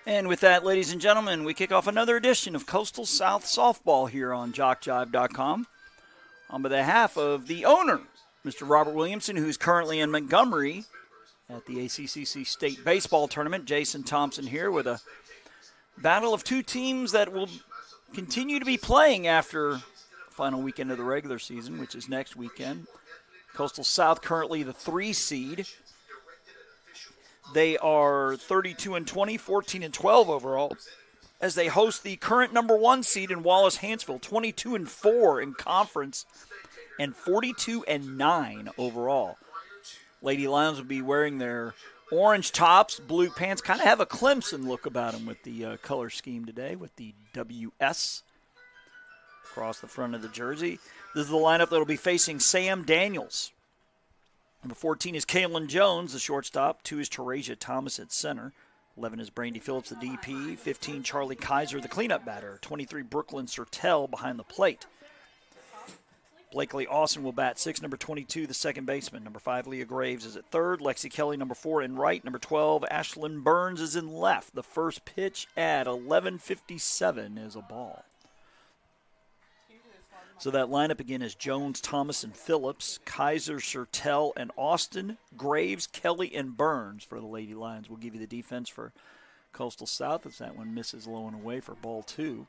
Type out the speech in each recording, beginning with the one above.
And with that, ladies and gentlemen, we kick off another edition of Coastal South Softball here on JockJive.com. On behalf of the owner, Mr. Robert Williamson, who's currently in Montgomery at the ACCC State Baseball Tournament. Jason Thompson here with a battle of two teams that will continue to be playing after the final weekend of the regular season, which is next weekend. Coastal South currently the 3 seed. They are 32-20, 14-12 overall, as they host the current number 1 seed in Wallace, Hanceville, 22-4 in conference, and 42-9 overall. Lady Lions will be wearing their orange tops, blue pants, kind of have a Clemson look about them with the color scheme today, with the WS across the front of the jersey. This is the lineup that will be facing Sam Daniels. Number 14 is Kaylin Jones, the shortstop. 2 is Teresia Thomas at center. 11 is Brandy Phillips, the DP. 15, Charlie Kaiser, the cleanup batter. 23, Brooklyn Sertel behind the plate. Blakely Austin will bat 6. Number 22, the second baseman. Number 5, Leah Graves is at third. Lexi Kelly, number 4, in right. Number 12, Ashlyn Burns is in left. The first pitch at 11:57 is a ball. So that lineup again is Jones, Thomas, and Phillips, Kaiser, Sertel, and Austin, Graves, Kelly, and Burns for the Lady Lions. We'll give you the defense for Coastal South as that one misses low and away for ball 2.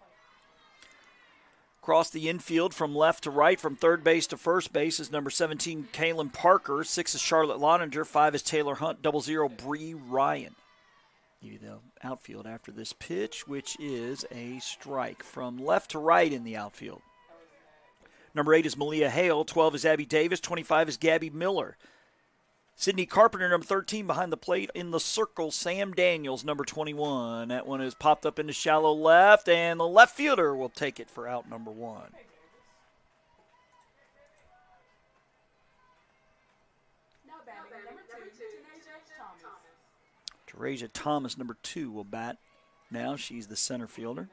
Across the infield from left to right, from third base to first base, is number 17, Kaylin Parker. 6 is Charlotte Loninger. 5 is Taylor Hunt. 00, Bree Ryan. Give you the outfield after this pitch, which is a strike from left to right in the outfield. Number 8 is Malia Hale. 12 is Abby Davis. 25 is Gabby Miller. Sydney Carpenter, number 13, behind the plate in the circle. Sam Daniels, number 21. That one is popped up into shallow left, and the left fielder will take it for out number 1. Teresia Thomas, number 2, will bat. Now she's the center fielder.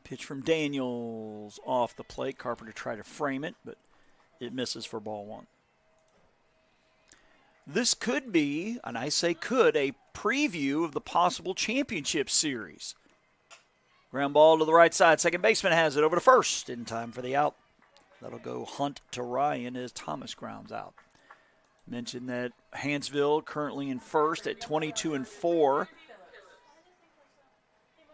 Pitch from Daniels off the plate. Carpenter tried to frame it, but it misses for ball 1. This could be, and I say could, a preview of the possible championship series. Ground ball to the right side. Second baseman has it over to first in time for the out. That'll go Hunt to Ryan as Thomas grounds out. Mentioned that Hanceville currently in first at 22-4.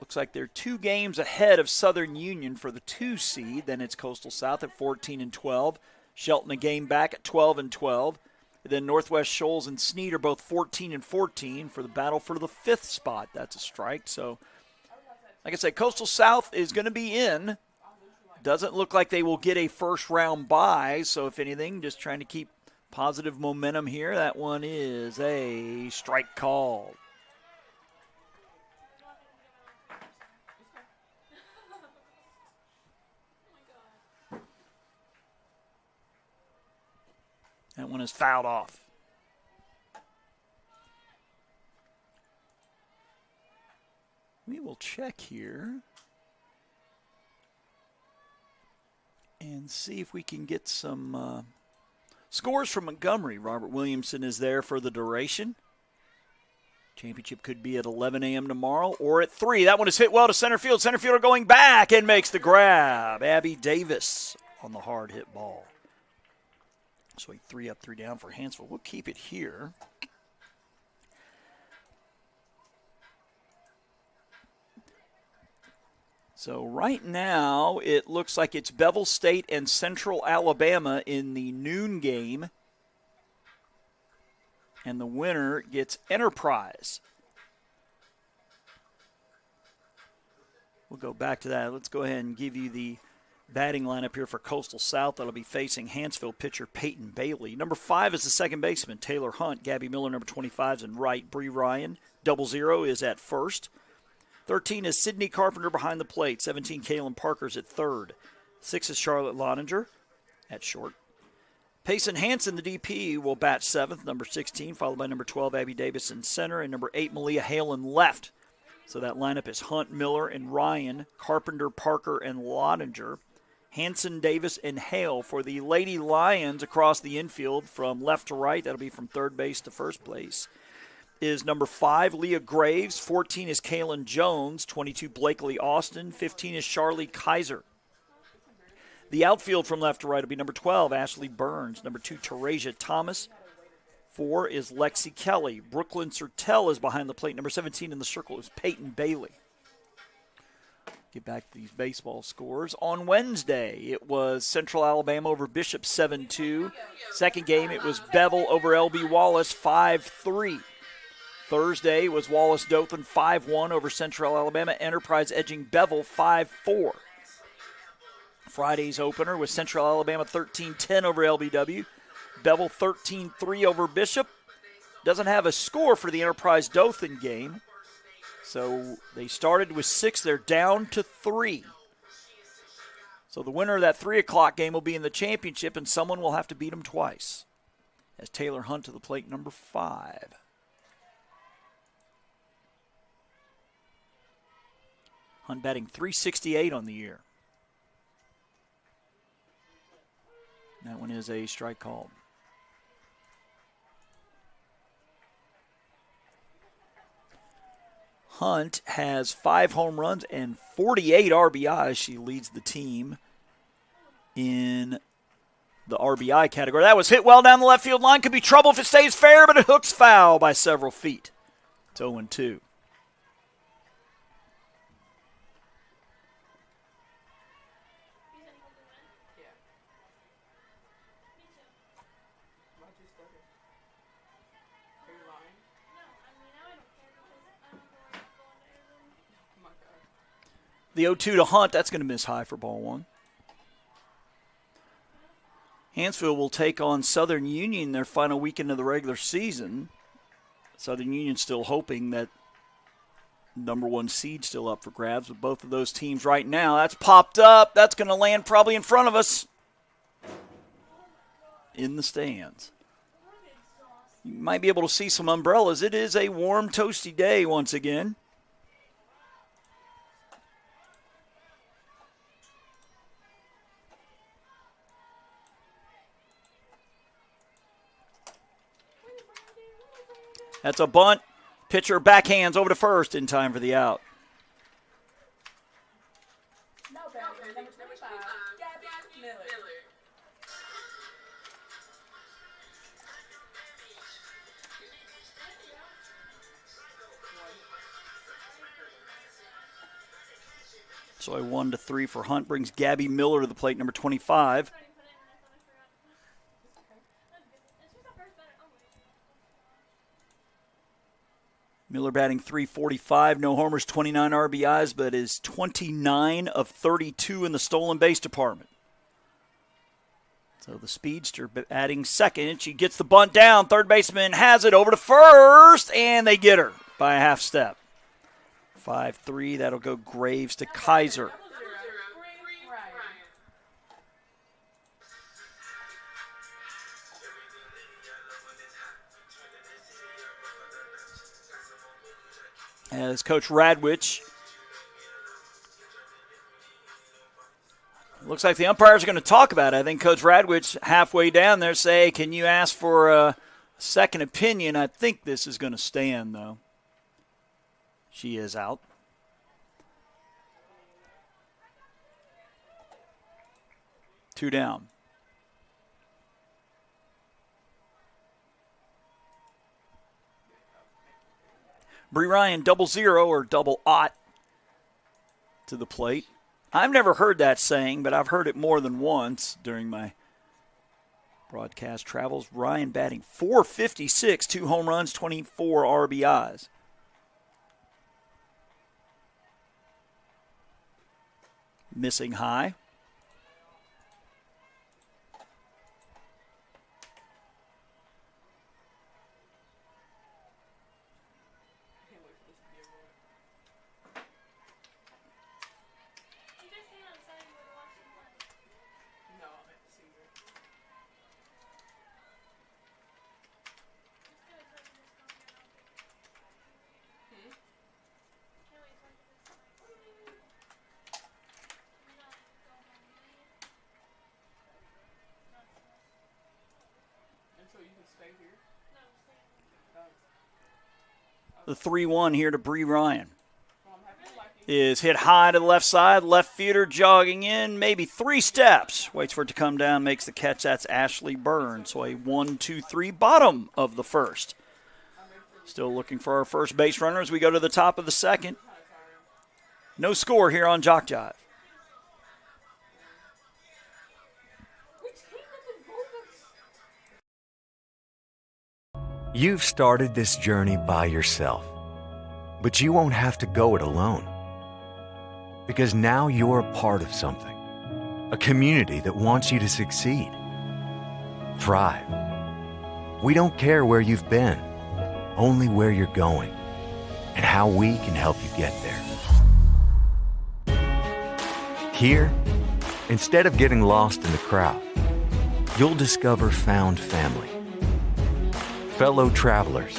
Looks like they're 2 games ahead of Southern Union for the 2 seed. Then it's Coastal South at 14-12. Shelton a game back at 12-12. And then Northwest Shoals and Snead are both 14-14 for the battle for the 5th spot. That's a strike. So, like I said, Coastal South is going to be in. Doesn't look like they will get a first-round bye. So, if anything, just trying to keep positive momentum here. That one is a strike call. That one is fouled off. We will check here and see if we can get some scores from Montgomery. Robert Williamson is there for the duration. Championship could be at 11 a.m. tomorrow or at 3. That one is hit well to center field. Center fielder going back and makes the grab. Abby Davis on the hard hit ball. So a 3 up, 3 down for Hanceville. We'll keep it here. So right now it looks like it's Bevel State and Central Alabama in the noon game. And the winner gets Enterprise. We'll go back to that. Let's go ahead and give you the batting lineup here for Coastal South. That'll be facing Hanceville pitcher Peyton Bailey. Number 5 is the second baseman, Taylor Hunt. Gabby Miller, number 25, is in right. Bree Ryan, 00, is at first. 13 is Sydney Carpenter behind the plate. 17, Kaylin Parker's at third. 6 is Charlotte Loninger at short. Payson Hansen, the DP, will bat 7th, number 16, followed by number 12, Abby Davis in center, and number 8, Malia Hale in left. So that lineup is Hunt, Miller, and Ryan, Carpenter, Parker, and Loninger. Hanson, Davis, and Hale. For the Lady Lions across the infield from left to right, that'll be from third base to first base, is number 5, Leah Graves. 14 is Kaylin Jones. 22, Blakely Austin. 15 is Charlie Kaiser. The outfield from left to right will be number 12, Ashley Burns. Number 2, Teresia Thomas. 4 is Lexi Kelly. Brooklyn Sertel is behind the plate. Number 17 in the circle is Peyton Bailey. Get back to these baseball scores. On Wednesday, it was Central Alabama over Bishop 7-2. Second game, it was Bevel over LB Wallace 5-3. Thursday was Wallace Dothan 5-1 over Central Alabama. Enterprise edging Bevel 5-4. Friday's opener was Central Alabama 13-10 over LBW. Bevel 13-3 over Bishop. Doesn't have a score for the Enterprise Dothan game. So they started with 6. They're down to 3. So the winner of that 3 o'clock game will be in the championship, and someone will have to beat them twice. As Taylor Hunt to the plate, number 5. Hunt batting .368 on the year. That one is a strike called. Hunt has 5 home runs and 48 RBIs. She leads the team in the RBI category. That was hit well down the left field line. Could be trouble if it stays fair, but it hooks foul by several feet. It's 0-2. The 0-2 to Hunt, that's going to miss high for ball 1. Hanceville will take on Southern Union their final weekend of the regular season. Southern Union still hoping that number 1 seed still up for grabs with both of those teams right now. That's popped up. That's going to land probably in front of us in the stands. You might be able to see some umbrellas. It is a warm, toasty day once again. That's a bunt. Pitcher backhands over to first in time for the out. So a 1-3 for Hunt brings Gabby Miller to the plate, number 25. Miller batting .345, no homers, 29 RBIs, but is 29 of 32 in the stolen base department. So the speedster batting second. She gets the bunt down. Third baseman has it over to first, and they get her by a half step. 5-3, that'll go Graves to Kaiser. As Coach Radwich, looks like the umpires are going to talk about it. I think Coach Radwich halfway down there say, can you ask for a second opinion? I think this is going to stand, though. She is out. Two down. Bree Ryan, 0-0 or double-aught to the plate. I've never heard that saying, but I've heard it more than once during my broadcast travels. Ryan batting .456, 2 home runs, 24 RBIs. Missing high. The 3-1 here to Bree Ryan. Is hit high to the left side. Left fielder jogging in, maybe 3 steps. Waits for it to come down, makes the catch. That's Ashley Byrne. So a 1-2-3 bottom of the first. Still looking for our first base runner as we go to the top of the second. No score here on JockJive. You've started this journey by yourself, but you won't have to go it alone. Because now you're a part of something, a community that wants you to succeed, thrive. We don't care where you've been, only where you're going, and how we can help you get there. Here, instead of getting lost in the crowd, you'll discover found family, fellow travelers,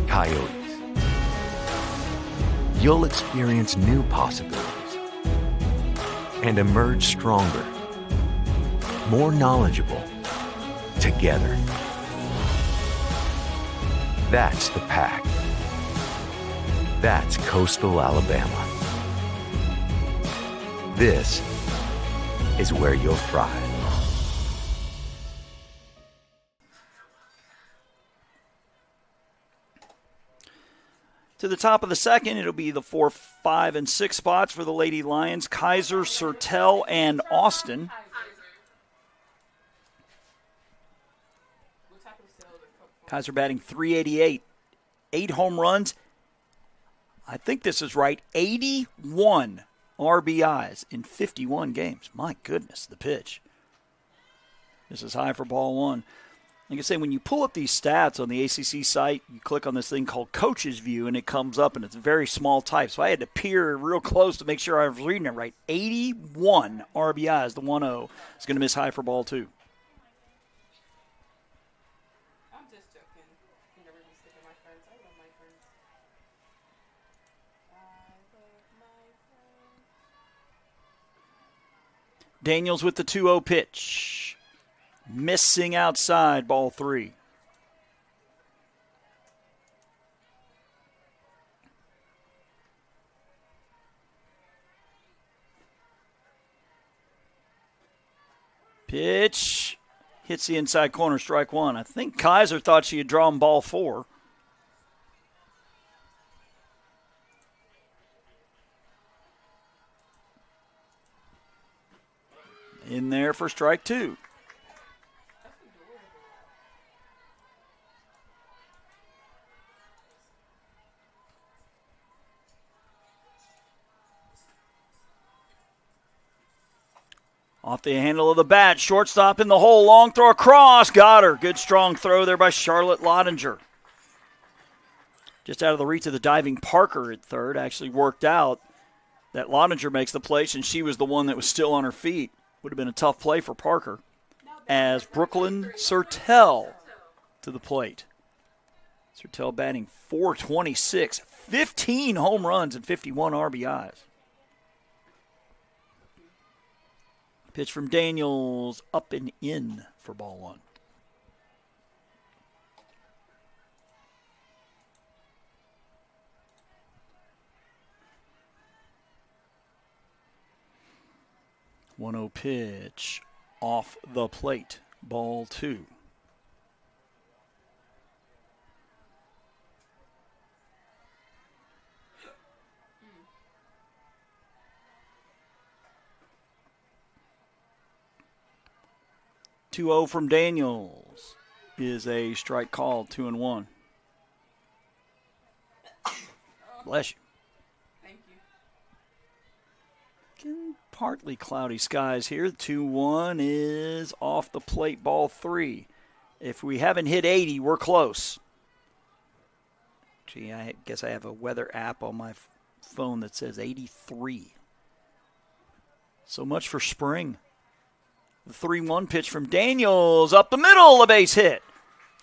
coyotes. You'll experience new possibilities and emerge stronger, more knowledgeable, together. That's the Pack. That's Coastal Alabama. This is where you'll thrive. To the top of the second, it'll be the 4, 5, and 6 spots for the Lady Lions. Kaiser, Sertel, and Austin. Kaiser batting .388. 8 home runs. I think this is right. 81 RBIs in 51 games. My goodness, the pitch. This is high for ball 1. Like I say, when you pull up these stats on the ACC site, you click on this thing called Coach's View, and it comes up, and it's very small type. So I had to peer real close to make sure I was reading it right. 81 RBIs, the 1-0. It's going to miss high for ball 2. I'm just joking. You never been sticking my friends. I love my friends. I love my friends. Daniels with the 2-0 pitch. Missing outside, ball 3. Pitch hits the inside corner, strike 1. I think Kaiser thought she had drawn ball 4. In there for strike 2. Off the handle of the bat, shortstop in the hole, long throw across, got her. Good strong throw there by Charlotte Lottinger. Just out of the reach of the diving Parker at third. Actually worked out that Lottinger makes the play, and she was the one that was still on her feet. Would have been a tough play for Parker. As Brooklyn Sertel to the plate. Sertel batting .426, 15 home runs and 51 RBIs. Pitch from Daniels, up and in for ball 1. .1-0 pitch off the plate, ball 2. .2-0 from Daniels is a strike called, 2-1. Bless you. Thank you. Partly cloudy skies here. 2-1 is off the plate, ball 3. If we haven't hit 80, we're close. Gee, I guess I have a weather app on my phone that says 83. So much for spring. The 3-1 pitch from Daniels, up the middle, a base hit.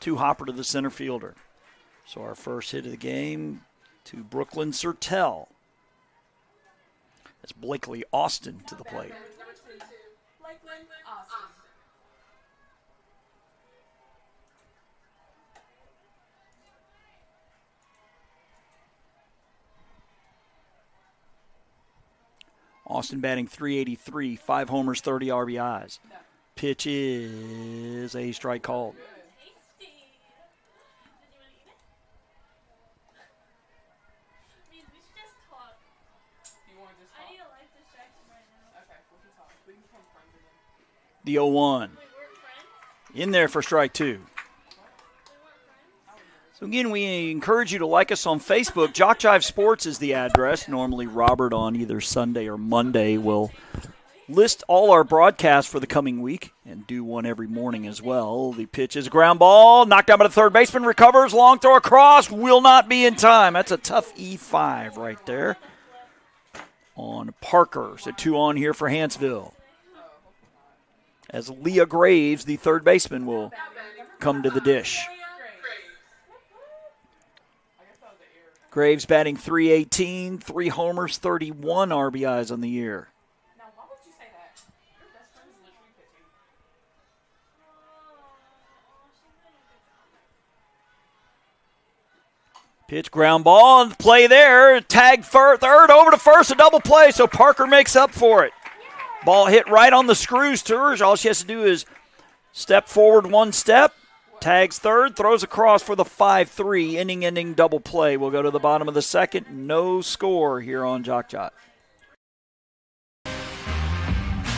2-hopper to the center fielder. So our first hit of the game to Brooklyn Sertel. That's Blakely Austin to the plate. Awesome. Austin batting .383, 5 homers, 30 RBIs. Pitch is a strike called. The 0-1. In there for strike 2. So again, we encourage you to like us on Facebook. JockJive Sports is the address. Normally Robert on either Sunday or Monday will list all our broadcasts for the coming week and do one every morning as well. The pitch is a ground ball, knocked down by the third baseman, recovers, long throw across, will not be in time. That's a tough E5 right there on Parker. So 2 on here for Hanceville. As Leah Graves, the third baseman, will come to the dish. Graves batting .318, 3 homers, 31 RBIs on the year. Now, why would you say that? Your best friend is literally pitching. Pitch, ground ball, play there. Tag third, over to first, a double play, so Parker makes up for it. Ball hit right on the screws to her. All she has to do is step forward 1 step. Tags third, throws across for the 5-3, inning-ending double play. We'll go to the bottom of the second. No score here on JockJive.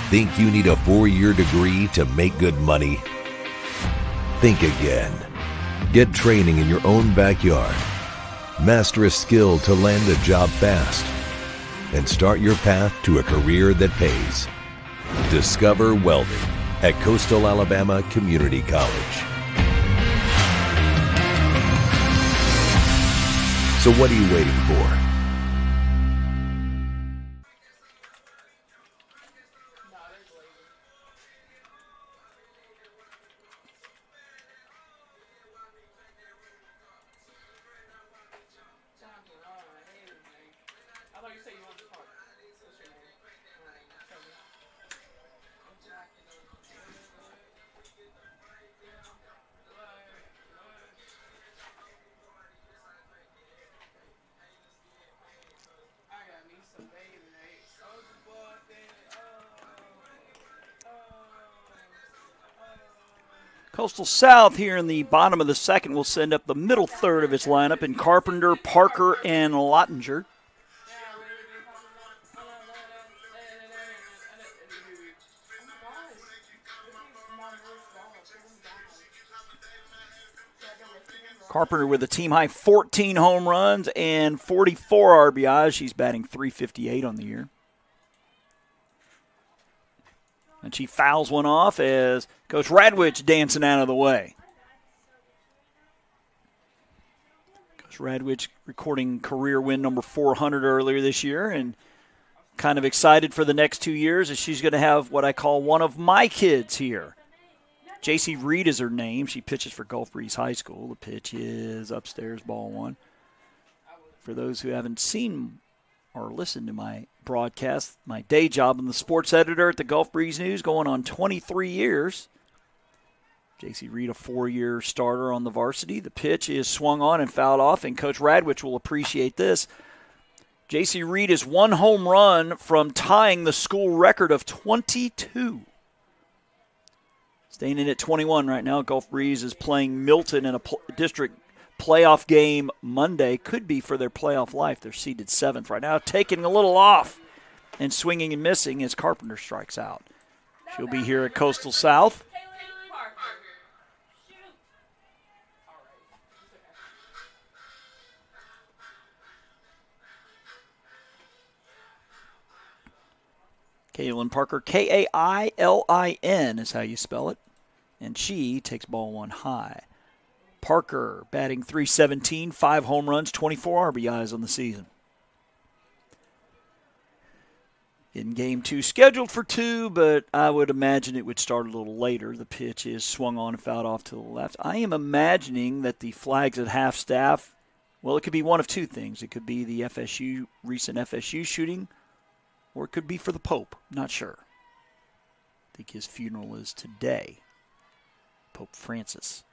Think you need a 4-year degree to make good money? Think again. Get training in your own backyard. Master a skill to land a job fast. And start your path to a career that pays. Discover welding at Coastal Alabama Community College. So what are you waiting for? Coastal South here in the bottom of the second will send up the middle third of its lineup in Carpenter, Parker, and Lottinger. Carpenter with a team-high 14 home runs and 44 RBIs. She's batting .358 on the year. And she fouls one off as Coach Radwich dancing out of the way. Coach Radwich recording career win number 400 earlier this year, and kind of excited for the next 2 years as she's going to have what I call one of my kids here. JC Reed is her name. She pitches for Gulf Breeze High School. The pitch is upstairs, ball 1. For those who haven't seen or listened to my broadcast, my day job, I'm the sports editor at the Gulf Breeze News, going on 23 years. JC Reed, a 4-year starter on the varsity. The pitch is swung on and fouled off, and Coach Radwich will appreciate this. JC Reed is 1 home run from tying the school record of 22. Staying in at 21 right now. Gulf Breeze is playing Milton in a district playoff game Monday. Could be for their playoff life. They're seeded 7th right now. Taking a little off and swinging and missing as Carpenter strikes out. She'll be here at Coastal South. Kaylin Parker, Kailin is how you spell it. And she takes ball 1 high. Parker batting .317, 5 home runs, 24 RBIs on the season. In game 2, scheduled for 2, but I would imagine it would start a little later. The pitch is swung on and fouled off to the left. I am imagining that the flags at half-staff, well, it could be one of 2 things. It could be the recent FSU shooting, or it could be for the Pope. Not sure. I think his funeral is today. Pope Francis.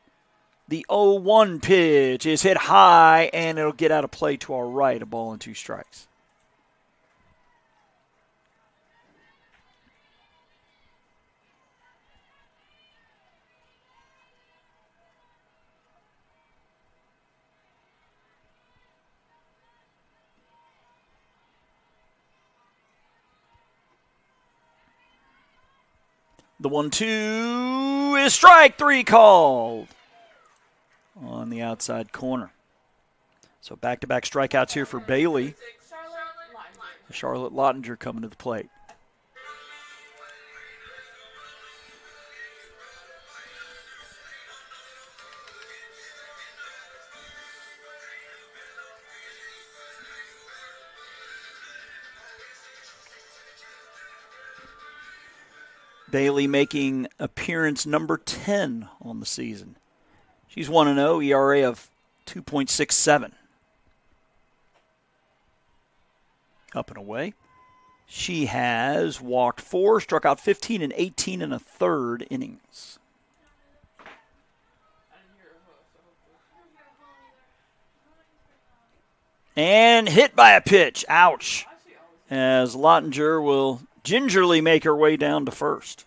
The 0-1 pitch is hit high, and it'll get out of play to our right, a ball and 2 strikes. The 1-2 is strike three called on the outside corner. So back-to-back strikeouts here for Bailey. Charlotte Lottinger coming to the plate. Bailey making appearance number 10 on the season. She's 1-0, ERA of 2.67. Up and away. She has walked 4, struck out 15 and 18 in a third innings. And hit by a pitch. Ouch. As Lottinger will gingerly make her way down to first.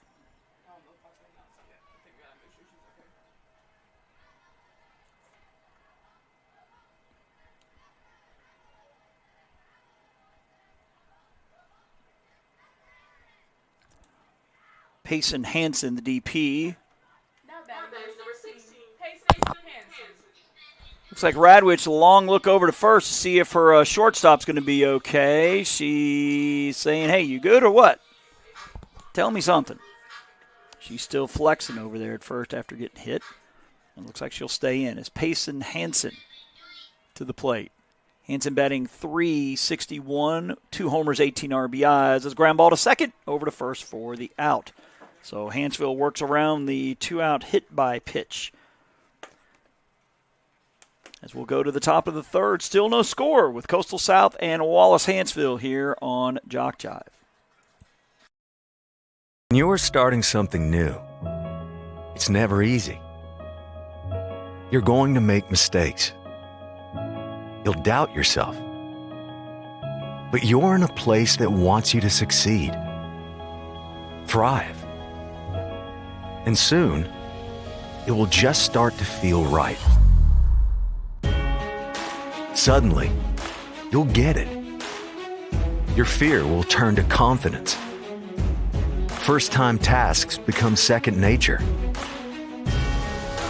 Payson Hansen, the DP. Looks like Radwich, a long look over to first to see if her shortstop's going to be okay. She's saying, hey, you good or what? Tell me something. She's still flexing over there at first after getting hit. And looks like she'll stay in. As Payson Hansen to the plate. Hansen batting .361, 2 homers, 18 RBIs. As ground ball to second, over to first for the out. So Hanceville works around the 2-out hit by pitch. As we'll go to the top of the third, still no score with Coastal South and Wallace Hanceville here on JockJive. When you're starting something new, it's never easy. You're going to make mistakes. You'll doubt yourself. But you're in a place that wants you to succeed, thrive. And soon, it will just start to feel right. Suddenly, you'll get it. Your fear will turn to confidence. First-time tasks become second nature.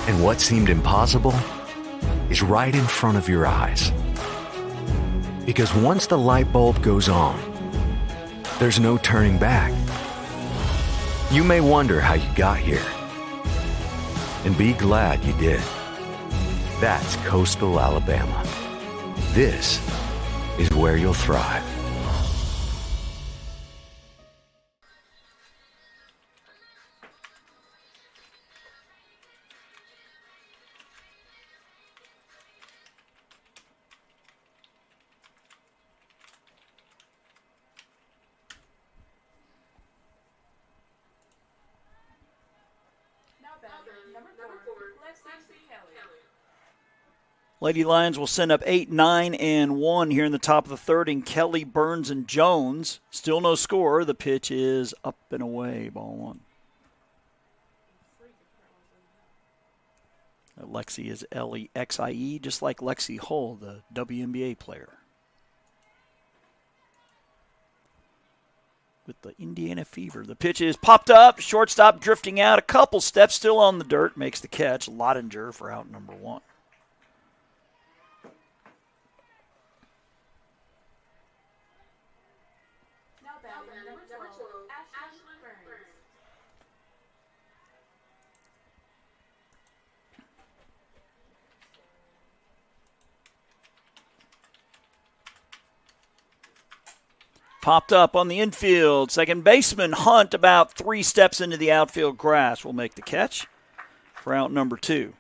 And what seemed impossible is right in front of your eyes. Because once the light bulb goes on, there's no turning back. You may wonder how you got here, and be glad you did. That's Coastal Alabama. This is where you'll thrive. Lady Lions will send up 8, 9, and 1 here in the top of the third, and Kelly, Burns, and Jones. Still no score. The pitch is up and away, ball one. Lexi is Lexie, just like Lexi Hull, the WNBA player. With the Indiana Fever. The pitch is popped up, shortstop drifting out, a couple steps, still on the dirt, makes the catch. Lottinger for out number 1. Popped up on the infield. Second baseman Hunt about 3 steps into the outfield grass will make the catch for out number 2.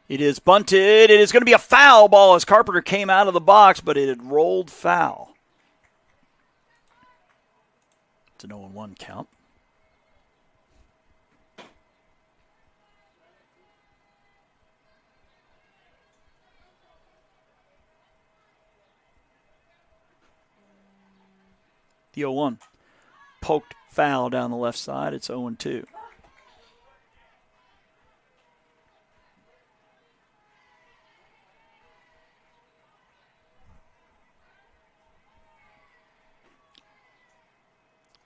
It is bunted. It is going to be a foul ball as Carpenter came out of the box, but it had rolled foul. It's an 0-1 count. The 0-1. Poked foul down the left side. It's 0-2.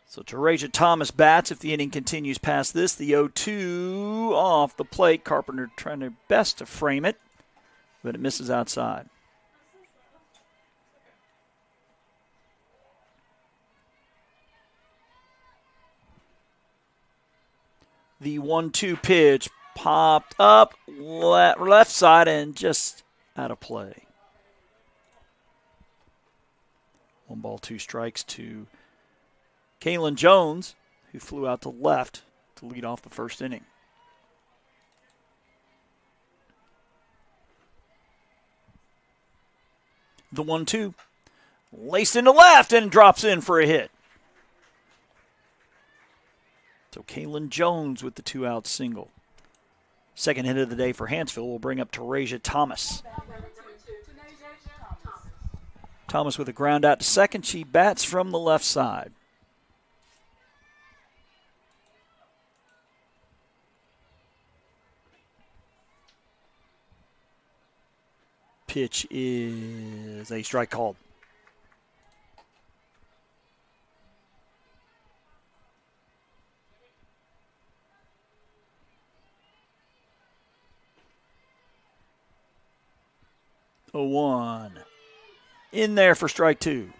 So Teresia Thomas bats if the inning continues past this. The 0-2 off the plate. Carpenter trying their best to frame it, but it misses outside. The 1-2 pitch popped up left side and just out of play. 1 ball, 2 strikes to Kaylin Jones, who flew out to left to lead off the first inning. The 1-2 laced into left and drops in for a hit. So Kaylin Jones with the 2-out single. Second hit of the day for Hanceville will bring up Teresia Thomas. Thomas with a ground out to second. She bats from the left side. Pitch is a strike called. A 1. In there for strike 2.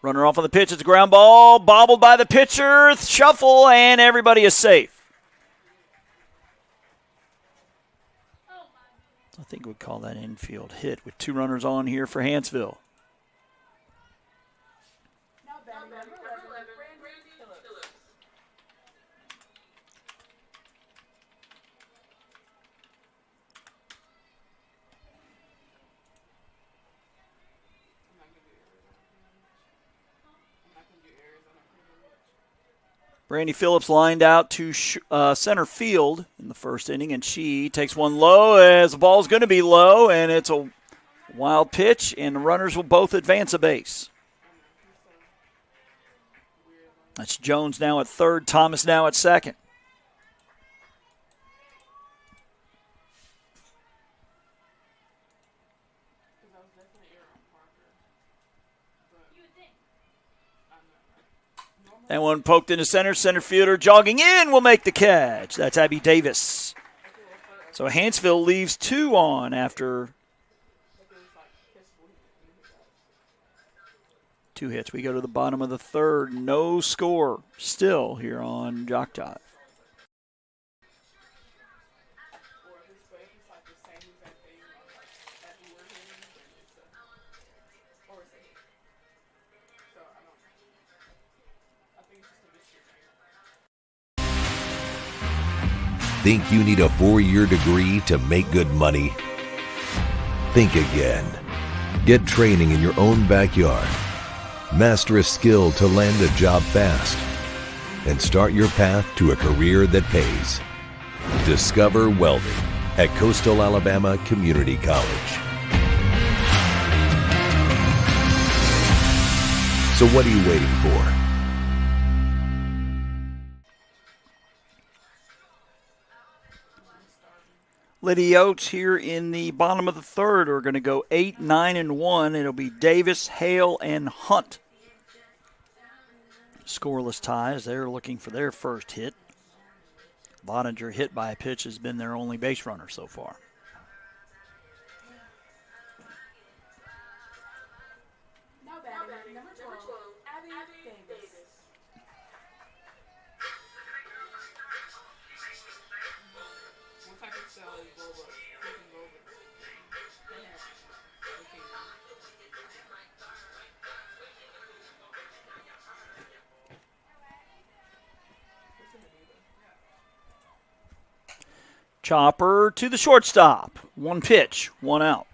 Runner off on the pitch. It's a ground ball. Bobbled by the pitcher. Shuffle, and everybody is safe. I think we'd call that infield hit with 2 runners on here for Hanceville. Brandy Phillips lined out to center field in the first inning, and she takes one low as the ball's going to be low, and it's a wild pitch, and the runners will both advance a base. That's Jones now at third, Thomas now at second. That one poked into center. Center fielder jogging in will make the catch. That's Abby Davis. So Hanceville leaves 2 on after 2 hits. We go to the bottom of the third. No score still here on JockJive. Think you need a 4-year degree to make good money? Think again. Get training in your own backyard. Master a skill to land a job fast. And start your path to a career that pays. Discover welding at Coastal Alabama Community College. So what are you waiting for? Liddy Oates here in the bottom of the third are going to go 8, 9, and 1. It'll be Davis, Hale, and Hunt. Scoreless ties. They're looking for their first hit. Bottinger hit by a pitch has been their only base runner so far. Number 12, Abby Davis. What type of cell is Boba? Chopper to the shortstop. 1 pitch, 1 out.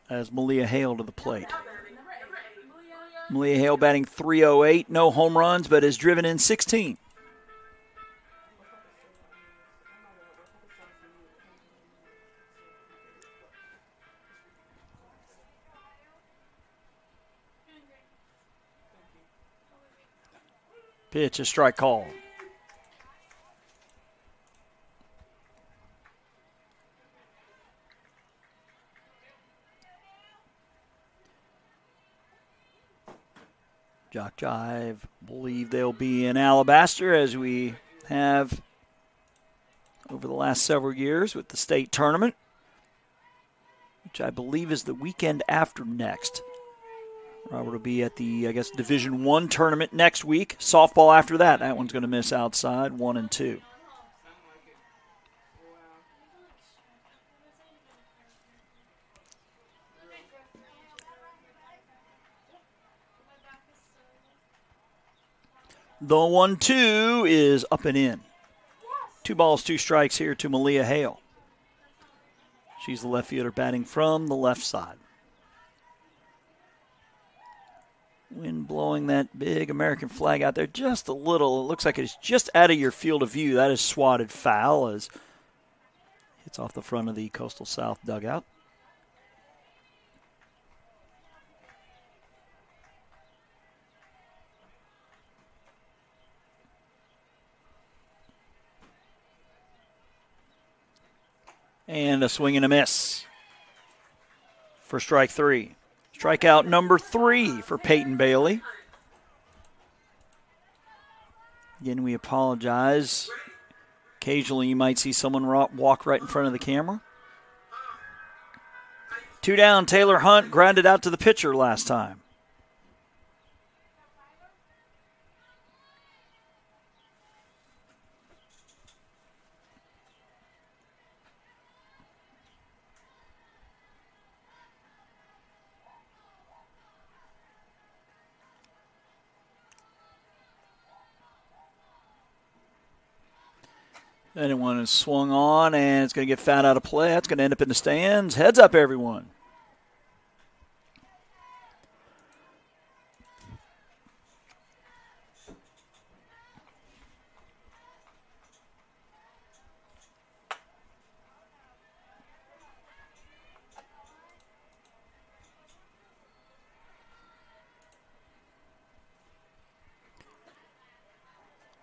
As Malia Hale to the plate. Malia Hale batting .308, no home runs, but has driven in 16. Pitch, a strike call. JockJive believe they'll be in Alabaster as we have over the last several years with the state tournament, which I believe is the weekend after next. Robert will be at the, Division I tournament next week. Softball after that. That one's going to miss outside, 1 and 2. The 1-2 is up and in. 2 balls, 2 strikes here to Malia Hale. She's the left fielder batting from the left side. Wind blowing that big American flag out there just a little. It looks like it's just out of your field of view. That is swatted foul as hits off the front of the Coastal South dugout. And a swing and a miss for strike 3. Strikeout number 3 for Peyton Bailey. Again, we apologize. Occasionally you might see someone walk right in front of the camera. 2 down, Taylor Hunt grounded out to the pitcher last time. Anyone is swung on, and it's going to get fouled out of play. That's going to end up in the stands. Heads up, everyone.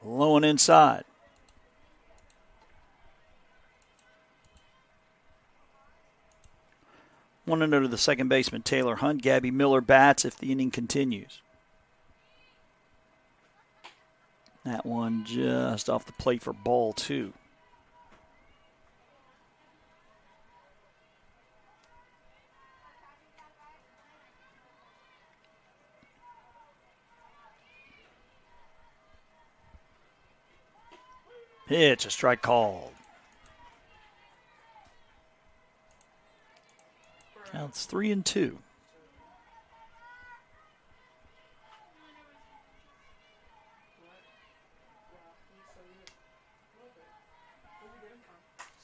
Low and inside. One under to the second baseman, Taylor Hunt. Gabby Miller bats if the inning continues. That one just off the plate for ball 2. Pitch, a strike called. Counts 3 and 2.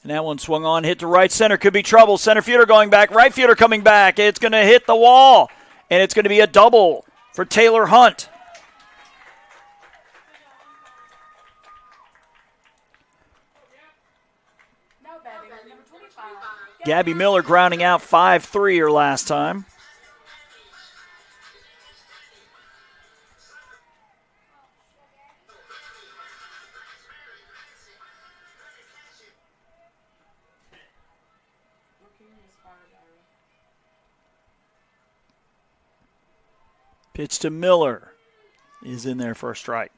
And that one swung on, hit to right center. Could be trouble. Center fielder going back. Right fielder coming back. It's going to hit the wall. And it's going to be a double for Taylor Hunt. Gabby Miller grounding out 5-3 her last time. Pitch to Miller is in there for a strike.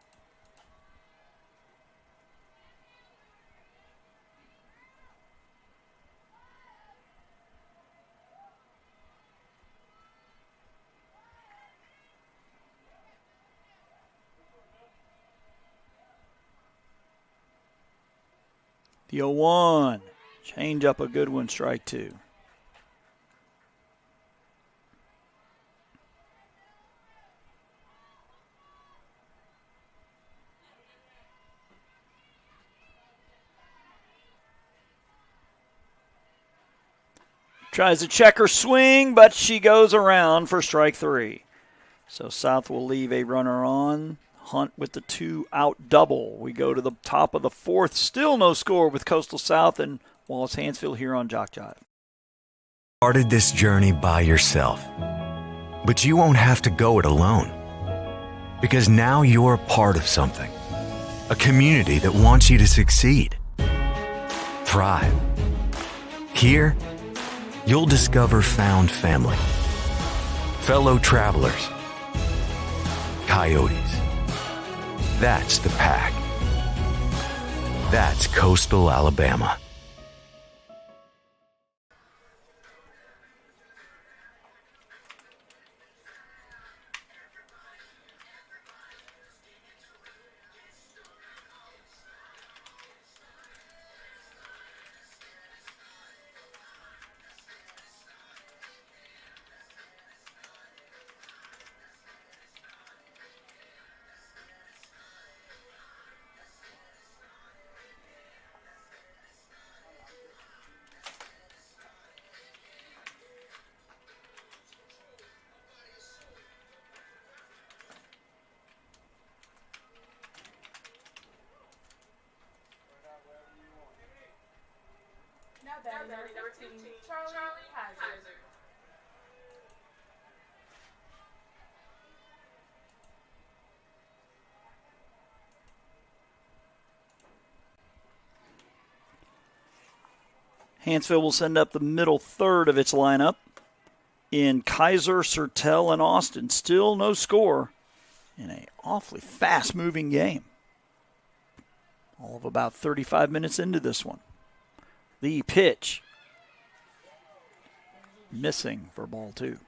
The 0-1. Change up a good one, strike 2. Tries to check her swing, but she goes around for strike 3. So South will leave a runner on. Hunt with the 2-out double. We go to the top of the fourth. Still no score with Coastal South and Wallace Hanceville here on JockJive. Started this journey by yourself, but you won't have to go it alone, because now you're part of something, a community that wants you to succeed, thrive. Here, you'll discover found family, fellow travelers, coyotes. That's the pack. That's Coastal Alabama. Now batting number 15, Charlie Heiser. Hanceville will send up the middle third of its lineup in Kaiser, Sertel, and Austin. Still no score in an awfully fast-moving game. All of about 35 minutes into this one. The pitch. Missing for ball 2.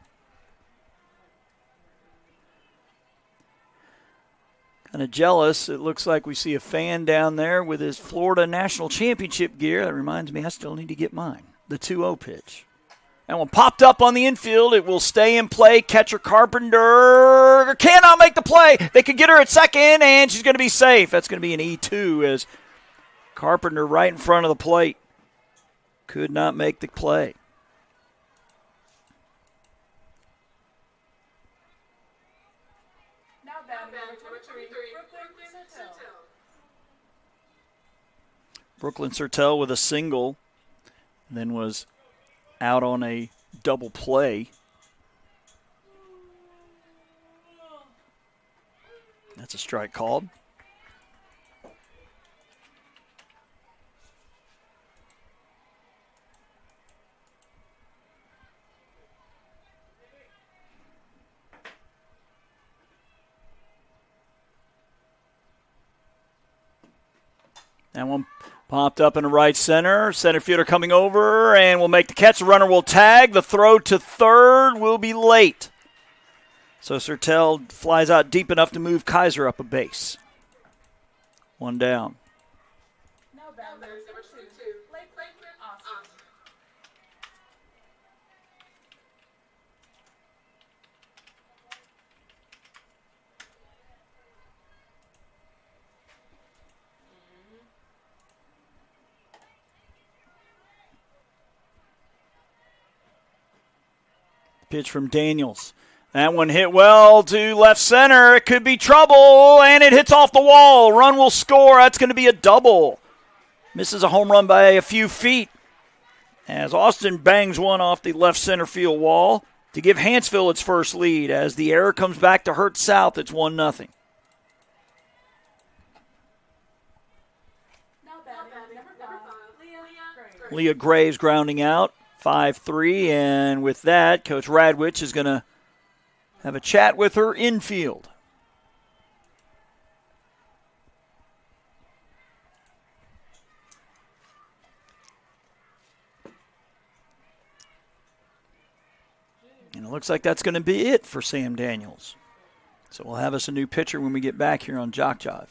Kind of jealous. It looks like we see a fan down there with his Florida National Championship gear. That reminds me, I still need to get mine. The 2-0 pitch. That one popped up on the infield. It will stay in play. Catcher Carpenter cannot make the play. They could get her at second, and she's going to be safe. That's going to be an E2 as Carpenter right in front of the plate. Could not make the play. Now batting number 23, Brooklyn Sertel. Brooklyn Sertel with a single, then was out on a double play. That's a strike called. That one popped up in the right center. Center fielder coming over and will make the catch. The runner will tag. The throw to third will be late. So Sertel flies out deep enough to move Kaiser up a base. One down. Now batting number 2, Lakeland Austin. Pitch from Daniels. That one hit well to left center. It could be trouble, and it hits off the wall. Run will score. That's going to be a double. Misses a home run by a few feet as Austin bangs one off the left center field wall to give Hanceville its first lead. As the error comes back to hurt South, it's 1-0. Now batting number 5, Leah Graves grounding out, 5-3, and with that, Coach Radwich is going to have a chat with her infield. And it looks like that's going to be it for Sam Daniels. So we'll have us a new pitcher when we get back here on JockJive.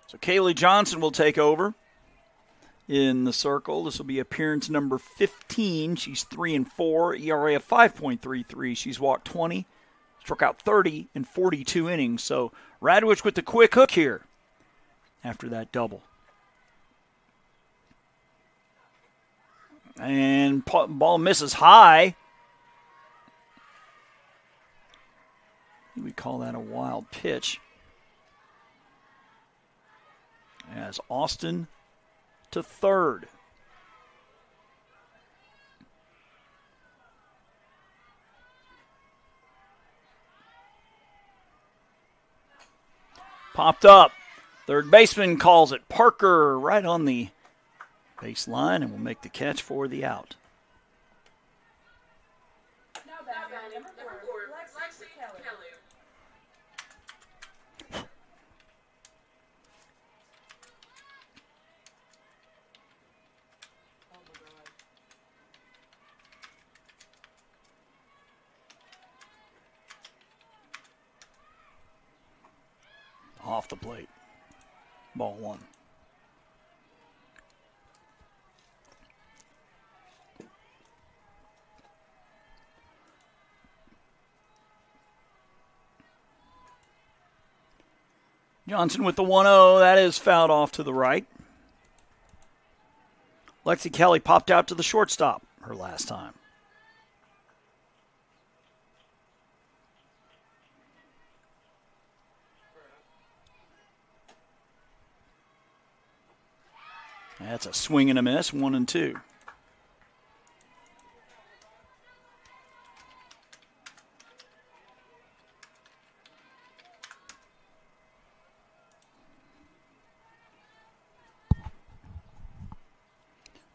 So Kaylee Johnson will take over in the circle. This will be appearance number 15. She's 3-4, ERA of 5.33. She's walked 20, struck out 30 in 42 innings. So Radwich with the quick hook here after that double. And ball misses high. We call that a wild pitch. As Austin to third. Popped up. Third baseman calls it. Parker right on the baseline and will make the catch for the out. Now batting, number 4, Lexi Kelly. Oh my God. Off the plate. Ball one. Johnson with the 1-0. That is fouled off to the right. Lexi Kelly popped out to the shortstop her last time. That's a swing and a miss, 1-2.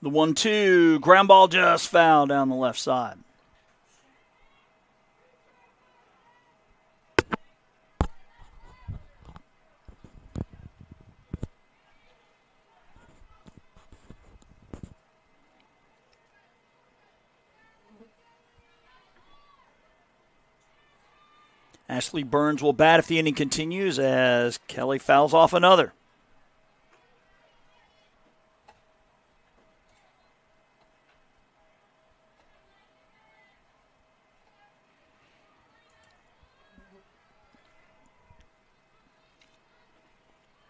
The 1-2, ground ball just foul down the left side. Ashley Burns will bat if the inning continues as Kelly fouls off another.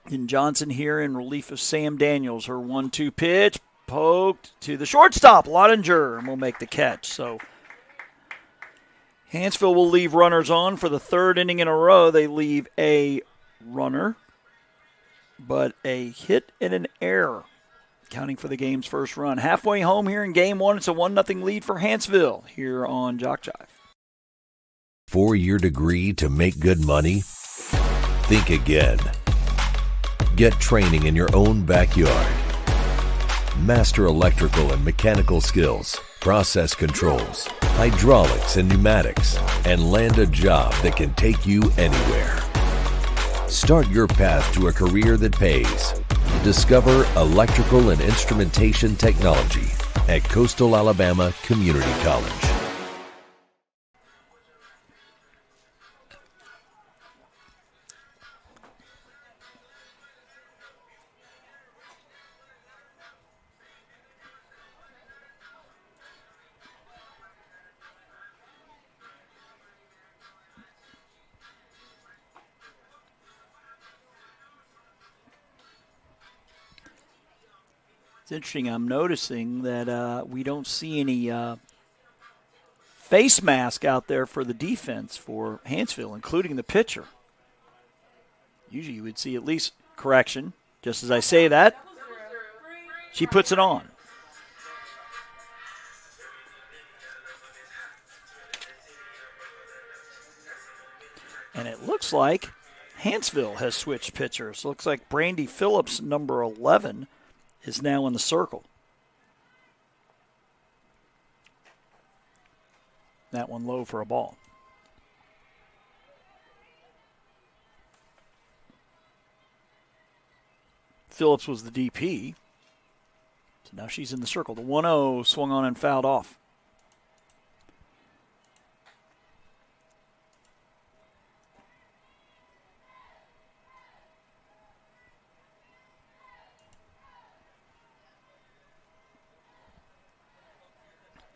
And Johnson here in relief of Sam Daniels. Her 1-2 pitch poked to the shortstop, Lottinger, and will make the catch. So Hanceville will leave runners on for the third inning in a row. They leave a runner, but a hit and an error, counting for the game's first run. Halfway home here in Game 1, it's a 1-0 lead for Hanceville here on JockJive. 4-year degree to make good money? Think again. Get training in your own backyard. Master electrical and mechanical skills, process controls, hydraulics and pneumatics, and land a job that can take you anywhere. Start your path to a career that pays. Discover electrical and instrumentation technology at Coastal Alabama Community College. It's interesting. I'm noticing that we don't see any face mask out there for the defense for Hanceville, including the pitcher. Usually you would see at least correction. Just as I say that, she puts it on. And it looks like Hanceville has switched pitchers. Looks like Brandy Phillips, number 11, is now in the circle. That one low for a ball. Phillips was the DP. So now she's in the circle. The 1-0 swung on and fouled off.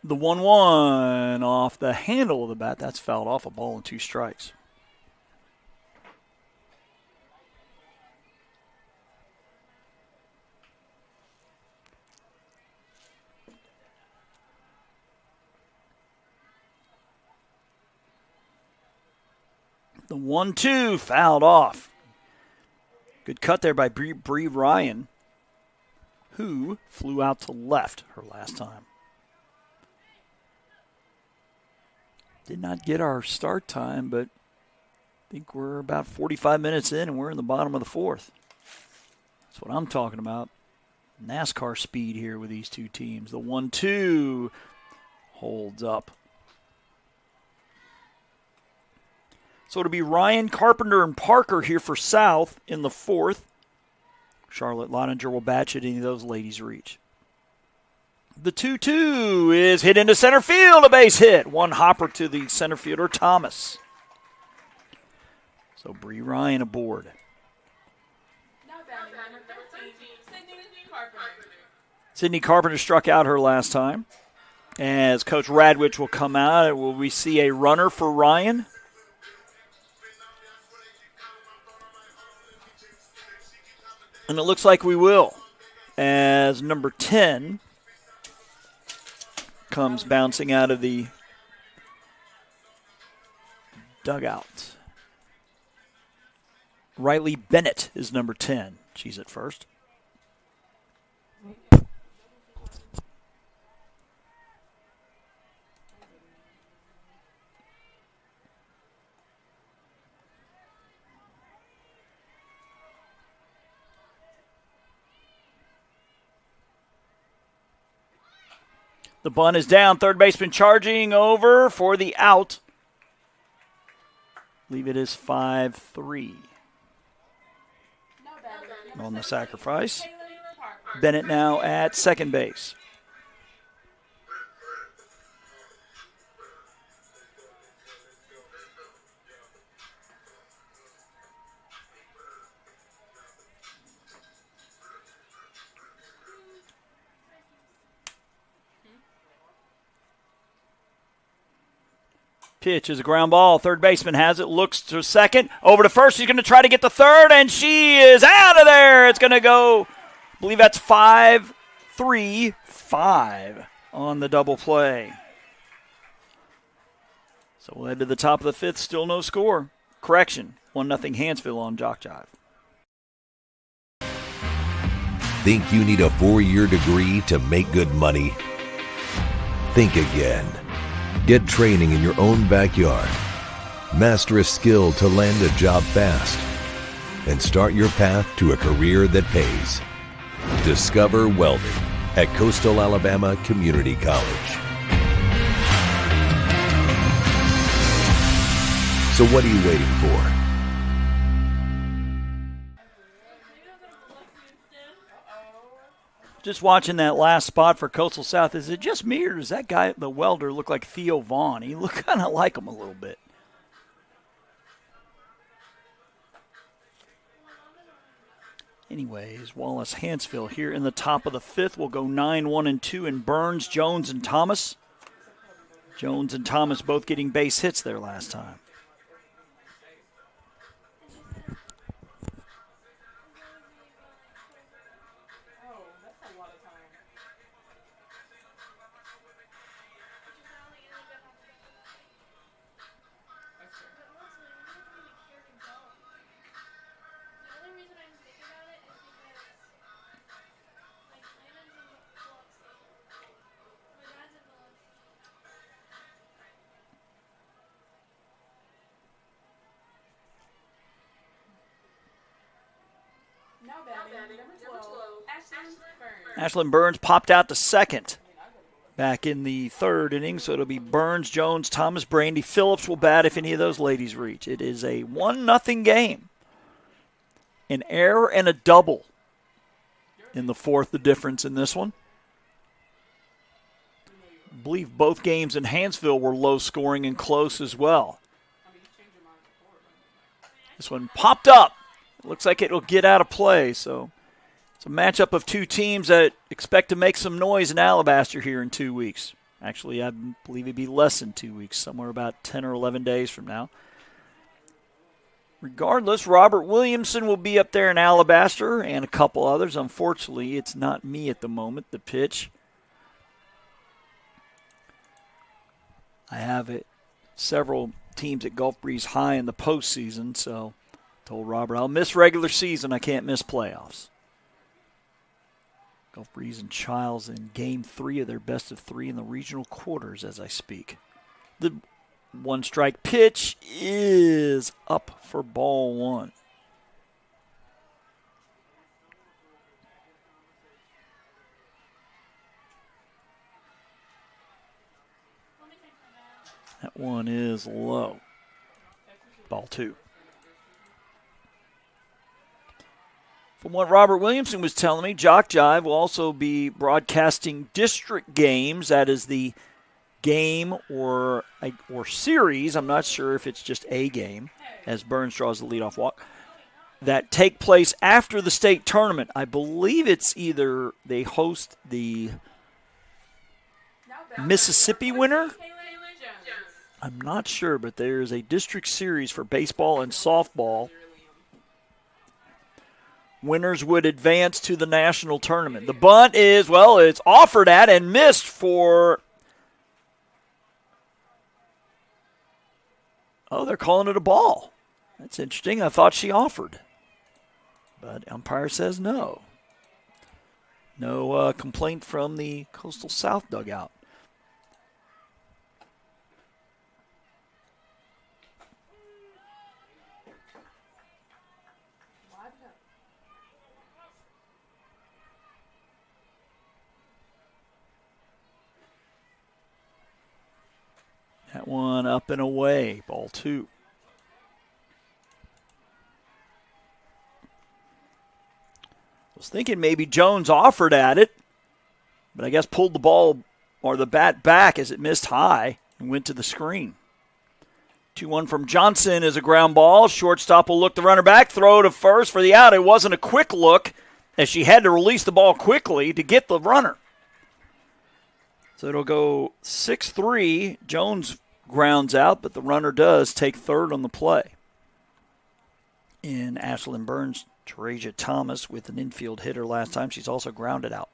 The 1-1 off the handle of the bat. That's fouled off, a ball and 2 strikes. The 1-2 fouled off. Good cut there by Bree Ryan, who flew out to left her last time. Did not get our start time, but I think we're about 45 minutes in and we're in the bottom of the 4th. That's what I'm talking about. NASCAR speed here with these two teams. The 1-2 holds up. So it'll be Ryan, Carpenter, and Parker here for South in the 4th. Charlotte Lottinger will bat should any of those ladies reach. The 2-2 is hit into center field, a base hit. One hopper to the center fielder, Thomas. So Bree Ryan aboard. Sydney Carpenter struck out her last time. As Coach Radwich will come out, will we see a runner for Ryan? And it looks like we will, as number 10 comes bouncing out of the dugout. Riley Bennett is number 10. She's at first. The bunt is down. Third baseman charging over for the out. I believe it is 5-3 on the sacrifice. Bennett now at second base. Pitch is a ground ball. Third baseman has it, looks to second. Over to first. She's going to try to get the third, and she is out of there. It's going to go, I believe that's 5-3-5 on the double play. So we'll head to the top of the 5th. Still no score. Correction, 1-0 Hanceville on JockJive. Think you need a 4-year degree to make good money? Think again. Get training in your own backyard. Master a skill to land a job fast. And start your path to a career that pays. Discover welding at Coastal Alabama Community College. So what are you waiting for? Just watching that last spot for Coastal South, is it just me or does that guy, the welder, look like Theo Vaughn? He looked kind of like him a little bit. Anyways, Wallace Hanceville here in the top of the 5th. We'll go 9-1-2 in Burns, Jones, and Thomas. Jones and Thomas both getting base hits there last time. Ashlyn Burns popped out to second back in the 3rd inning, so it'll be Burns, Jones, Thomas, Brandy. Phillips will bat if any of those ladies reach. It is a 1-0 game. An error and a double in the 4th, the difference in this one. I believe both games in Hanceville were low scoring and close as well. This one popped up. Looks like it'll get out of play, so it's a matchup of two teams that expect to make some noise in Alabaster here in 2 weeks. Actually, I believe it'd be less than 2 weeks, somewhere about 10 or 11 days from now. Regardless, Robert Williamson will be up there in Alabaster and a couple others. Unfortunately, it's not me at the moment. The pitch. I have several teams at Gulf Breeze high in the postseason, so I told Robert I'll miss regular season. I can't miss playoffs. Gulf Breeze and Childs in Game 3 of their best of 3 in the regional quarters as I speak. The one-strike pitch is up for ball one. That one is low. Ball two. From what Robert Williamson was telling me, JockJive will also be broadcasting district games. That is the game or series. I'm not sure if it's just a game, as Burns draws the leadoff walk, that take place after the state tournament. I believe it's either they host the Mississippi winner. I'm not sure, but there's a district series for baseball and softball. Winners would advance to the national tournament. The bunt is, well, it's offered at and missed for... Oh, they're calling it a ball. That's interesting. I thought she offered. But umpire says no. No complaint from the Coastal South dugout. That one up and away, ball two. I was thinking maybe Jones offered at it, but I guess pulled the ball or the bat back as it missed high and went to the screen. 2-1 from Johnson is a ground ball. Shortstop will look the runner back, throw to first for the out. It wasn't a quick look as she had to release the ball quickly to get the runner. So it'll go 6-3. Jones grounds out, but the runner does take third on the play. In Ashlyn Burns, Teresia Thomas with an infield hitter last time. She's also grounded out.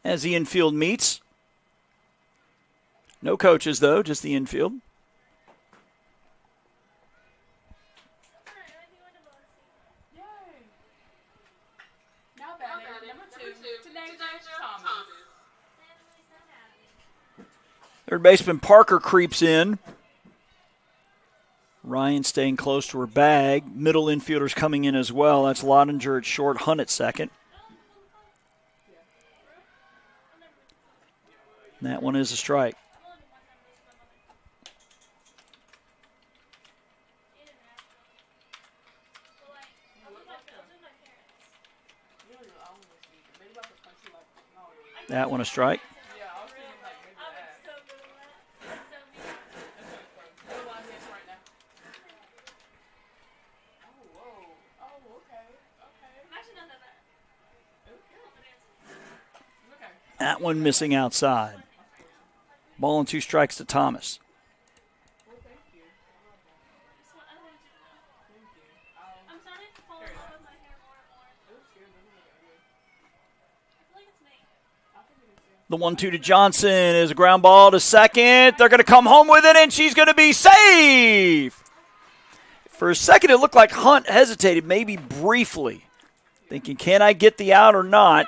As the infield meets. No coaches, though, just the infield. Third baseman Parker creeps in. Ryan staying close to her bag. Middle infielders coming in as well. That's Lottinger at short, Hunt at second. And that one is a strike. That one a strike. That one missing outside. Ball and 2 strikes to Thomas. The 1-2 to Johnson is a ground ball to second. They're going to come home with it, and she's going to be safe. For a second, it looked like Hunt hesitated, maybe briefly, thinking, can I get the out or not?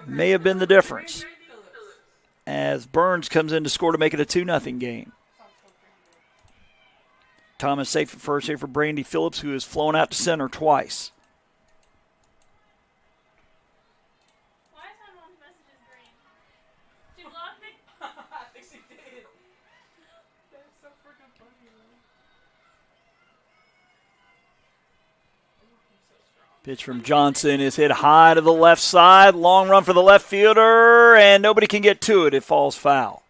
May have been the difference. As Burns comes in to score to make it a 2-0 game. Thomas safe at first here for Brandy Phillips, who has flown out to center twice. Why is my mom's messages green? She blocked me? I think she did. That's so freaking funny. Pitch from Johnson is hit high to the left side. Long run for the left fielder, and nobody can get to it. It falls foul.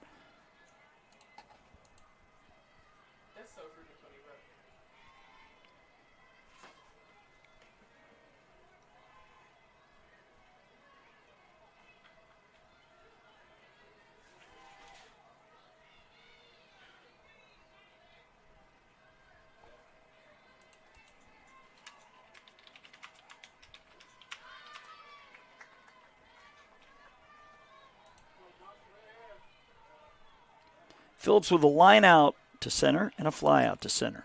Phillips with a line out to center and a fly out to center.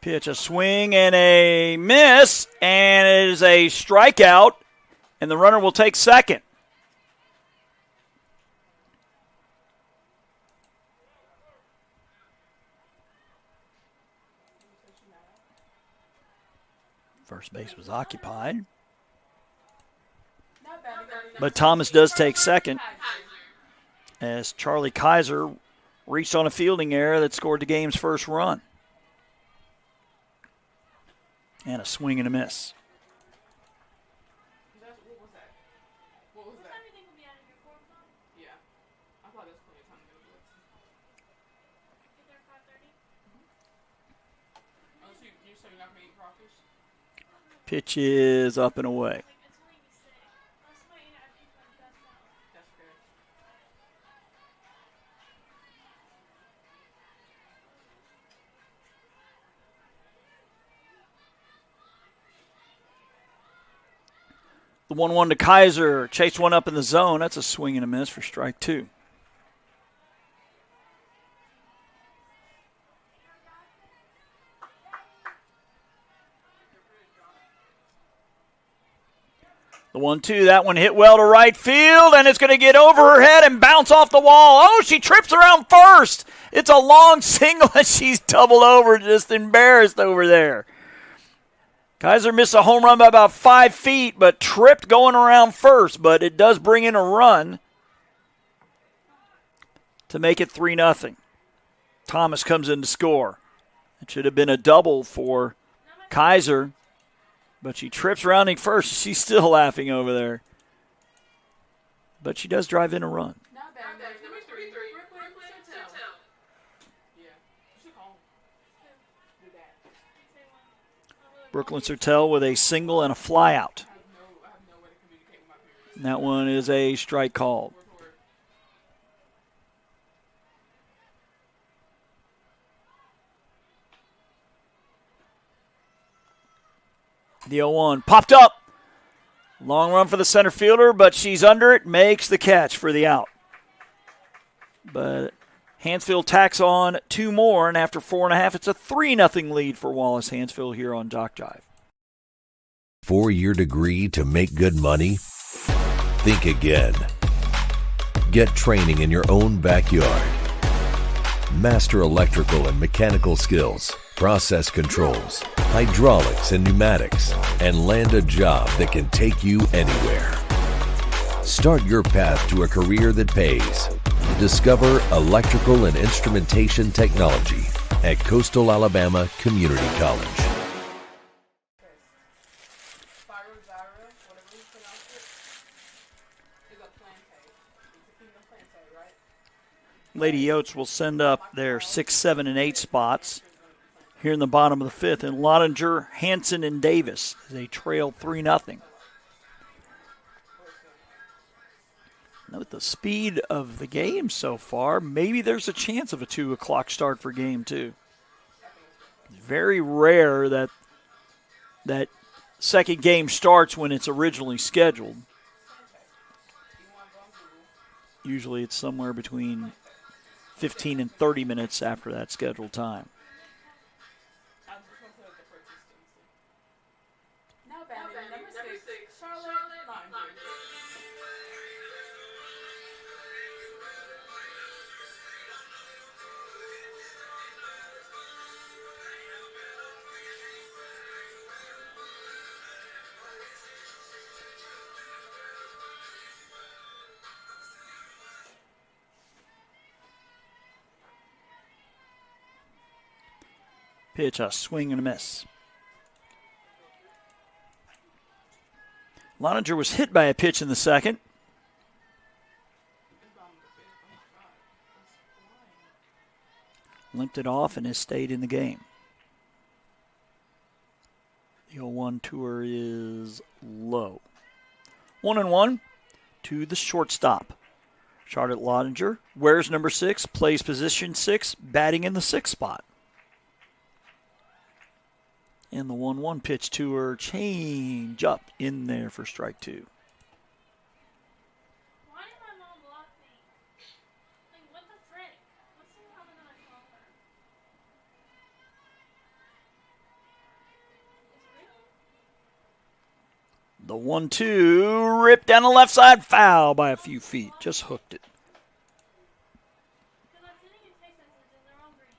Pitch, a swing and a miss, and it is a strikeout, and the runner will take second. First base was occupied. But Thomas does take second as Charlie Kaiser reached on a fielding error that scored the game's first run. And a swing and a miss. Pitch is up and away. The 1-1 to Kaiser. Chased one up in the zone. That's a swing and a miss for strike two. The 1-2, that one hit well to right field, and it's going to get over her head and bounce off the wall. Oh, she trips around first. It's a long single, and she's doubled over, just embarrassed over there. Kaiser missed a home run by about 5 feet, but tripped going around first, but it does bring in a run to make it 3-0. Thomas comes in to score. It should have been a double for Kaiser, but she trips rounding first. She's still laughing over there. But she does drive in a run. Brooklyn Sertel with a single and a fly out. And that one is a strike called. The 0-1 popped up. Long run for the center fielder, but she's under it, makes the catch for the out. But Hanceville tacks on 2 more, and after 4.5, it's a 3-0 lead for Wallace Hanceville here on JockJive. 4-year degree to make good money? Think again. Get training in your own backyard. Master electrical and mechanical skills, process controls, hydraulics and pneumatics, and land a job that can take you anywhere. Start your path to a career that pays. Discover electrical and instrumentation technology at Coastal Alabama Community College. Lady Yotes will send up their 6, 7, and 8 spots here in the bottom of the 5th. And Lottinger, Hanson, and Davis as they trail 3-0. Now with the speed of the game so far, maybe there's a chance of a 2 o'clock start for game 2. It's very rare that that second game starts when it's originally scheduled. Usually it's somewhere between 15 and 30 minutes after that scheduled time. Pitch, a swing and a miss. Loninger was hit by a pitch in the second. Limped it off and has stayed in the game. The 0-1 tour is low. 1-1 to the shortstop. Charlotte Loninger wears number 6, plays position 6, batting in the 6th spot. And the 1-1 pitch to her, change up in there for strike 2. Why did my mom block me? Like, what the frick? What's the problem that I call her? It's really? The 1-2 ripped down the left side, foul by a few feet. Just hooked it. Because I'm sending you text messages and they're all green.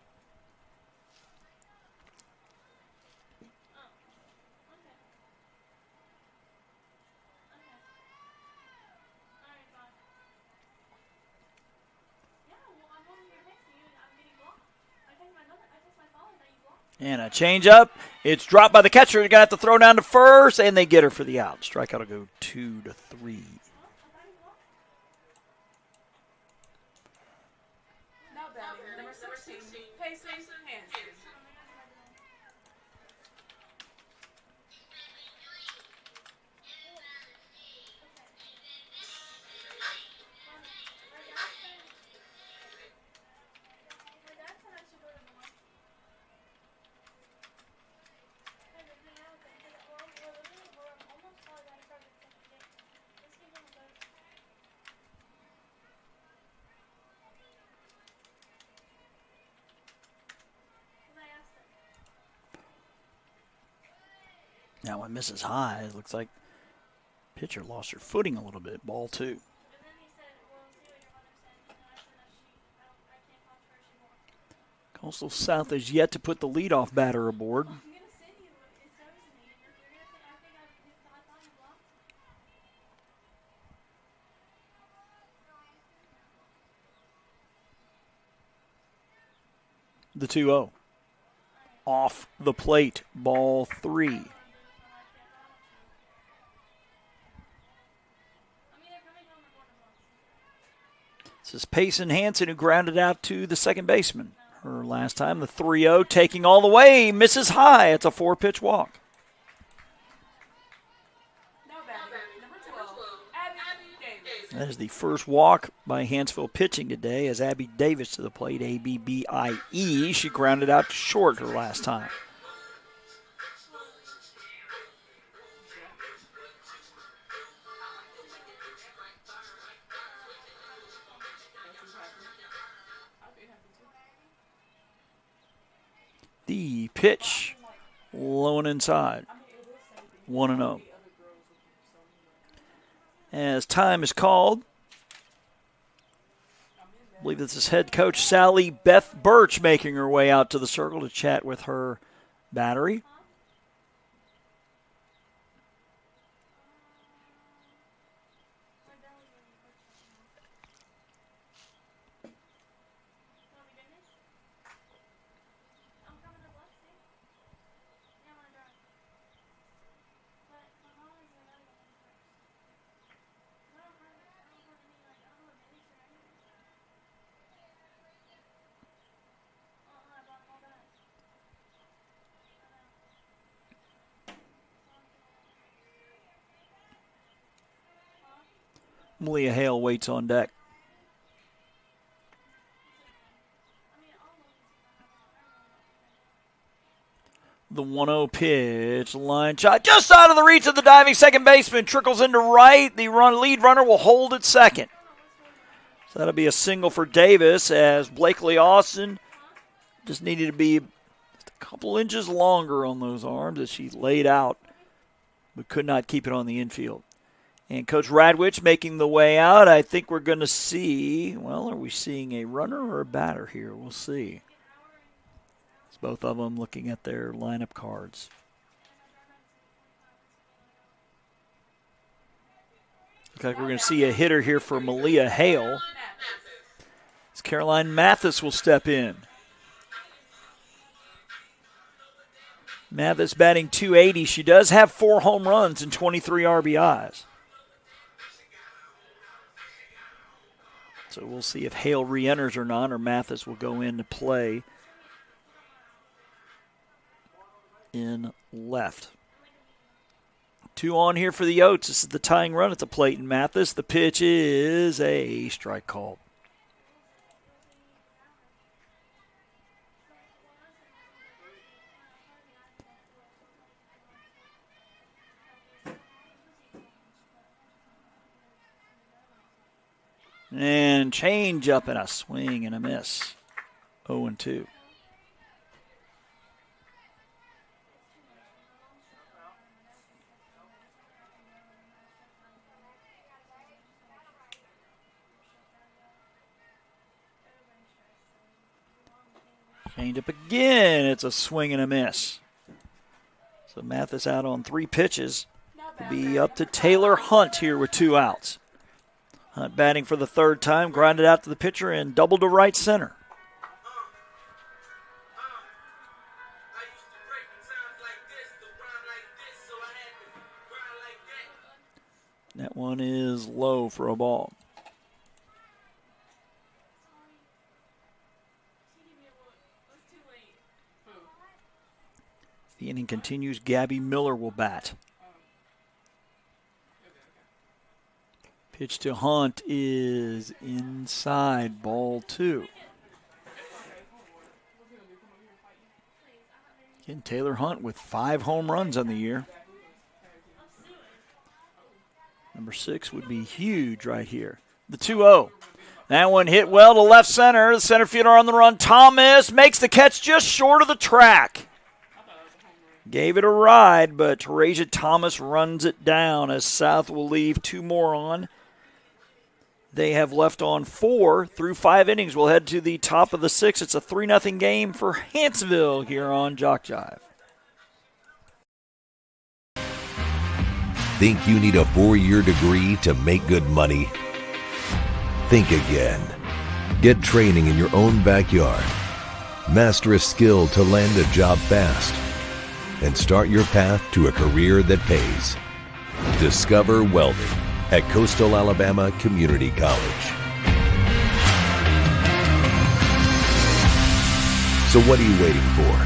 Oh. Okay. Okay. Alright, bye. Yeah, well, I'm over here texting you and I'm getting blocked. I text my phone and now you blocked. And a changeup. It's dropped by the catcher. They're going to have to throw down to first, and they get her for the out. Strikeout will go 2-3. Now batting, number 16, Payson Hansen. My dad said I should go to Milwaukee. We're almost probably going to start the second game. This game's almost over. Because I asked him. That one misses high. It looks like pitcher lost her footing a little bit. Ball 2. And then he said, well, see what your mother said. And I said that I can't talk to her, she won't. Coastal South has yet to put the leadoff batter aboard. I'm going to send you his service name. And if you're going to say, I thought you blocked. The 2-0. Off the plate. Ball 3. I mean, they're coming home at 1 o'clock. This is Payson Hansen who grounded out to the second baseman. Her last time, the 3-0, taking all the way, misses high. It's a 4-pitch walk. Now batting, number 12, Abby Davis. That is the first walk by Hanceville pitching today as Abby Davis to the plate, A-B-B-I-E. She grounded out to short her last time. The pitch, low and inside, 1-0. As time is called, I believe this is head coach Sally Beth Birch making her way out to the circle to chat with her battery. Malia Hale waits on deck. The 1-0 pitch, line shot, just out of the reach of the diving second baseman, trickles into right. The lead runner will hold at second. So that'll be a single for Davis as Blakely Austin just needed to be just a couple inches longer on those arms as she laid out, but could not keep it on the infield. And Coach Radwich making the way out. I think we're going to see, well, are we seeing a runner or a batter here? We'll see. It's both of them looking at their lineup cards. Looks like we're going to see a hitter here for Malia Hale. As Caroline Mathis will step in. Mathis batting .280. She does have 4 home runs and 23 RBIs. So we'll see if Hale re-enters or not, or Mathis will go in to play in left. 2 on here for the Oats. This is the tying run at the plate in Mathis. The pitch is a strike call. And change up and a swing and a miss. 0-2. Change up again. It's a swing and a miss. So Mathis out on 3 pitches. It'll be up to Taylor Hunt here with 2 outs. Hunt batting for the 3rd time, grounded out to the pitcher and doubled to right center. That one is low for a ball. The inning continues. Gabby Miller will bat. Pitch to Hunt is inside, ball 2. Again, Taylor Hunt with 5 home runs on the year. Number 6 would be huge right here. The 2-0. That one hit well to left center. The center fielder on the run. Thomas makes the catch just short of the track. Gave it a ride, but Teresia Thomas runs it down as South will leave 2 more on. They have left on 4 through 5 innings. We'll head to the top of the 6th. It's a 3-0 game for Hanceville here on JockJive. Think you need a 4-year degree to make good money? Think again. Get training in your own backyard. Master a skill to land a job fast. And start your path to a career that pays. Discover welding at Coastal Alabama Community College. So what are you waiting for?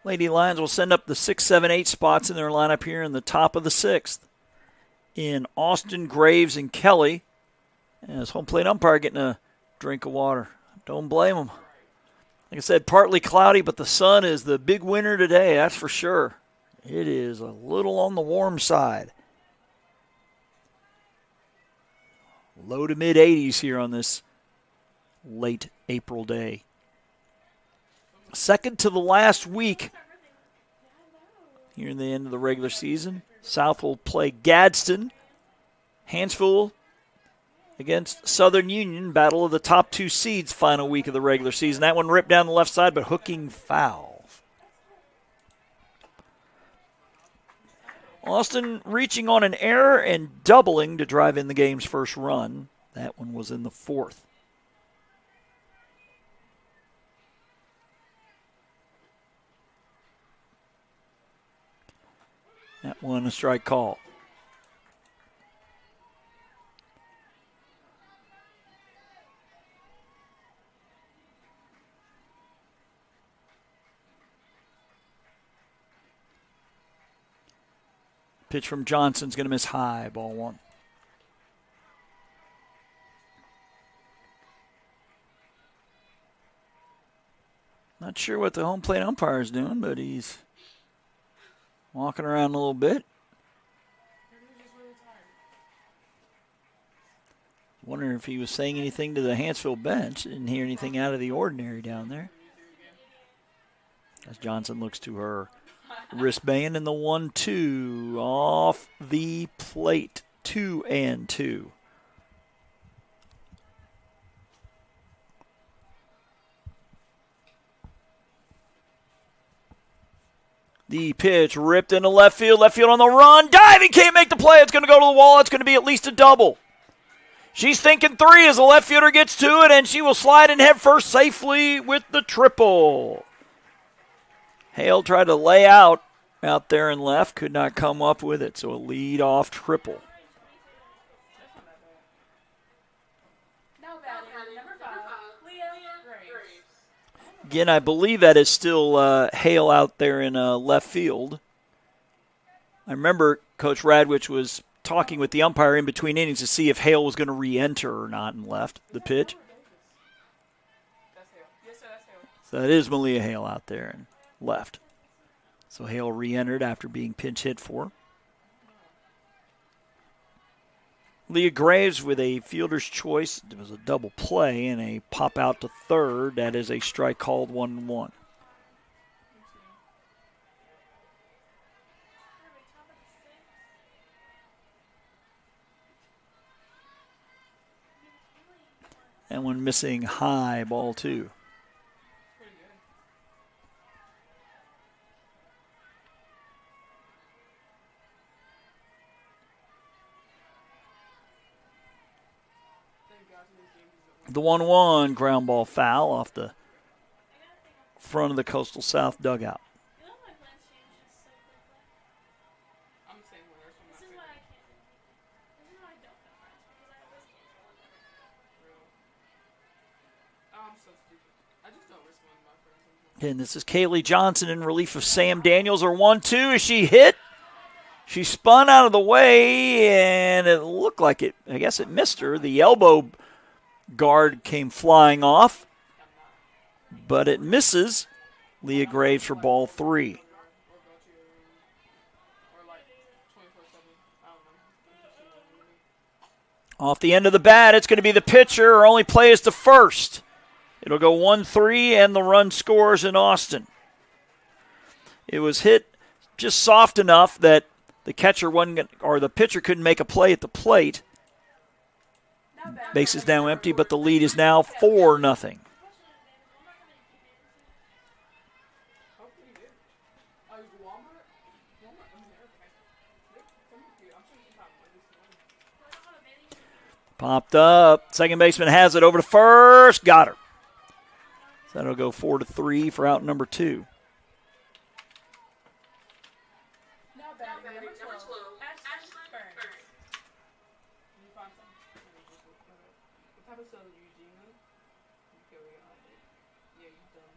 Lady Lions will send up the 6, 7, 8 spots in their lineup here in the top of the 6th. In Austin, Graves, and Kelly. As home plate umpire getting a drink of water. Don't blame them. Like I said, partly cloudy, but the sun is the big winner today, that's for sure. It is a little on the warm side. Low to mid 80s here on this late April day. Second to the last week here in the end of the regular season. South will play Gadsden. Hanceville against Southern Union. Battle of the top 2 seeds final week of the regular season. That one ripped down the left side, but hooking foul. Austin reaching on an error and doubling to drive in the game's first run. That one was in the 4th. That one a strike call. Pitch from Johnson's going to miss high, ball 1. Not sure what the home plate umpire is doing, but he's walking around a little bit. Wondering if he was saying anything to the Hanceville bench. Didn't hear anything out of the ordinary down there. As Johnson looks to her wristband, and the 1-2 off the plate. 2-2. The pitch ripped into left field. Left field on the run. Diving, can't make the play. It's going to go to the wall. It's going to be at least a double. She's thinking 3 as the left fielder gets to it, and she will slide in head first safely with the triple. Hale tried to lay out there in left, could not come up with it, so a lead-off triple. Now batting, number 5, Leah Graves. Again, I believe that is still Hale out there in left field. I remember Coach Radwich was talking with the umpire in between innings to see if Hale was going to re-enter or not in left the pitch. That's Hale. Yes, sir, that's Hale. So that is Malia Hale out there in left. So Hale re-entered after being pinch hit for. Leah Graves with a fielder's choice. It was a double play and a pop out to third. That is a strike called 1-1. And one missing high, ball 2. The 1-1 ground ball foul off the front of the Coastal South dugout. You know my plans change just so quickly. I'm the same way. That's what This is why I can't do it. This is why I don't have friends, because I always cancel on everything. I'm so stupid. I just don't respond to my friends. And this is Kaylee Johnson in relief of Sam Daniels. Her 1-2. Is she hit? She spun out of the way, and it looked like it. I guess it missed her. The elbow guard came flying off, but it misses Leah Graves for ball 3. Off the end of the bat, it's going to be the pitcher. Her only play is to first. It'll go 1-3, and the run scores in Austin. It was hit just soft enough that the catcher wasn't, or the pitcher couldn't make a play at the plate. Base is now empty, but the lead is now 4-0. Popped up. Second baseman has it over to first. Got her. So that'll go 4-3 for out number 2. Now batting, number 12, Ashley Burns. Can you find some? The type of cell Eugene. Okay, we got it. Yeah, you done.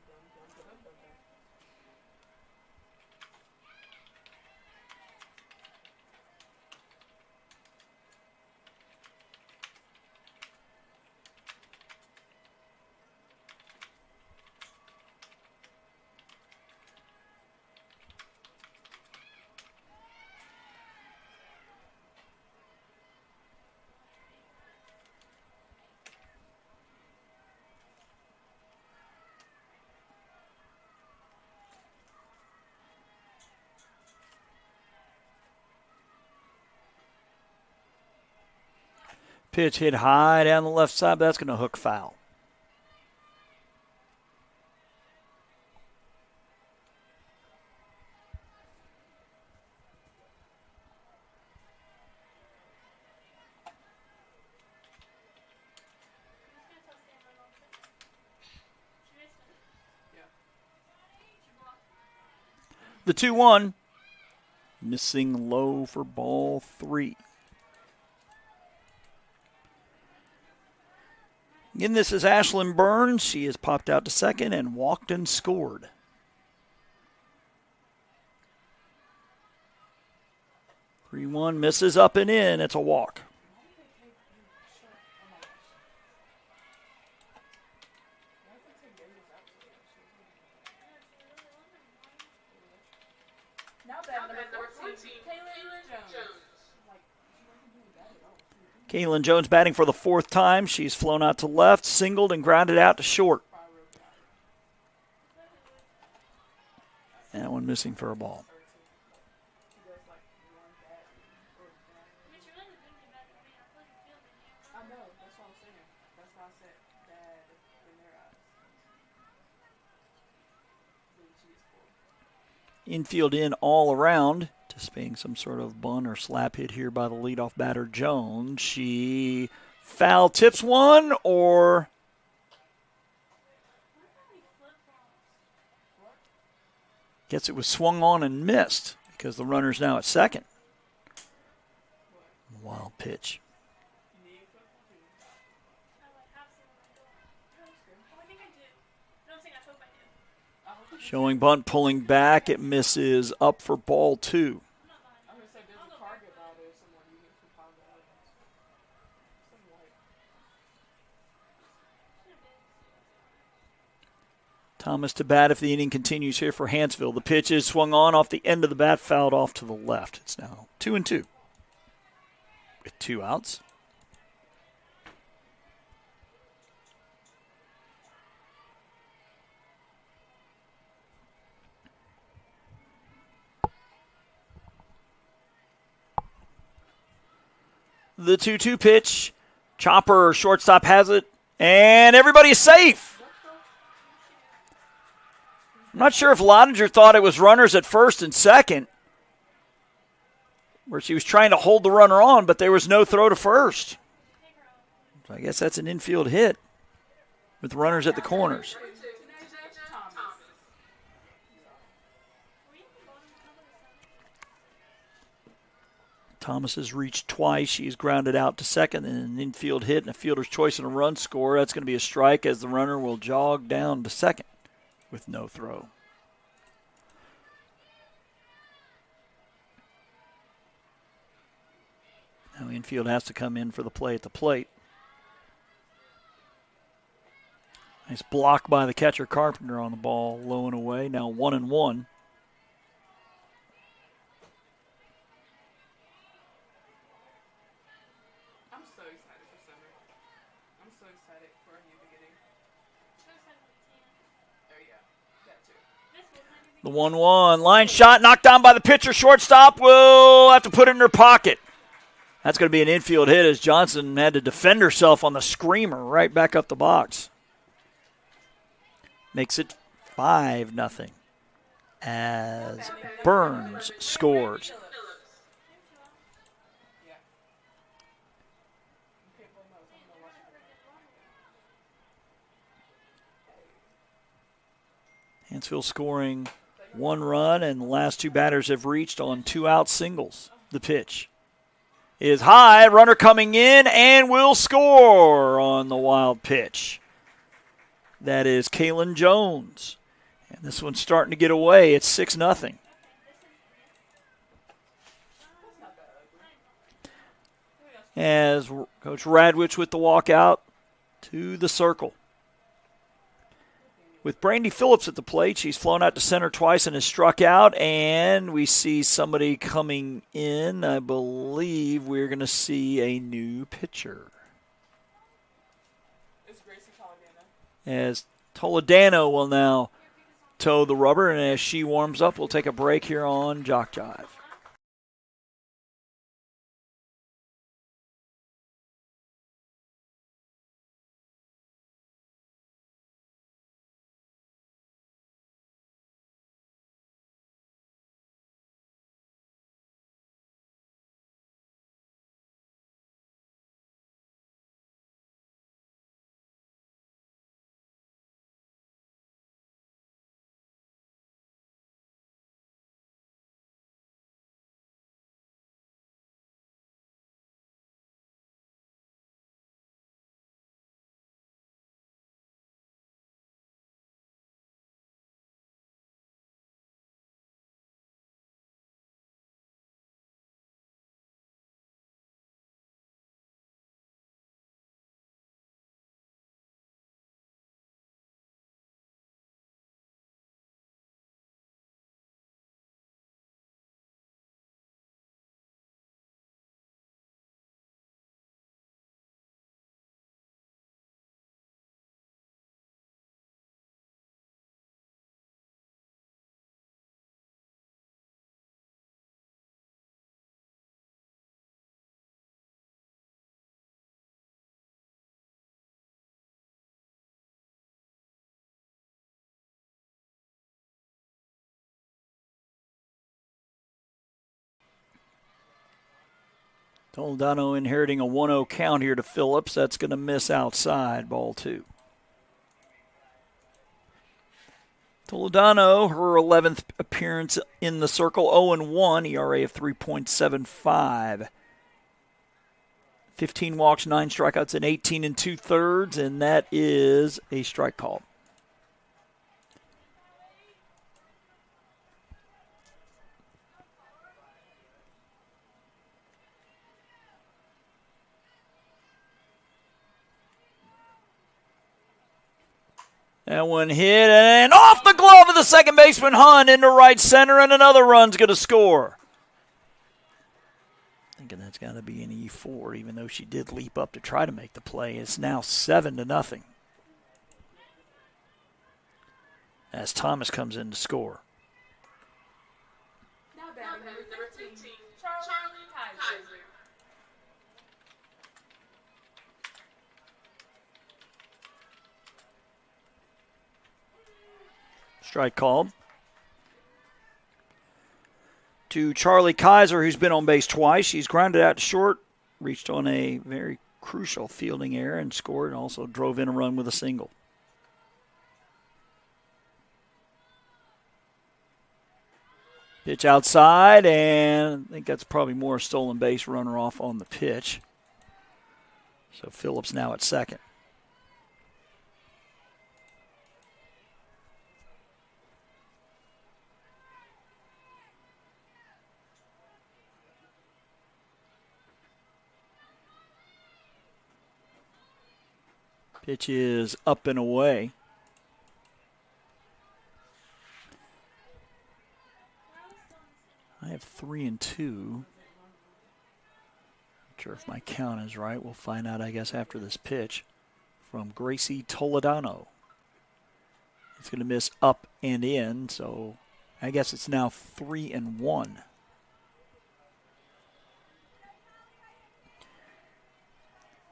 Pitch hit high down the left side, but that's going to hook foul. The 2-1. Missing low for ball 3. Again, this is Ashlyn Burns. She has popped out to second and walked and scored. Three 3-1 misses up and in. It's a walk. number 14, Kaylin Jones. Like, she wasn't doing bad at all. Kaylin Jones batting for the 4th time. She's flown out to left, singled, and grounded out to short. That one missing for a ball. I know, that's what I'm saying. That's why I said bad in their eyes. Infield in all around. Anticipating some sort of bunt or slap hit here by the leadoff batter, Jones. She foul tips one, or guess it was swung on and missed because the runner's now at second. Wild pitch. Showing bunt, pulling back. It misses up for ball 2. I'm going to say there's a target ball there somewhere. You get some power out. Some white. Thomas to bat if the inning continues here for Hanceville. The pitch is swung on off the end of the bat, fouled off to the left. It's now 2-2 with 2 outs. The 2-2 pitch. Chopper, shortstop has it, and everybody's safe. I'm not sure if Lottinger thought it was runners at first and second, where she was trying to hold the runner on, but there was no throw to first. So I guess that's an infield hit with runners at the corners. Thomas has reached twice. She's grounded out to second, and an infield hit and a fielder's choice and a run score. That's going to be a strike as the runner will jog down to second with no throw. Now infield has to come in for the play at the plate. Nice block by the catcher Carpenter on the ball, low and away. Now 1-1. The 1-1. Line shot knocked down by the pitcher. Shortstop will have to put it in her pocket. That's going to be an infield hit as Johnson had to defend herself on the screamer right back up the box. Makes it 5-0 as Burns scores. Hanceville scoring 1 run, and the last 2 batters have reached on 2-out singles. The pitch is high, runner coming in, and will score on the wild pitch. That is Kaylin Jones. And this one's starting to get away. It's 6-0. As Coach Radwich with the walkout to the circle. With Brandy Phillips at the plate, she's flown out to center twice and has struck out, and we see somebody coming in. I believe we're going to see a new pitcher. It's Gracie Toledano. As Toledano will now toe the rubber, and as she warms up, we'll take a break here on JockJive. Toledano inheriting a 1-0 count here to Phillips. That's going to miss outside, ball 2. Toledano, her 11th appearance in the circle, 0-1, ERA of 3.75. 15 walks, 9 strikeouts, and 18 2/3, and that is a strike call. That one hit and off the glove of the second baseman, Hunt, into right center, and another run's going to score. Thinking that's got to be an E4, even though she did leap up to try to make the play. It's now 7-0 as Thomas comes in to score. Now batting number 15, Charlie Kaiser. Strike called to Charlie Kaiser, who's been on base twice. She's grounded out to short, reached on a very crucial fielding error and scored, and also drove in a run with a single. Pitch outside, and I think that's probably more a stolen base, runner off on the pitch. So Phillips now at second. Pitch is up and away. I have 3-2. Not sure if my count is right. We'll find out, I guess, after this pitch from Gracie Toledano. It's going to miss up and in, so I guess it's now 3-1.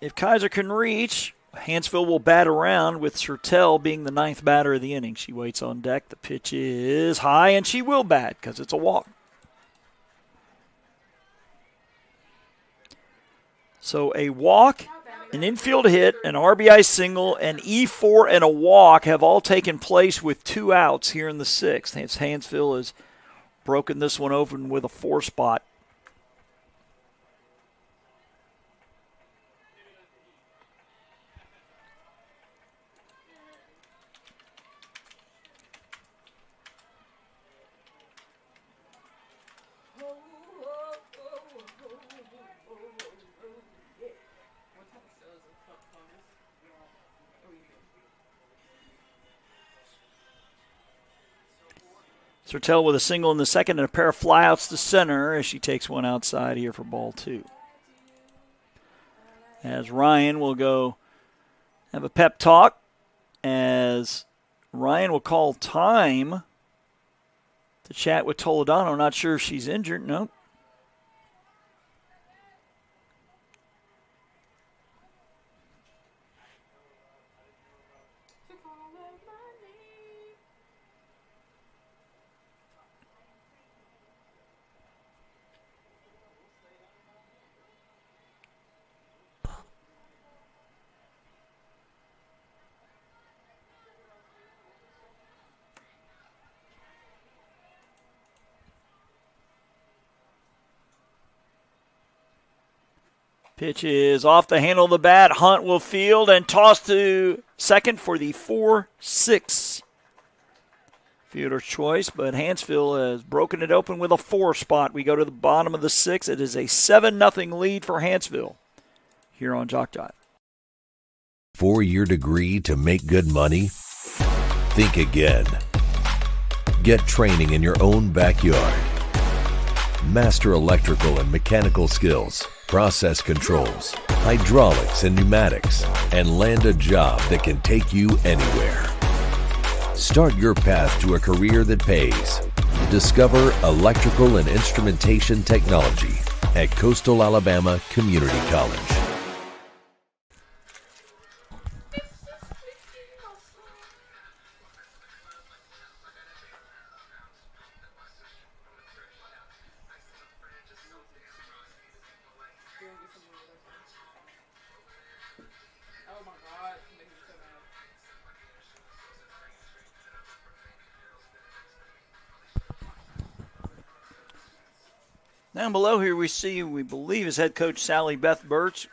If Kaiser can reach, Hanceville will bat around with Sertel being the 9th batter of the inning. She waits on deck. The pitch is high, and she will bat because it's a walk. So a walk, an infield hit, an RBI single, an E4, and a walk have all taken place with 2 outs here in the 6th. Hanceville has broken this one open with a 4 spot. Sertel with a single in the 2nd and a pair of flyouts to center as she takes one outside here for ball 2. As Ryan will go have a pep talk, as Ryan will call time to chat with Toledano. Not sure if she's injured. Nope. Pitch is off the handle of the bat. Hunt will field and toss to second for the 4-6. Fielder's choice, but Hanceville has broken it open with a 4 spot. We go to the bottom of the 6th. It is a 7-0 lead for Hanceville here on JockJive. 4-year degree to make good money? Think again. Get training in your own backyard. Master electrical and mechanical skills, process controls, hydraulics and pneumatics, and land a job that can take you anywhere. Start your path to a career that pays. Discover electrical and instrumentation technology at Coastal Alabama Community College. Down below here we believe, is head coach Sally Beth Birch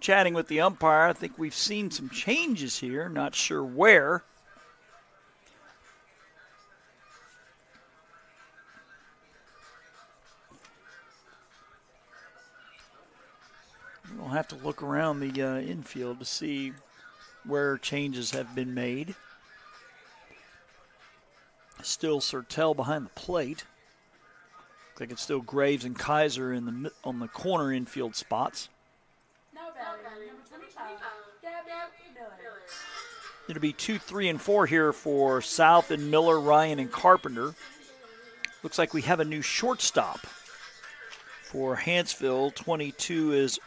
chatting with the umpire. I think we've seen some changes here, not sure where. We'll have to look around the infield to see where changes have been made. Still Sertel behind the plate. Looks like it's still Graves and Kaiser on the corner infield spots. Now batting, number 25, Gabby Miller. It'll be 2, 3, and 4 here for South and Miller, Ryan, and Carpenter. Looks like we have a new shortstop for Hanceville. 22 is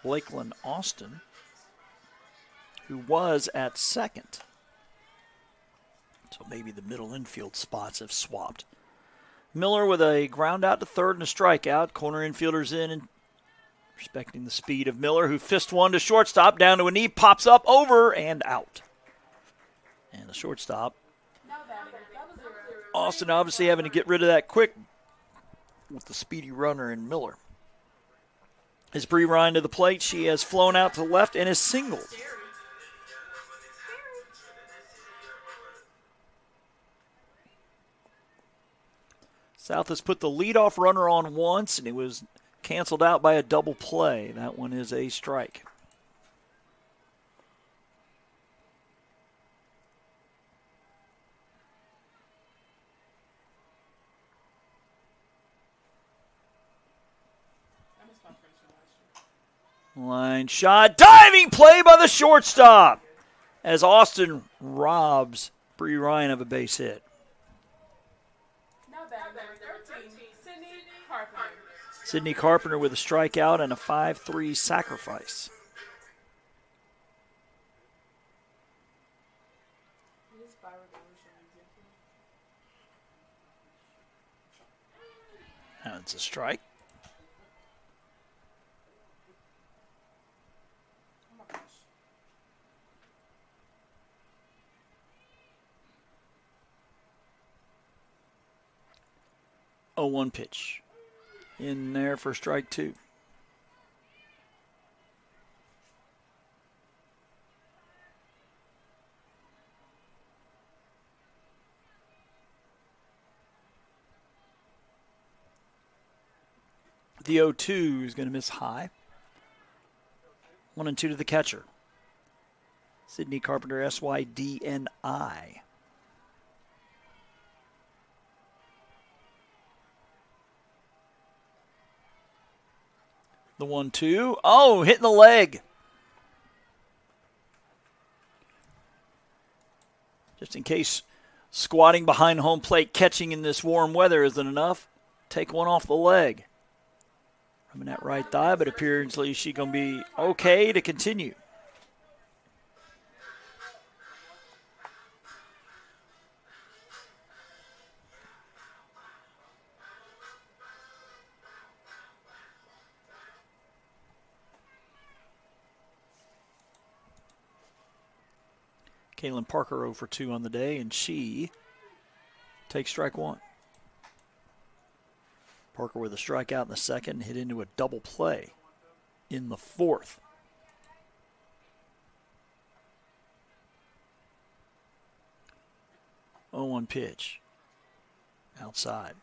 Lakeland Austin, who was at second. So maybe the middle infield spots have swapped. Miller with a ground out to third and a strikeout. Corner infielders in and respecting the speed of Miller, who fist one to shortstop, down to a knee, pops up, over, and out. And the shortstop, Now batting, double zero. Austin obviously having to get rid of that quick with the speedy runner in Miller. As Bree Ryan to the plate, she has flown out to the left and is singled. South has put the leadoff runner on once, and it was canceled out by a double play. That one is a strike. Line shot, diving play by the shortstop as Austin robs Bree Ryan of a base hit. Now batting, number 13, Sydney Carpenter. Sydney Carpenter with a strikeout and a 5-3 sacrifice. That's a strike. Oh, 1 pitch. In there for strike 2. The 0-2 is going to miss high. 1 and 2 to the catcher. Sydney Carpenter, SYDNI. The 1-2. Oh, hitting the leg. Just in case squatting behind home plate, catching in this warm weather isn't enough, take one off the leg. Rubbing that right thigh, but apparently she's going to be okay to continue. Kaylin Parker 0 for 2 on the day, and she takes strike 1. Parker with a strikeout in the second, hit into a double play in the fourth. Oh, 1 pitch. Outside.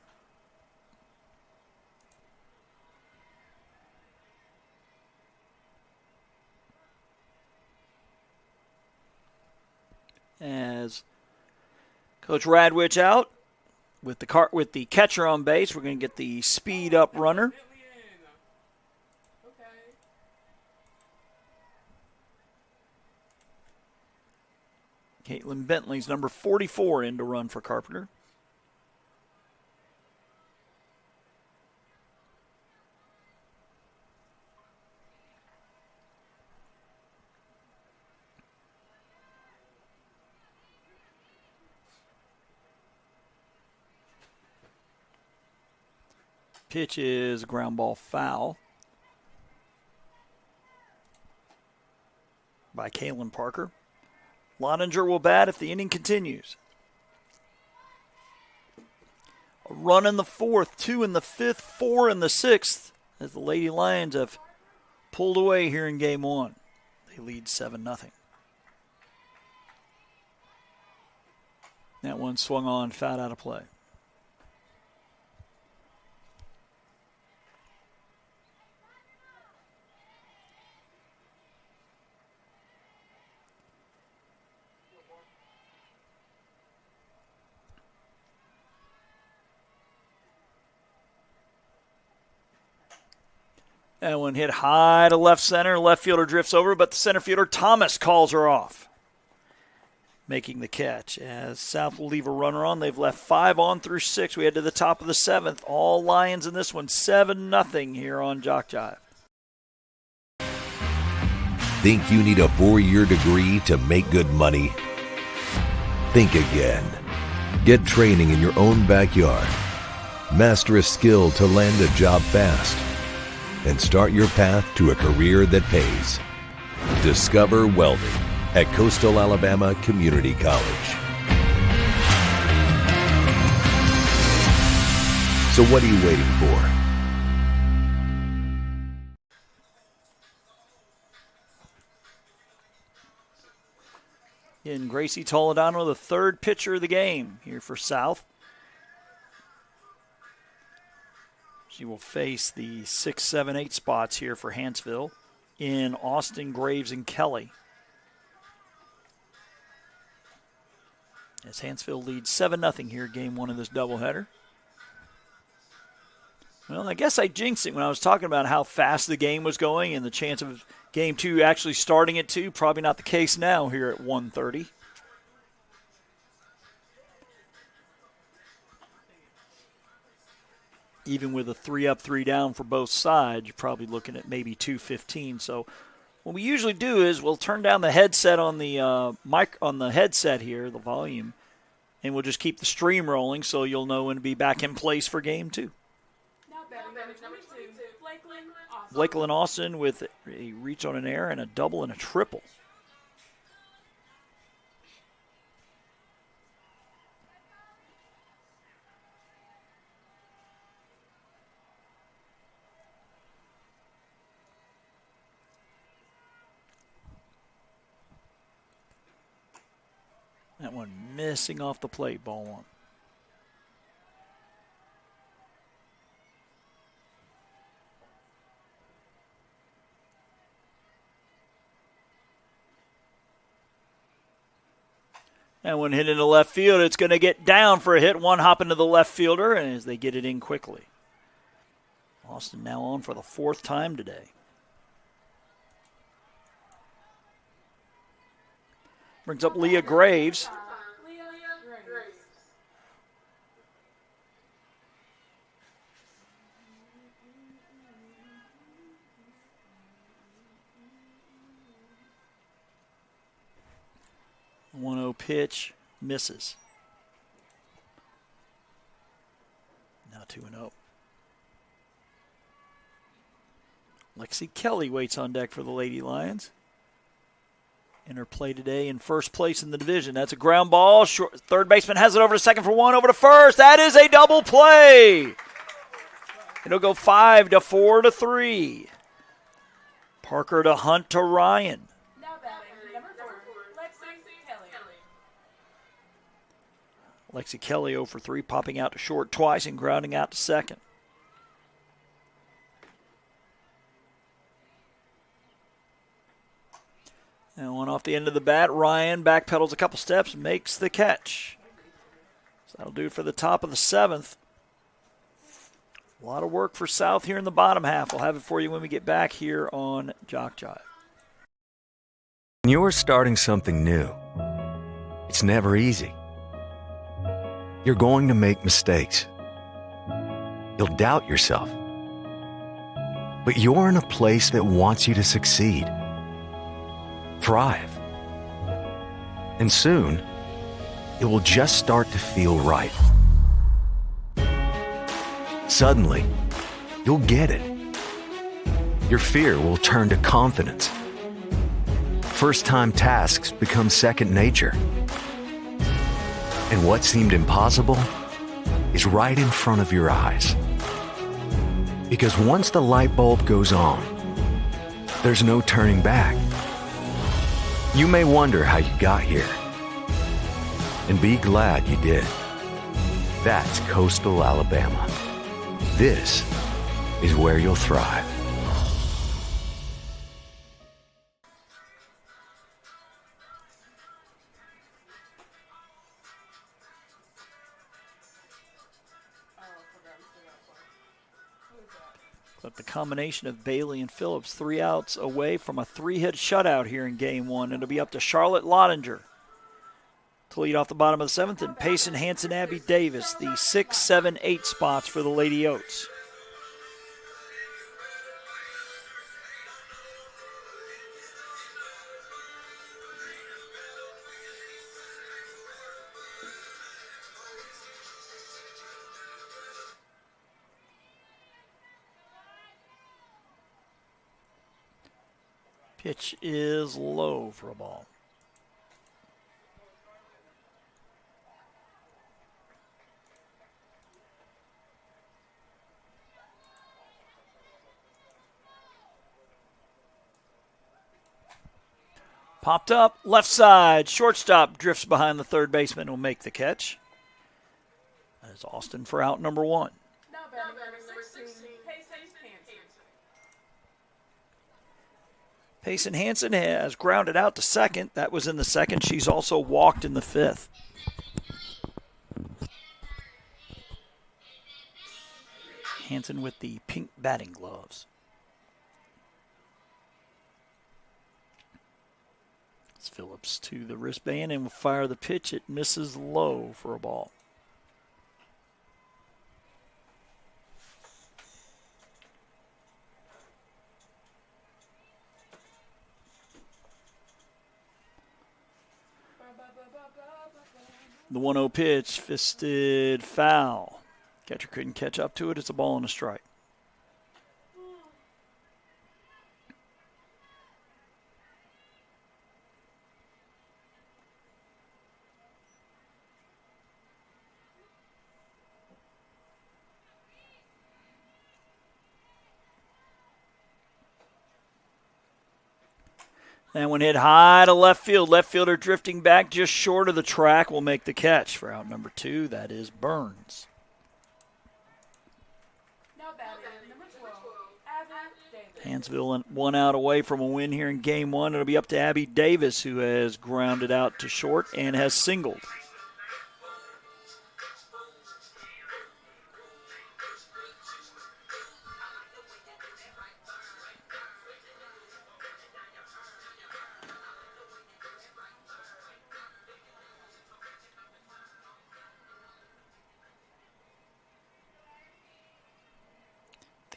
As Coach Radwich out with the catcher on base, we're going to get the speed up runner. Caitlin Bentley's number 44 in to run for Carpenter. Pitch is a ground ball foul by Kaylin Parker. Loninger will bat if the inning continues. run in the fourth, 2 in the fifth, 4 in the sixth, as the Lady Lions have pulled away here in game one. They lead 7-0. That one swung on, fouled out of play. That one hit high to left center. Left fielder drifts over, but the center fielder, Thomas, calls her off, making the catch. As South will leave a runner on, they've left 5 on through 6. We head to the top of the 7th. All Lions in this one, 7-0 here on JockJive. Think you need a 4-year degree to make good money? Think again. Get training in your own backyard. Master a skill to land a job fast. And start your path to a career that pays. Discover welding at Coastal Alabama Community College. So what are you waiting for? In Gracie Toledano, the third pitcher of the game here for South. She will face the 6, 7, 8 spots here for Hanceville in Austin, Graves, and Kelly. As Hanceville leads 7-0 here, game one of this doubleheader. Well, I guess I jinxed it when I was talking about how fast the game was going and the chance of game two actually starting at 2. Probably not the case now here at 1:30. Even with a 3 up, 3 down for both sides, you're probably looking at maybe 2:15. So what we usually do is we'll turn down the headset on the mic on the headset here, the volume, and we'll just keep the stream rolling so you'll know when to be back in place for game 2. Now batting number 22, Blakeland Austin. Blakeland Austin with a reach on an air and a double and a triple. That one missing off the plate, ball 1. That one hit into left field. It's going to get down for a hit. One hop into the left fielder, and as they get it in quickly. Austin now on for the 4th time today. Brings up Leah Graves. Leah Graves. The 1-0 pitch misses. Now 2-0. Lexi Kelly waits on deck for the Lady Lions. In her play today in first place in the division. That's a ground ball. Short, third baseman has it over to second for 1, over to first. That is a double play. It'll go 5-4-3. Parker to Hunt to Ryan. Now batting number 4, Lexi Kelly. Lexi Kelly 0 for 3, popping out to short twice and grounding out to second. And one off the end of the bat. Ryan backpedals a couple steps, makes the catch. So that'll do it for the top of the 7th. A lot of work for South here in the bottom half. We'll have it for you when we get back here on JockJive. When you're starting something new, it's never easy. You're going to make mistakes. You'll doubt yourself. But you're in a place that wants you to succeed. Thrive. And soon, it will just start to feel right. Suddenly, you'll get it. Your fear will turn to confidence. First-time tasks become second nature. And what seemed impossible is right in front of your eyes. Because once the light bulb goes on, there's no turning back. You may wonder how you got here, and be glad you did. That's coastal Alabama. This is where you'll thrive. But the combination of Bailey and Phillips, 3 outs away from a 3-hit shutout here in Game 1. It'll be up to Charlotte Lottinger to lead off the bottom of the 7th, and Payson, Hanson, Abby Davis, the 6, 7, 8 spots for the Lady Oats. Pitch is low for a ball. Popped up, left side, shortstop drifts behind the third baseman, will make the catch. That is Austin for out number 1. Now batting number 16, Payson Hanson. Payson Hanson has grounded out to second. That was in the 2nd. She's also walked in the 5th. Hanson with the pink batting gloves. It's Phillips to the wristband and will fire the pitch. It misses low for a ball. The 1-0 pitch, fisted foul. Catcher couldn't catch up to it. It's a ball and a strike. And when hit high to left field, left fielder drifting back just short of the track will make the catch for out number 2. That is Burns. Now batting number 12, Abby Davis. Hanceville 1 out away from a win here in Game 1. It'll be up to Abby Davis, who has grounded out to short and has singled.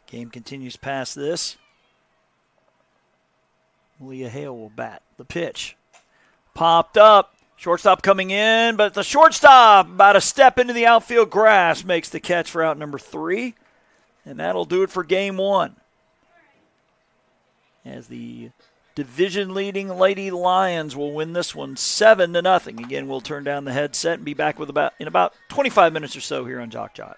Game continues past this. Leah Hale will bat. The pitch. Popped up. Shortstop coming in, but the shortstop, about a step into the outfield grass, makes the catch for out number 3. And that'll do it for Game 1. As the division-leading Lady Lions will win this one 7-0. Again, we'll turn down the headset and be back with in about 25 minutes or so here on JockJive.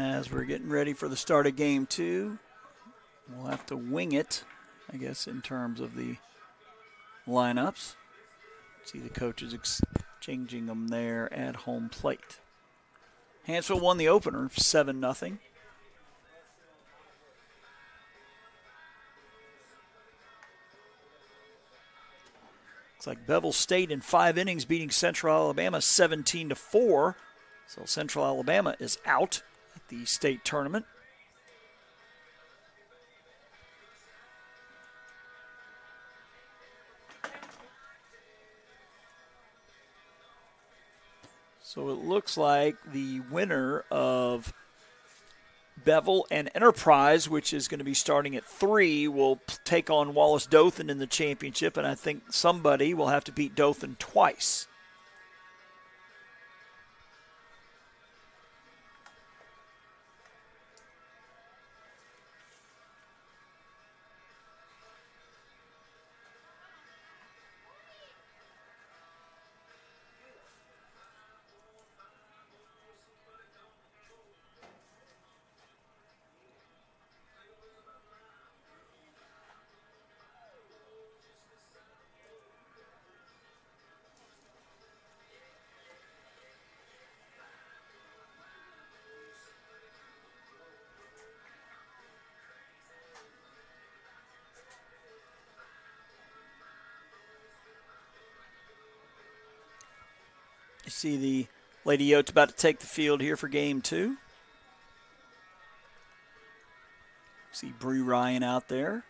As we're getting ready for the start of game 2, we'll have to wing it, I guess, in terms of the lineups. See the coaches exchanging them there at home plate. Hanceville won the opener 7-0. Looks like Bevel State in 5 innings beating Central Alabama 17-4. So Central Alabama is out at the state tournament. So it looks like the winner of Bevel and Enterprise, which is going to be starting at 3, will take on Wallace Dothan in the championship, and I think somebody will have to beat Dothan twice. You see the Lady Yotes about to take the field here for game 2. See Bree Ryan out there.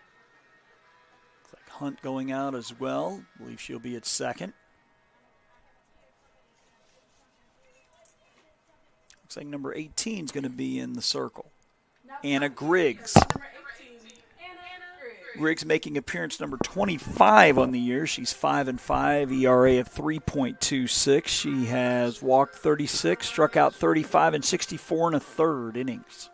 Looks like Hunt going out as well. I believe she'll be at second. Looks like number 18 is going to be in the circle. Anna Griggs. Griggs making appearance number 25 on the year. She's 5-5, ERA of 3.26. She has walked 36, struck out 35, and 64 1/3 innings.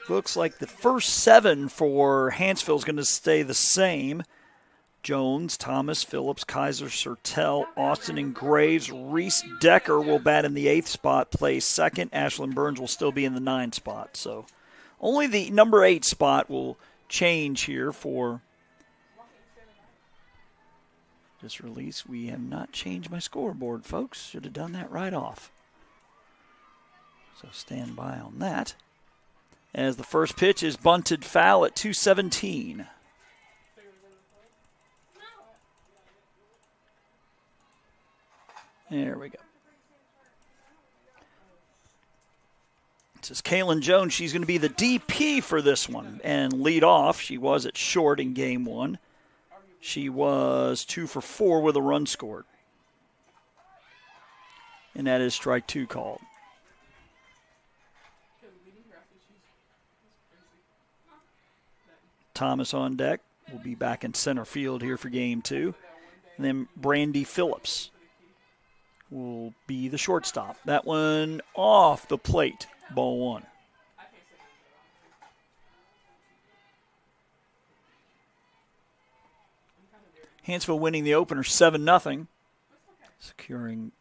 Looks like the first 7 for Hanceville is going to stay the same. Jones, Thomas, Phillips, Kaiser, Sertel, Austin, and Graves. Reese Decker will bat in the 8th spot, play second. Ashlyn Burns will still be in the 9th spot. So only the number 8 spot will change here for this release. We have not changed my scoreboard, folks. Should have done that right off. So stand by on that. As the first pitch is bunted foul at 217. There we go. This is Kaylin Jones. She's going to be the DP for this one and lead off. She was at short in game 1. She was 2 for 4 with a run scored. And that is strike 2 called. Thomas on deck. Will be back in center field here for game 2. And then Brandy Phillips will be the shortstop. That one off the plate. Ball 1. Hanceville winning the opener 7-0. Securing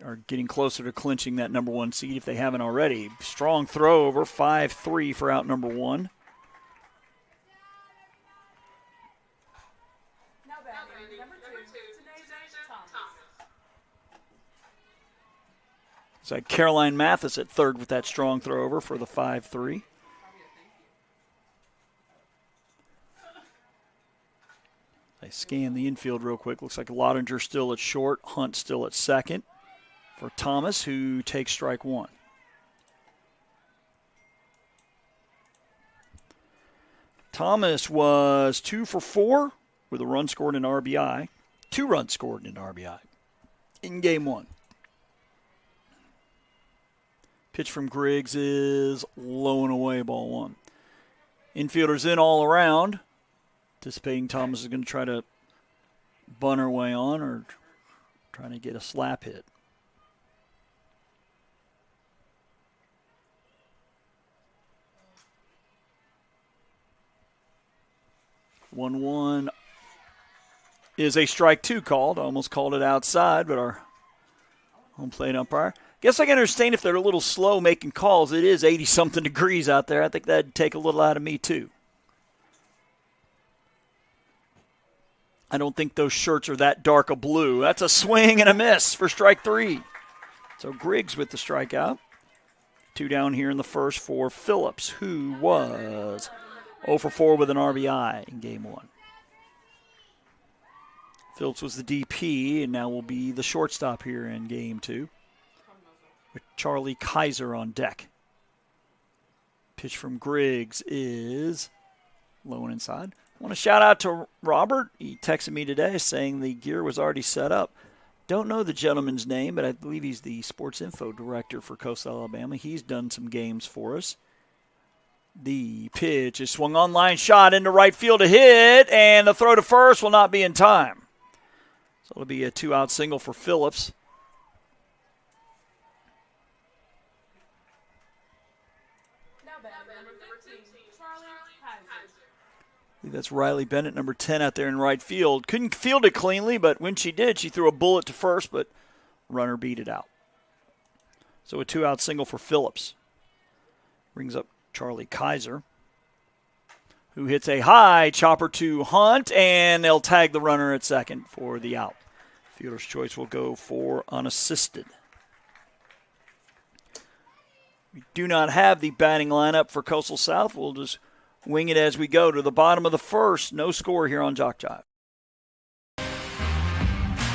or getting closer to clinching that number 1 seed if they haven't already. Strong throw over 5-3 for out number 1. It's like Caroline Mathis at third with that strong throw over for the 5-3. They scan the infield real quick. Looks like Lottinger still at short, Hunt still at second for Thomas, who takes strike 1. Thomas was 2 for 4 with a run scored and RBI. 2 runs scored and an RBI in game 1. Pitch from Griggs is low and away, ball 1. Infielders in all around. Anticipating Thomas is going to try to bunt her way on or trying to get a slap hit. One is a strike 2 called. Almost called it outside, but our home plate umpire. Guess I can understand if they're a little slow making calls. It is 80-something degrees out there. I think that'd take a little out of me, too. I don't think those shirts are that dark a blue. That's a swing and a miss for strike 3. So Griggs with the strikeout. 2 down here in the first for Phillips, who was 0 for 4 with an RBI in game 1. Phillips was the DP and now will be the shortstop here in game 2. With Charlie Kaiser on deck. Pitch from Griggs is low and inside. I want to shout out to Robert. He texted me today saying the gear was already set up. Don't know the gentleman's name, but I believe he's the sports info director for Coastal Alabama. He's done some games for us. The pitch is swung on line shot into right field to hit, and the throw to first will not be in time. So it'll be a 2-out single for Phillips. That's Riley Bennett, number 10, out there in right field. Couldn't field it cleanly, but when she did, she threw a bullet to first, but runner beat it out. So a 2-out single for Phillips. Brings up Charlie Kaiser, who hits a high chopper to Hunt, and they'll tag the runner at second for the out. Fielder's choice will go for unassisted. We do not have the batting lineup for Coastal South. We'll just wing it as we go to the bottom of the first. No score here on JockJive.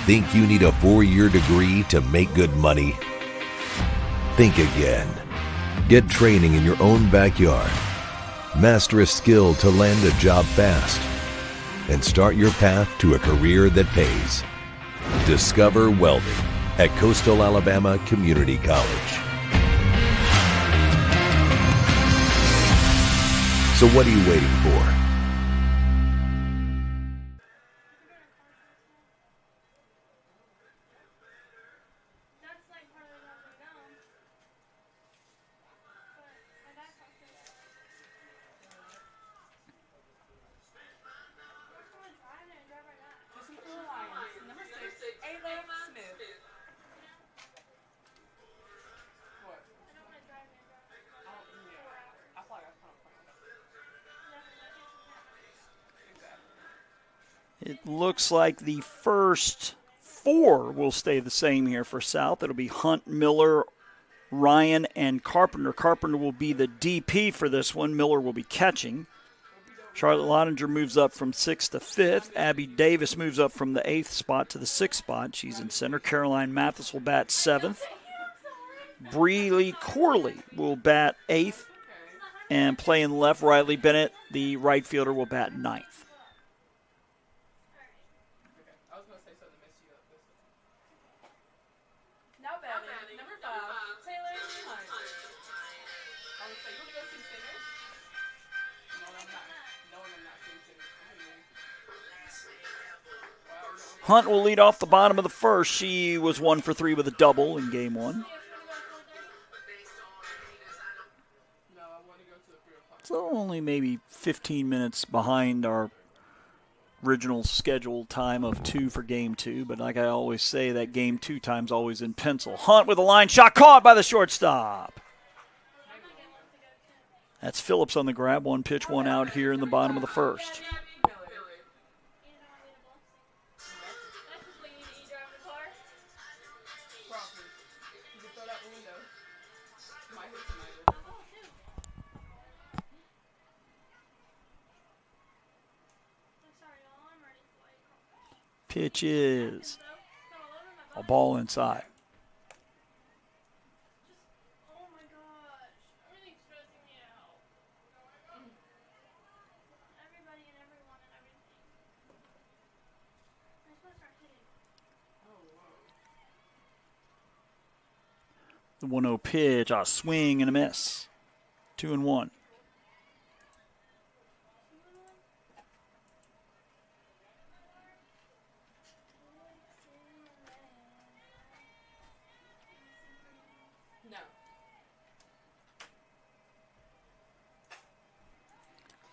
Think you need a 4-year degree to make good money? Think again. Get training in your own backyard. Master a skill to land a job fast. And start your path to a career that pays. Discover welding at Coastal Alabama Community College. So what are you waiting for? That's like part of the up and down. But my dad talks to me. I'm going to drive and drive right now. Listen for the Lions. Number 6, Ayla Smith. What? I don't want to drive and drive like 4 hours. I feel like I kind of planned. It looks like the first 4 will stay the same here for South. It'll be Hunt, Miller, Ryan, and Carpenter. Carpenter will be the DP for this one. Miller will be catching. Charlotte Lottinger moves up from 6th to 5th. Abby Davis moves up from the 8th spot to the 6th spot. She's in center. Caroline Mathis will bat 7th. Breely Corley will bat 8th. And playing left, Riley Bennett, the right fielder, will bat 9th. I was going to say something to mess you up. Now batting, number 5, Taylor Hunt. I would say, you want to go see Sinners? No, I'm not. No, I'm not seeing Sinners. Hunt will lead off the bottom of the first. She was 1 for 3 with a double in game 1. So only maybe 15 minutes behind our original scheduled time of 2 for game 2. But like I always say, that game 2 time's always in pencil. Hunt with a line shot caught by the shortstop. That's Phillips on the grab. 1 pitch, 1 out here in the bottom of the first. Pitch is a ball inside. Oh my gosh. Everything's stressing me out. The 1-0 pitch, a swing and a miss. 2-1. No.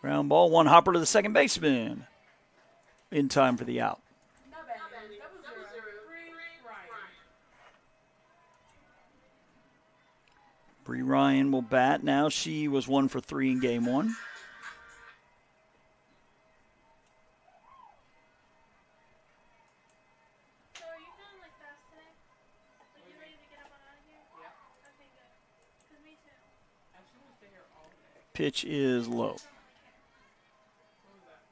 Ground ball, one hopper to the second baseman. In time for the out. Not bad. Double zero. Bree Ryan will bat now. She was 1 for 3 in game 1. So are you feeling like fast today? Like you ready to get up and out of here? Yeah. Okay, good. 'Cause me too. I shouldn't stay here all day. Pitch is low. What was that?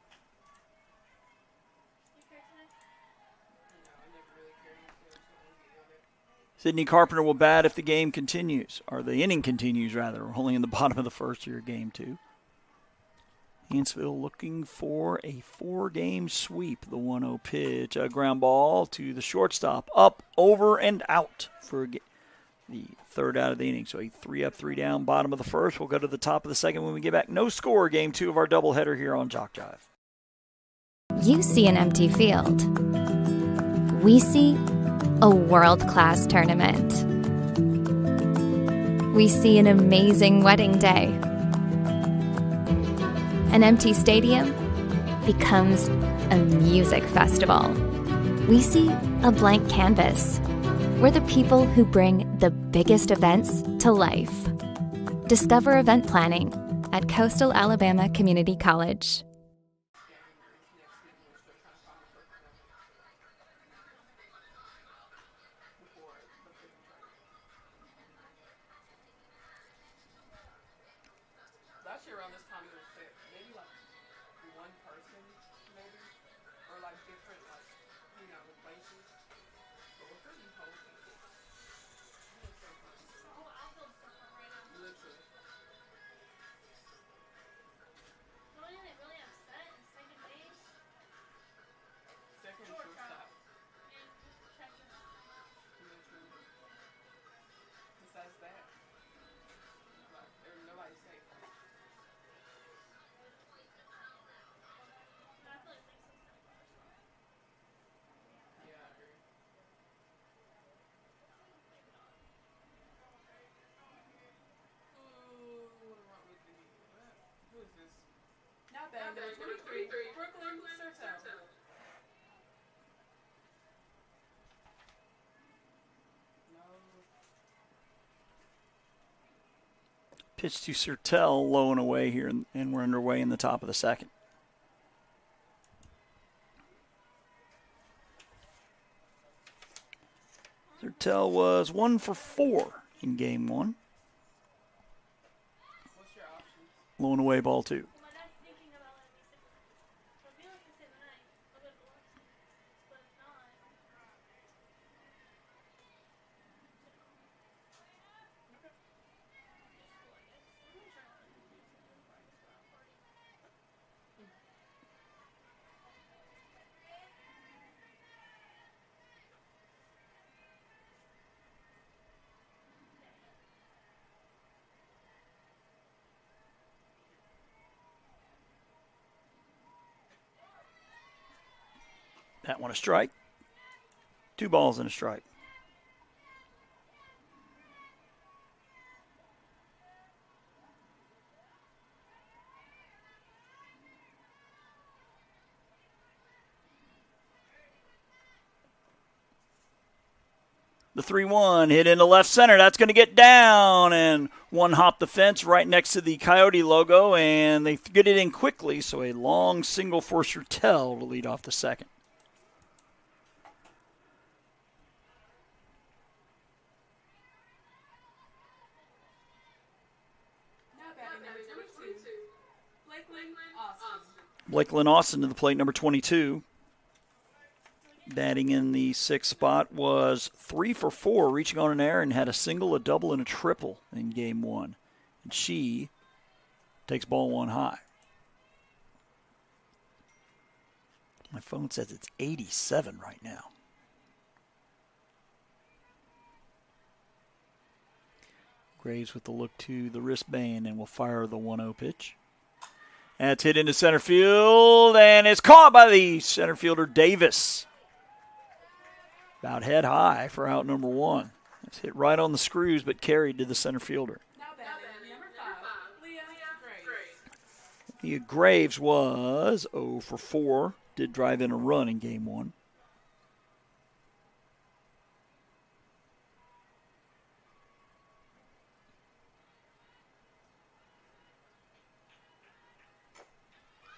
You care today? No, I never really cared much. I just don't want to get on it. Sydney Carpenter will bat if the game continues, or the inning continues, rather. We're only in the bottom of the first here, game 2. Hanceville looking for a 4-game sweep. The 1-0 pitch, a ground ball to the shortstop. Up, over, and out for the third out of the inning. So a 3 up, 3 down, bottom of the first. We'll go to the top of the second when we get back. No score, game 2 of our doubleheader here on JockJive. You see an empty field. We see a world-class tournament. We see an amazing wedding day. An empty stadium becomes a music festival. We see a blank canvas. We're the people who bring the biggest events to life. Discover event planning at Coastal Alabama Community College. Last year around this time it was set. Maybe like one person, maybe, or like different, like places. But we're pretty hosting. It was so fun. Oh, outfield's different right now. Literally. The only thing they really have set is second base Second Shortstop. shortstop. and catcher. Literally. Besides that, like, nobody's safe. But I feel like Lisa's gonna go as well. Yeah, I agree. Ooh, what wrong with me? Who is this? Not bad. Number 23. Brooklyn Sertel. No. Pitch to Sertel, low and away here, and we're underway in the top of the second. Sertel was 1 for 4 in game 1. What's your options? Low and away, ball 2. Well, my dad's thinking about letting me sit with him. So if he lets me sit the night, I'll go to the Wallace. But if not, That one a strike. 2 balls and a strike. The 3-1 hit into left center. That's going to get down and one hop the fence right next to the Coyote logo, and they get it in quickly. So a long single for Sertel to lead off the second. Not bad. Number 22. Lakeland Austin. Blakeland Austin to the plate, number 22. Batting in the 6th spot was 3 for 4, reaching on an error, and had a single, a double, and a triple in game 1. And she takes ball 1 high. My phone says it's 87 right now. Graves with the look to the wristband and will fire the 1-0 pitch. That's hit into center field, and it's caught by the center fielder Davis. About head high for out number 1. It's hit right on the screws, but carried to the center fielder. Now batting, number 5, Leah Graves. Leah Graves was 0 for 4. Did drive in a run in game 1.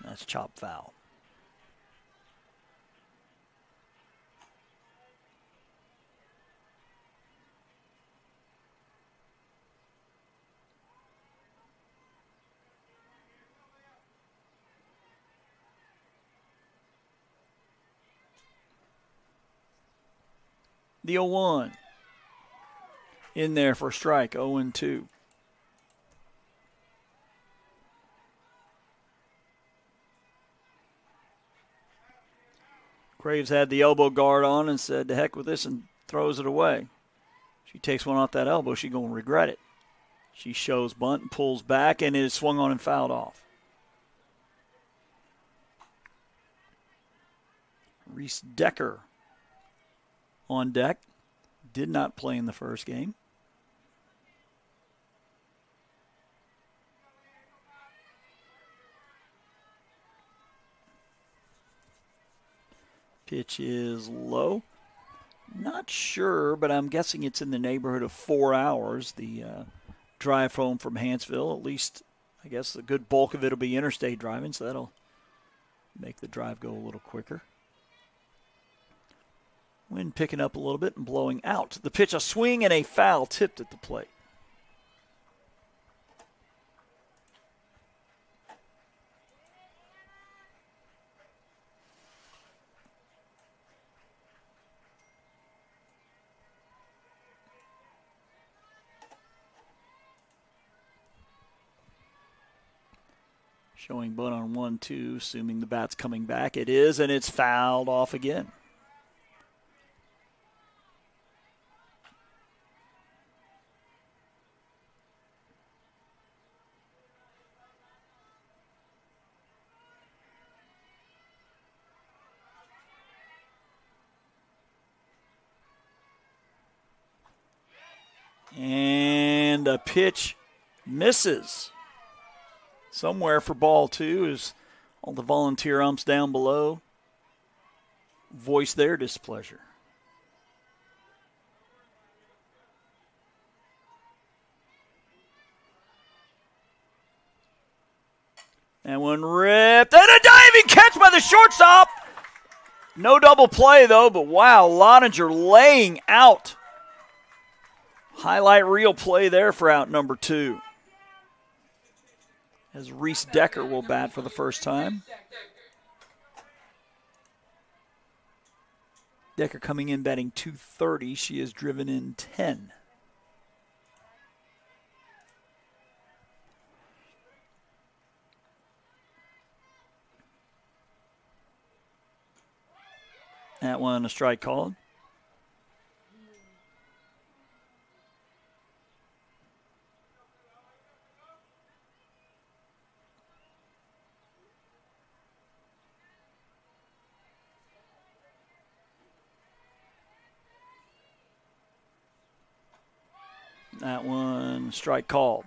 That's chop foul. The 0-1. In there for a strike, 0-2. Graves had the elbow guard on and said, to heck with this, and throws it away. She takes one off that elbow, she's going to regret it. She shows bunt and pulls back, and it is swung on and fouled off. Reese Decker on deck. Did not play in the first game. Pitch is low. Not sure, but I'm guessing it's in the neighborhood of 4 hours. The drive home from Hanceville, at least, I guess the good bulk of it will be interstate driving, so that'll make the drive go a little quicker. Wind picking up a little bit and blowing out. The pitch, a swing and a foul tipped at the plate. Showing bunt on 1-2, assuming the bat's coming back. It is, and it's fouled off again. And a pitch misses. Somewhere for ball 2 is all the volunteer umps down below voice their displeasure. And one ripped, and a diving catch by the shortstop. No double play, though, but wow, Loninger laying out. Highlight reel play there for out number 2. As Reese Decker will bat for the first time. Decker coming in batting .230. She has driven in 10. That one a strike called. That one, strike called.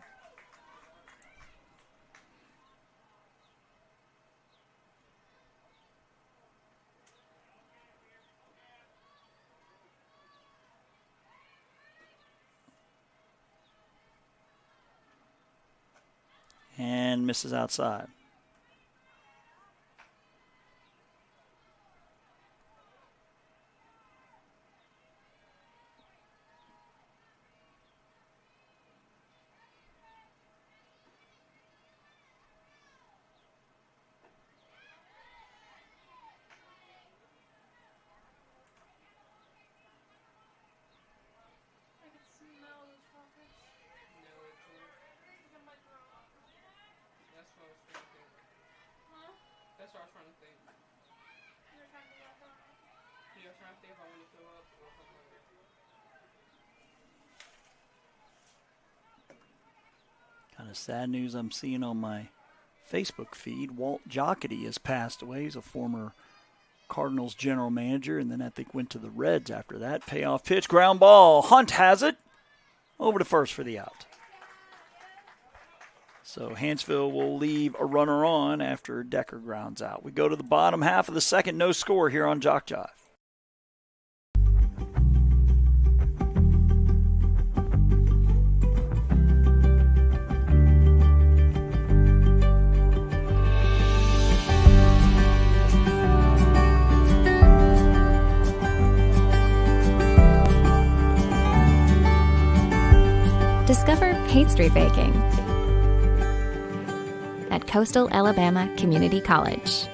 And misses outside. That's what I was trying to think. You're trying to get that. Yeah, I was trying to think if I want to throw up or if I'm hungry. The sad news I'm seeing on my Facebook feed, Walt Jocketty has passed away. He's a former Cardinals general manager, and then I think went to the Reds after that. Payoff pitch, ground ball. Hunt has it. Over to first for the out. So Hanceville will leave a runner on after Decker grounds out. We go to the bottom half of the second, no score here on JockJive. Discover pastry baking at Coastal Alabama Community College.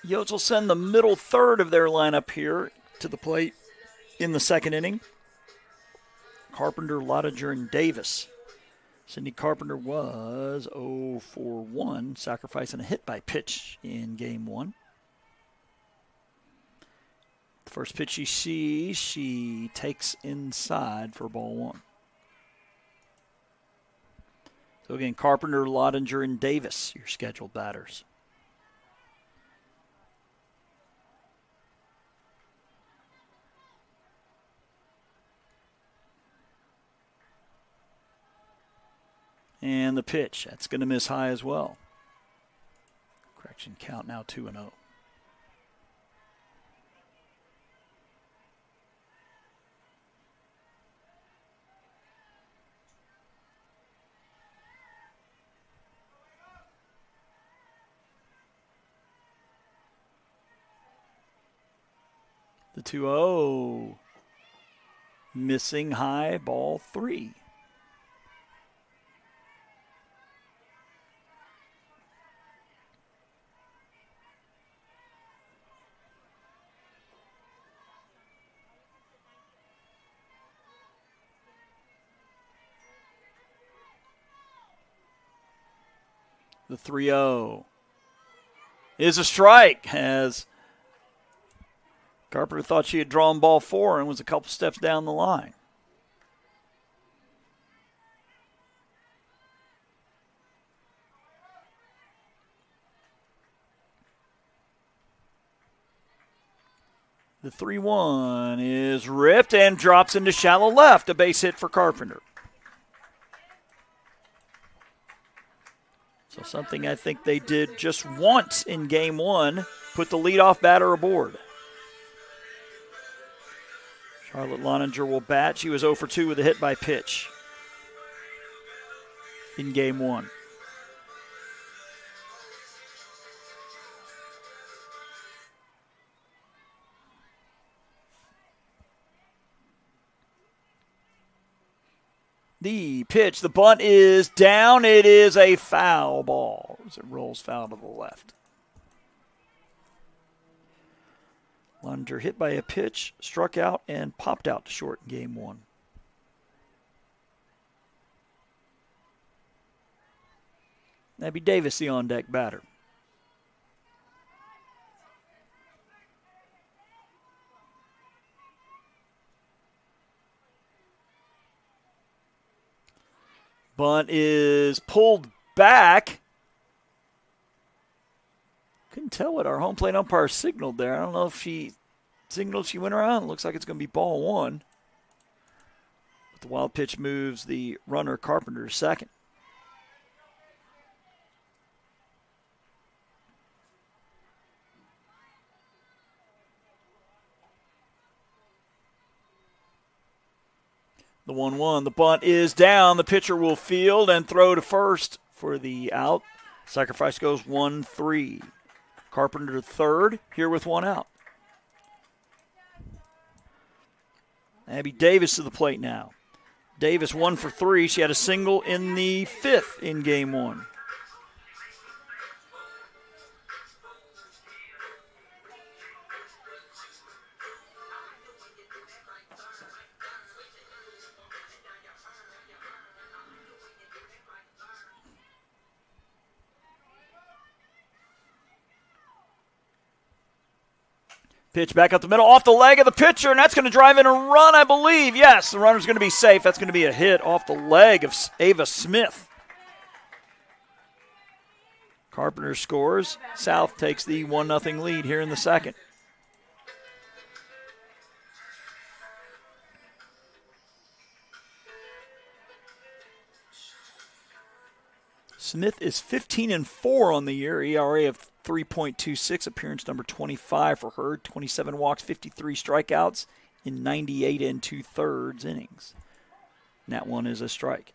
Yotes will send the middle third of their lineup here to the plate in the second inning. Carpenter, Lottinger, and Davis. Sidney Carpenter was 0 for 1, sacrificing a hit by pitch in game one. The first pitch she sees, she takes inside for ball one. So again, Carpenter, Lottinger, and Davis, your scheduled batters. And the pitch, that's going to miss high as well. Correction, count now 2-0. The 2-0. Missing high, ball 3. The 3-0 is a strike, as Carpenter thought she had drawn ball 4 and was a couple steps down the line. The 3-1 is ripped and drops into shallow left, a base hit for Carpenter. So something I think they did just once in game one, put the leadoff batter aboard. Charlotte Lottinger will bat. She was 0 for 2 with a hit by pitch in game one. The pitch, the bunt is down. It is a foul ball as it rolls foul to the left. Lottinger hit by a pitch, struck out, and popped out to short in game one. That'd be Davis, the on-deck batter. Bunt is pulled back. Couldn't tell what our home plate umpire signaled there. I don't know if she signaled she went around. It looks like it's going to be ball 1. The wild pitch moves the runner Carpenter to second. The 1-1. The bunt is down. The pitcher will field and throw to first for the out. Sacrifice goes 1-3. Carpenter to third, here with one out. Abby Davis to the plate now. Davis 1 for 3. She had a single in the 5th in game 1. Pitch back up the middle, off the leg of the pitcher, and that's going to drive in a run, I believe. Yes, the runner's going to be safe. That's going to be a hit off the leg of Ava Smith. Carpenter scores. South takes the 1-0 lead here in the second. Smith is 15-4 on the year, ERA of 3.26, appearance number 25 for her, 27 walks, 53 strikeouts in 98 2/3 innings. And that one is a strike.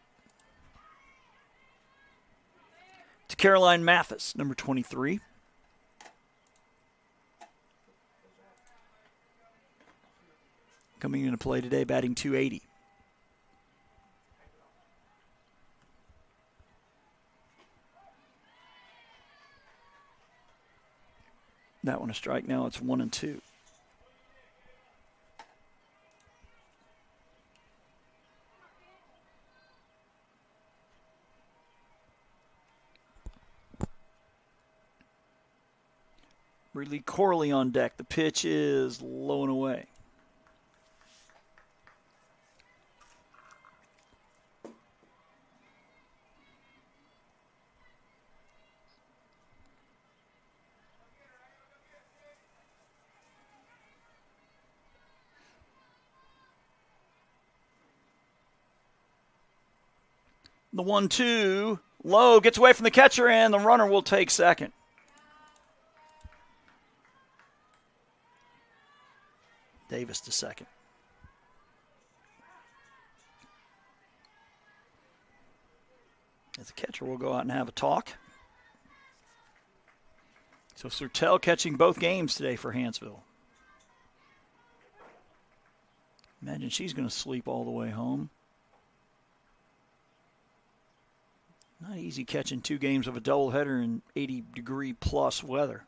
To Caroline Mathis, number 23. Coming into play today, batting .280. That one a strike. Now it's 1-2. Ridley Corley on deck. The pitch is low and away. The 1-2, low, gets away from the catcher, and the runner will take second. Davis to second. As the catcher will go out and have a talk. So Sertel catching both games today for Hanceville. Imagine she's going to sleep all the way home. Not easy catching 2 games of a doubleheader in 80-degree plus weather.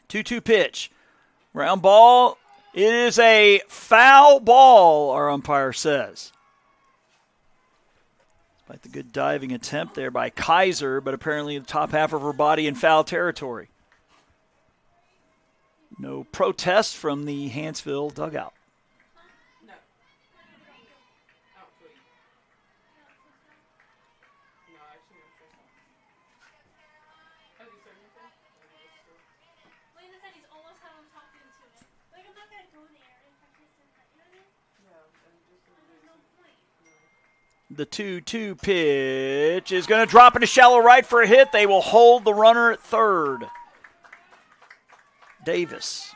Two-two pitch. Round ball. It is a foul ball, our umpire says. Despite the good diving attempt there by Kaiser, but apparently the top half of her body in foul territory. No protest from the Hanceville dugout. No. Out for you. No, actually, I'm sure so. Have you said anything? Lena said he's almost had him talking to him. Like, I'm not going to go there if I can't send that. You know what I mean? Yeah, and just There's no point. The 2-2 pitch is going to drop into shallow right for a hit. They will hold the runner at third. Davis.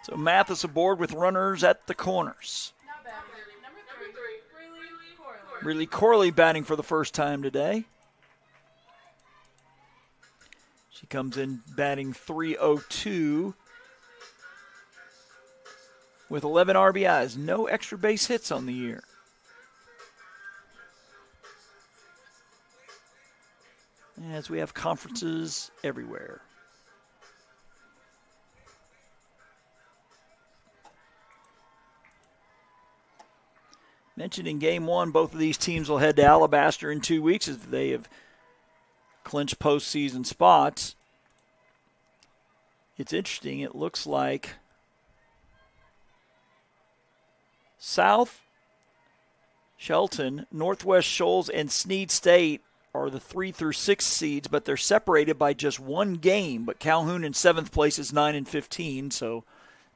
So Mathis aboard with runners at the corners. Not bad. Number three. Really Corley. Ridley Corley batting for the first time today. She comes in batting .302 with 11 RBIs. No extra base hits on the year. As we have conferences everywhere. Mentioned in game 1, both of these teams will head to Alabaster in 2 weeks as they have clinched postseason spots. It's interesting. It looks like South, Shelton, Northwest Shoals, and Snead State are the 3 through 6 seeds, but they're separated by just one game. But Calhoun in 7th place is 9 and 15, so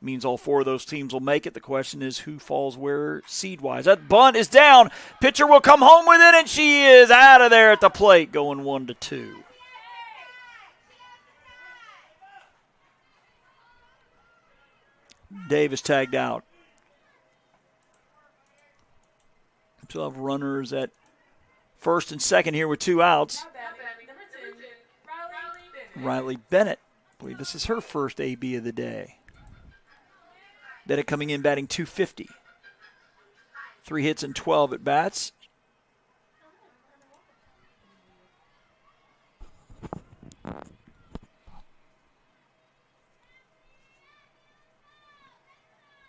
it means all 4 of those teams will make it. The question is who falls where seed-wise. That bunt is down. Pitcher will come home with it, and she is out of there at the plate, going 1-2. Davis tagged out. Still have runners at first and second here with 2 outs. Number 10, Riley Bennett. I believe this is her first AB of the day. Bennett coming in batting .250. 3 hits and 12 at bats.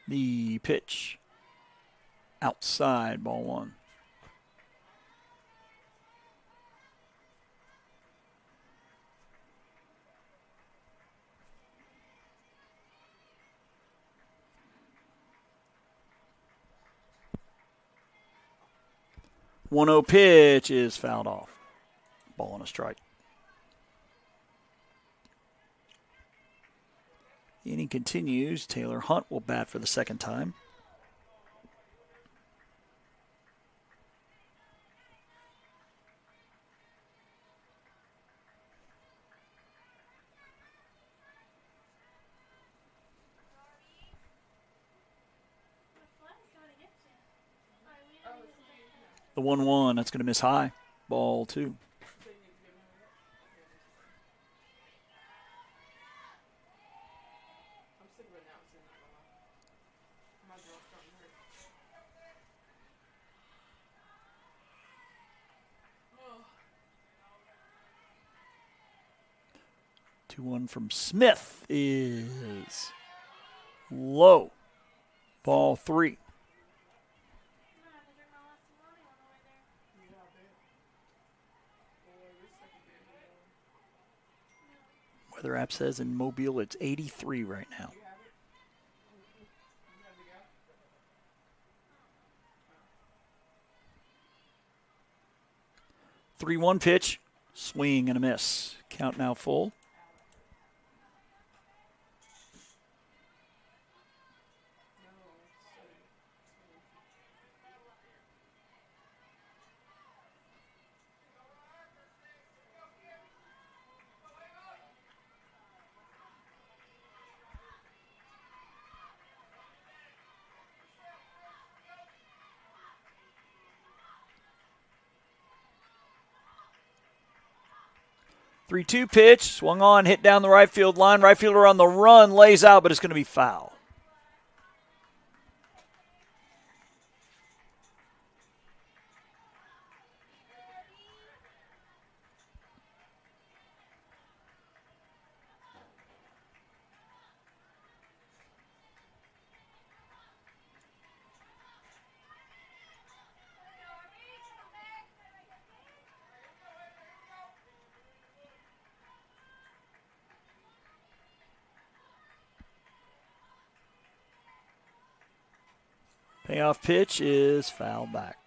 The pitch. Outside, ball 1. One 0 pitch is fouled off. Ball and a strike. The inning continues. Taylor Hunt will bat for the second time. The 1-1, that's going to miss high. Ball 2. Two one from Smith is low. Ball 3. Weather app says in Mobile it's 83 right now. Three 1 pitch, swing and a miss. Count now full. Three-two pitch, swung on, hit down the right field line. Right fielder on the run, lays out, but it's going to be foul. Payoff pitch is fouled back.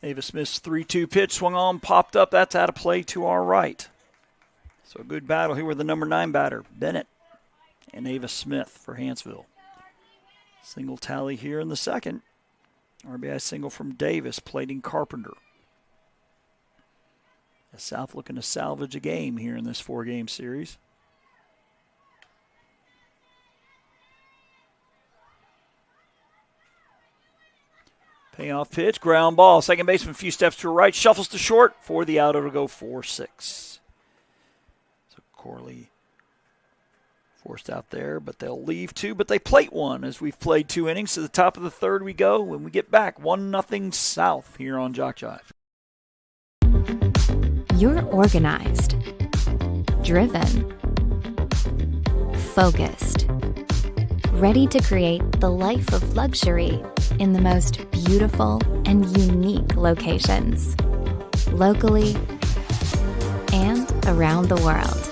Davis Smith's 3-2 pitch, swung on, popped up. That's out of play to our right. So a good battle here with the number 9 batter, Bennett and Ava Smith for Hanceville. Single tally here in the second. RBI single from Davis, plating Carpenter. The South looking to salvage a game here in this 4-game series. Payoff pitch, ground ball. Second baseman a few steps to her right, shuffles to short. For the out, it'll go 4-6. Corley forced out there, but they'll leave 2, but they plate 1 as we've played 2 innings. To the top of the third we go. When we get back, 1-0 South here on JockJive. You're organized, driven, focused, ready to create the life of luxury in the most beautiful and unique locations, locally and around the world.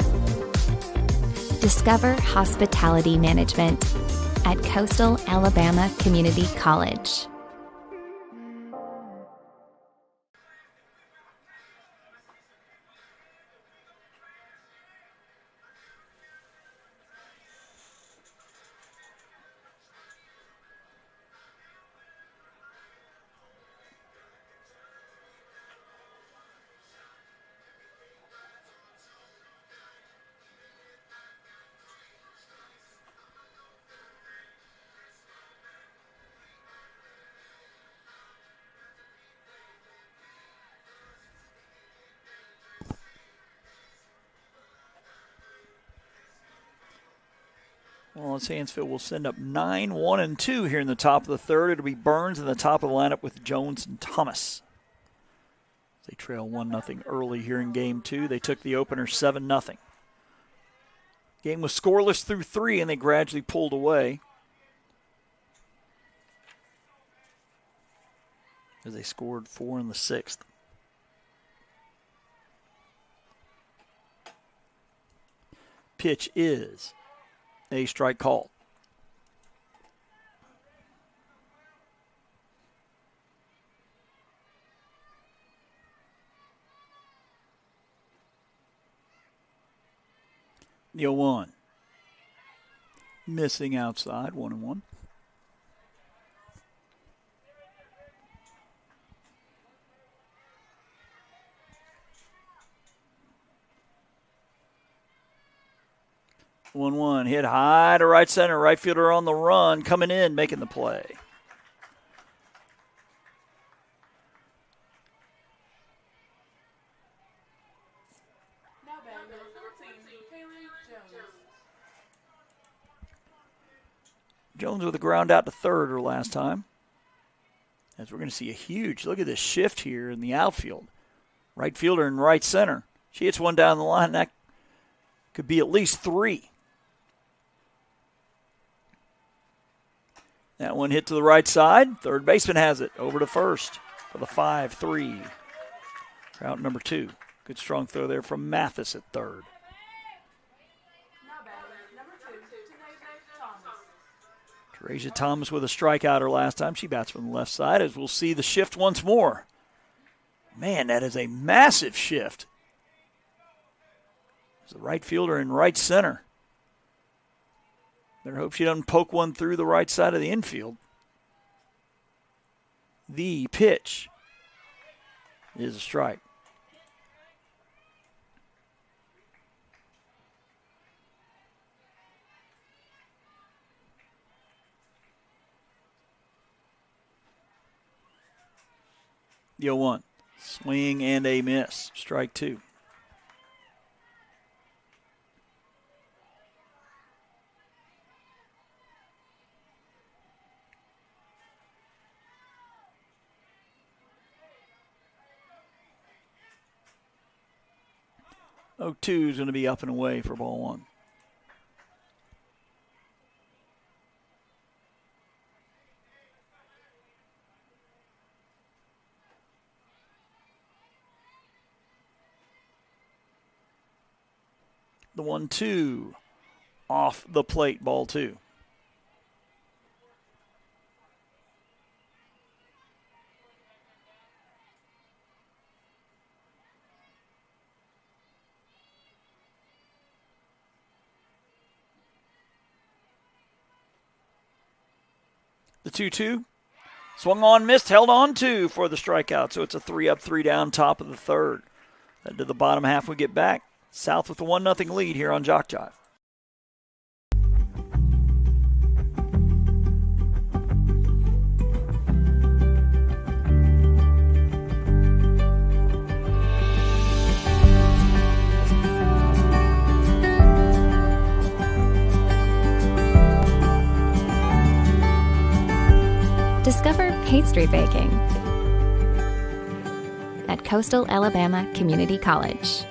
Discover hospitality management at Coastal Alabama Community College. Wallace Hanceville will send up 9, 1, and 2 here in the top of the third. It'll be Burns in the top of the lineup with Jones and Thomas. They trail 1-0 early here in game 2. They took the opener 7-0. Game was scoreless through 3, and they gradually pulled away as they scored 4 in the 6th. Pitch is a strike call. The 0-1. Missing outside, 1-1. One hit high to right center. Right fielder on the run, coming in, making the play. Now batting number 14, Kaylee Jones. Jones with a ground out to third her last time. As we're going to see a huge, look at this shift here in the outfield. Right fielder and right center. She hits one down the line. That could be at least 3. That one hit to the right side. Third baseman has it. Over to first for the 5-3. Out number 2. Good strong throw there from Mathis at third. Now batting number 2, Tanasia Thomas. Terasia Thomas with a strikeout her last time. She bats from the left side as we'll see the shift once more. Man, that is a massive shift. There's a right fielder in right center. Better hope she doesn't poke one through the right side of the infield. The pitch is a strike. The 0-1. Swing and a miss. Strike 2. Oh, 2 is going to be up and away for ball 1. The 1-2 off the plate, ball 2. The 2-2. Swung on, missed, held on to for the strikeout. So it's a 3-up, 3-down, top of the third. Then to the bottom half we get back. South with a 1-0 lead here on JockJive. Discover pastry baking at Coastal Alabama Community College.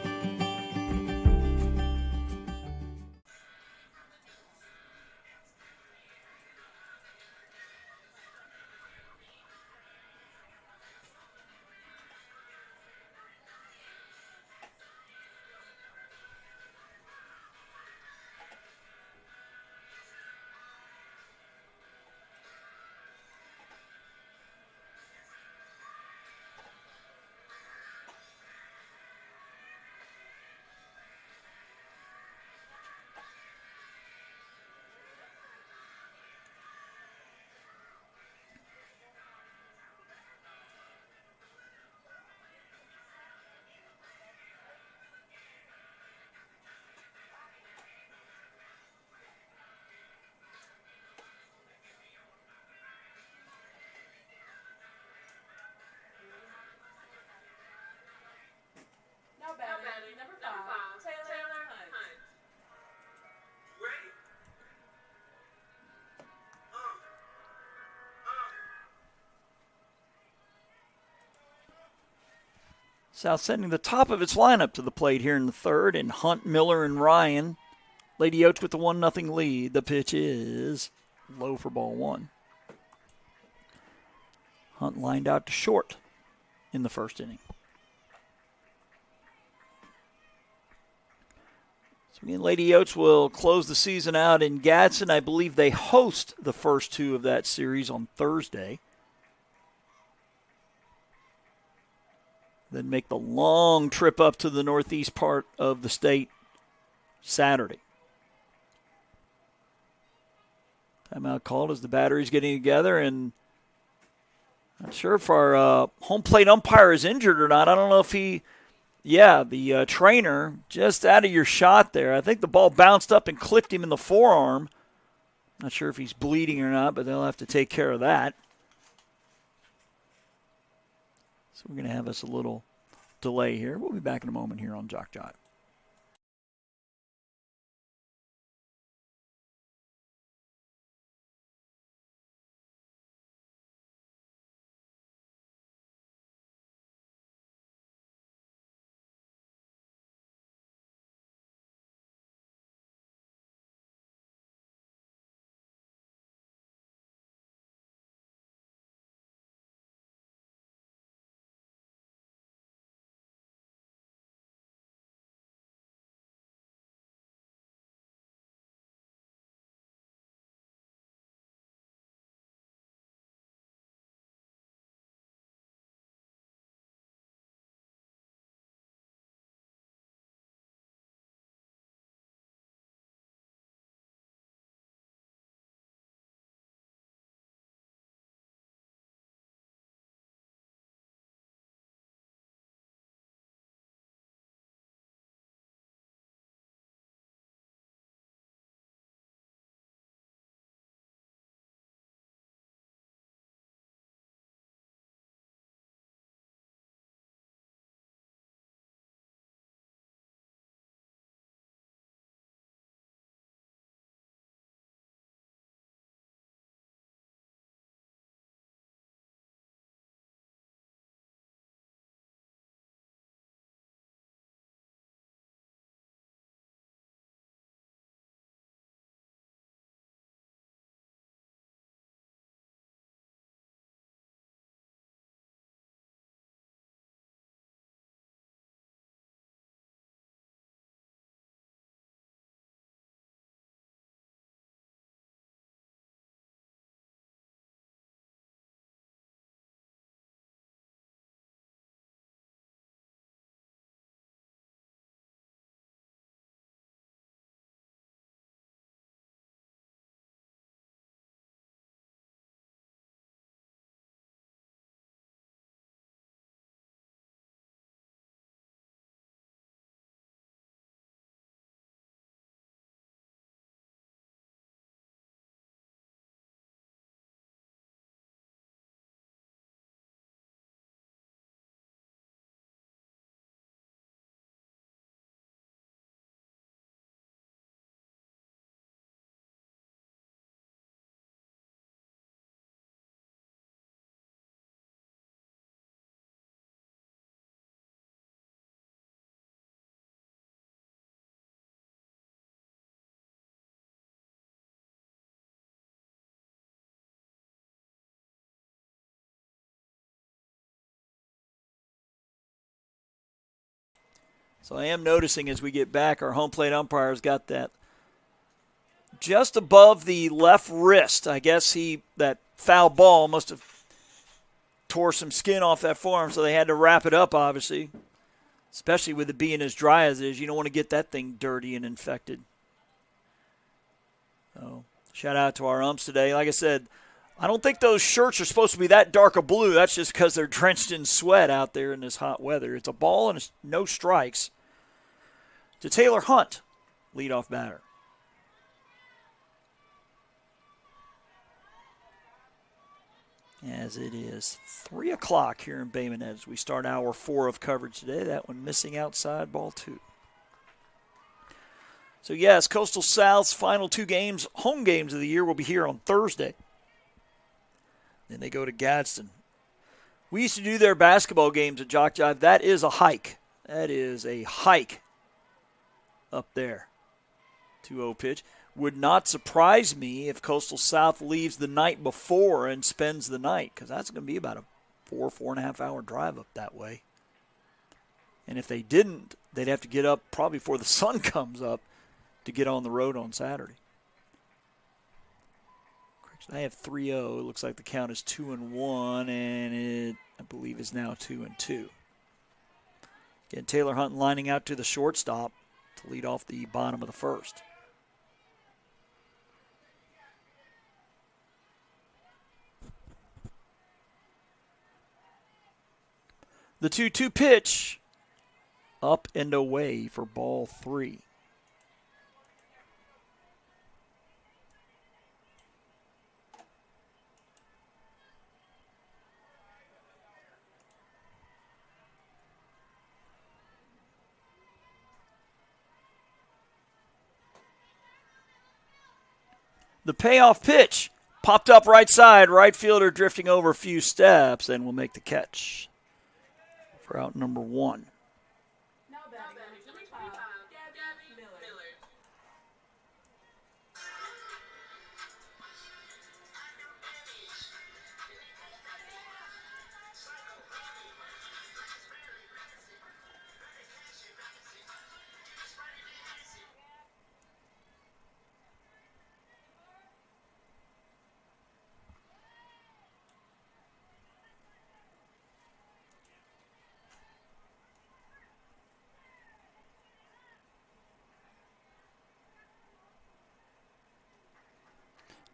South sending the top of its lineup to the plate here in the third, and Hunt, Miller, and Ryan. Lady Oats with the 1-0 lead. The pitch is low for ball one. Hunt lined out to short in the first inning. So again, Lady Oats will close the season out in Gadsden. I believe they host the first two of that series on Thursday. Then make the long trip up to the northeast part of the state Saturday. Timeout called as the battery's getting together, and not sure if our home plate umpire is injured or not. I don't know if the trainer, just out of your shot there. I think the ball bounced up and clipped him in the forearm. Not sure if he's bleeding or not, but they'll have to take care of that. So we're going to have us a little delay here. We'll be back in a moment here on JockJive. So I am noticing as we get back, our home plate umpire's got that just above the left wrist. I guess that foul ball must have tore some skin off that forearm, so they had to wrap it up, obviously, especially with it being as dry as it is. You don't want to get that thing dirty and infected. So shout out to our umps today. Like I said, I don't think those shirts are supposed to be that dark a blue. That's just because they're drenched in sweat out there in this hot weather. It's a ball and no strikes to Taylor Hunt, leadoff batter. As it is 3 o'clock here in Bayman as we start hour 4 of coverage today. That one missing outside, ball 2. So, yes, Coastal South's final 2 games, home games of the year, will be here on Thursday. Then they go to Gadsden We used to do their basketball games at JockJive. That is a hike. That is a hike up there. 2-0 pitch. Would not surprise me if Coastal South leaves the night before and spends the night, because that's going to be about a 4.5 hour drive up that way. And if they didn't, they'd have to get up probably before the sun comes up to get on the road on Saturday. I have 3-0. It looks like the count is 2-1, and it, I believe, is now 2-2. Again, Taylor Hunt lining out to the shortstop to lead off the bottom of the first. The 2-2 pitch, up and away for ball 3. The payoff pitch popped up right side. Right fielder drifting over a few steps and will make the catch for out number 1. Now batting number 25, Gabby Miller.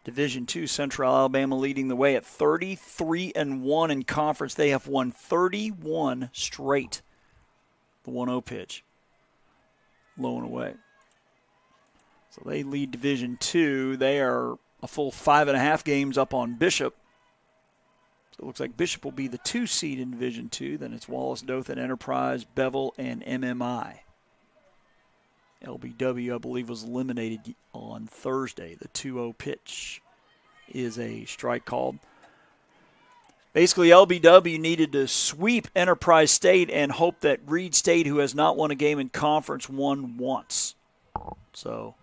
Division II, Central Alabama leading the way at 33-1 in conference. They have won 31 straight. The 1-0 pitch. Low and away. So they lead Division II. They are a full 5.5 games up on Bishop. So it looks like Bishop will be the 2 seed in Division II. Then it's Wallace, Dothan, Enterprise, Bevel, and MMI. LBW, I believe, was eliminated on Thursday. The 2-0 pitch is a strike called. Basically, LBW needed to sweep Enterprise State and hope that Reed State, who has not won a game in conference, won once. So,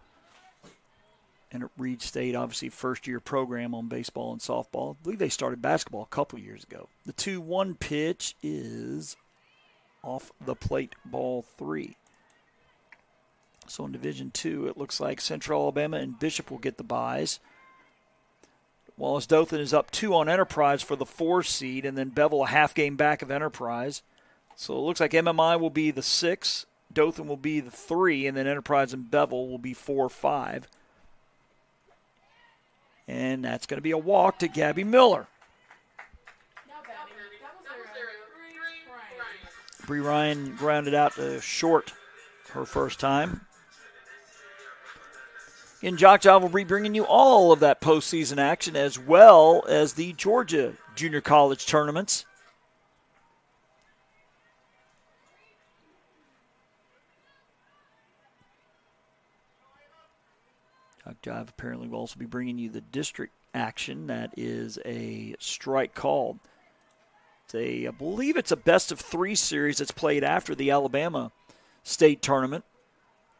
and Reed State, obviously, first-year program on baseball and softball. I believe they started basketball a couple years ago. The 2-1 pitch is off the plate, ball 3. So in Division II, it looks like Central Alabama and Bishop will get the byes. Wallace Dothan is up 2 on Enterprise for the 4 seed, and then Bevel a half game back of Enterprise. So it looks like MMI will be the 6, Dothan will be the 3, and then Enterprise and Bevel will be 4-5. And that's going to be a walk to Gabby Miller. Now batting, Bree Ryan. Bree Ryan grounded out to short her first time. In JockJive, we'll be bringing you all of that postseason action as well as the Georgia Junior College tournaments. JockJive apparently will also be bringing you the district action. That is a strike called. I believe it's a best-of-3 series that's played after the Alabama State tournament.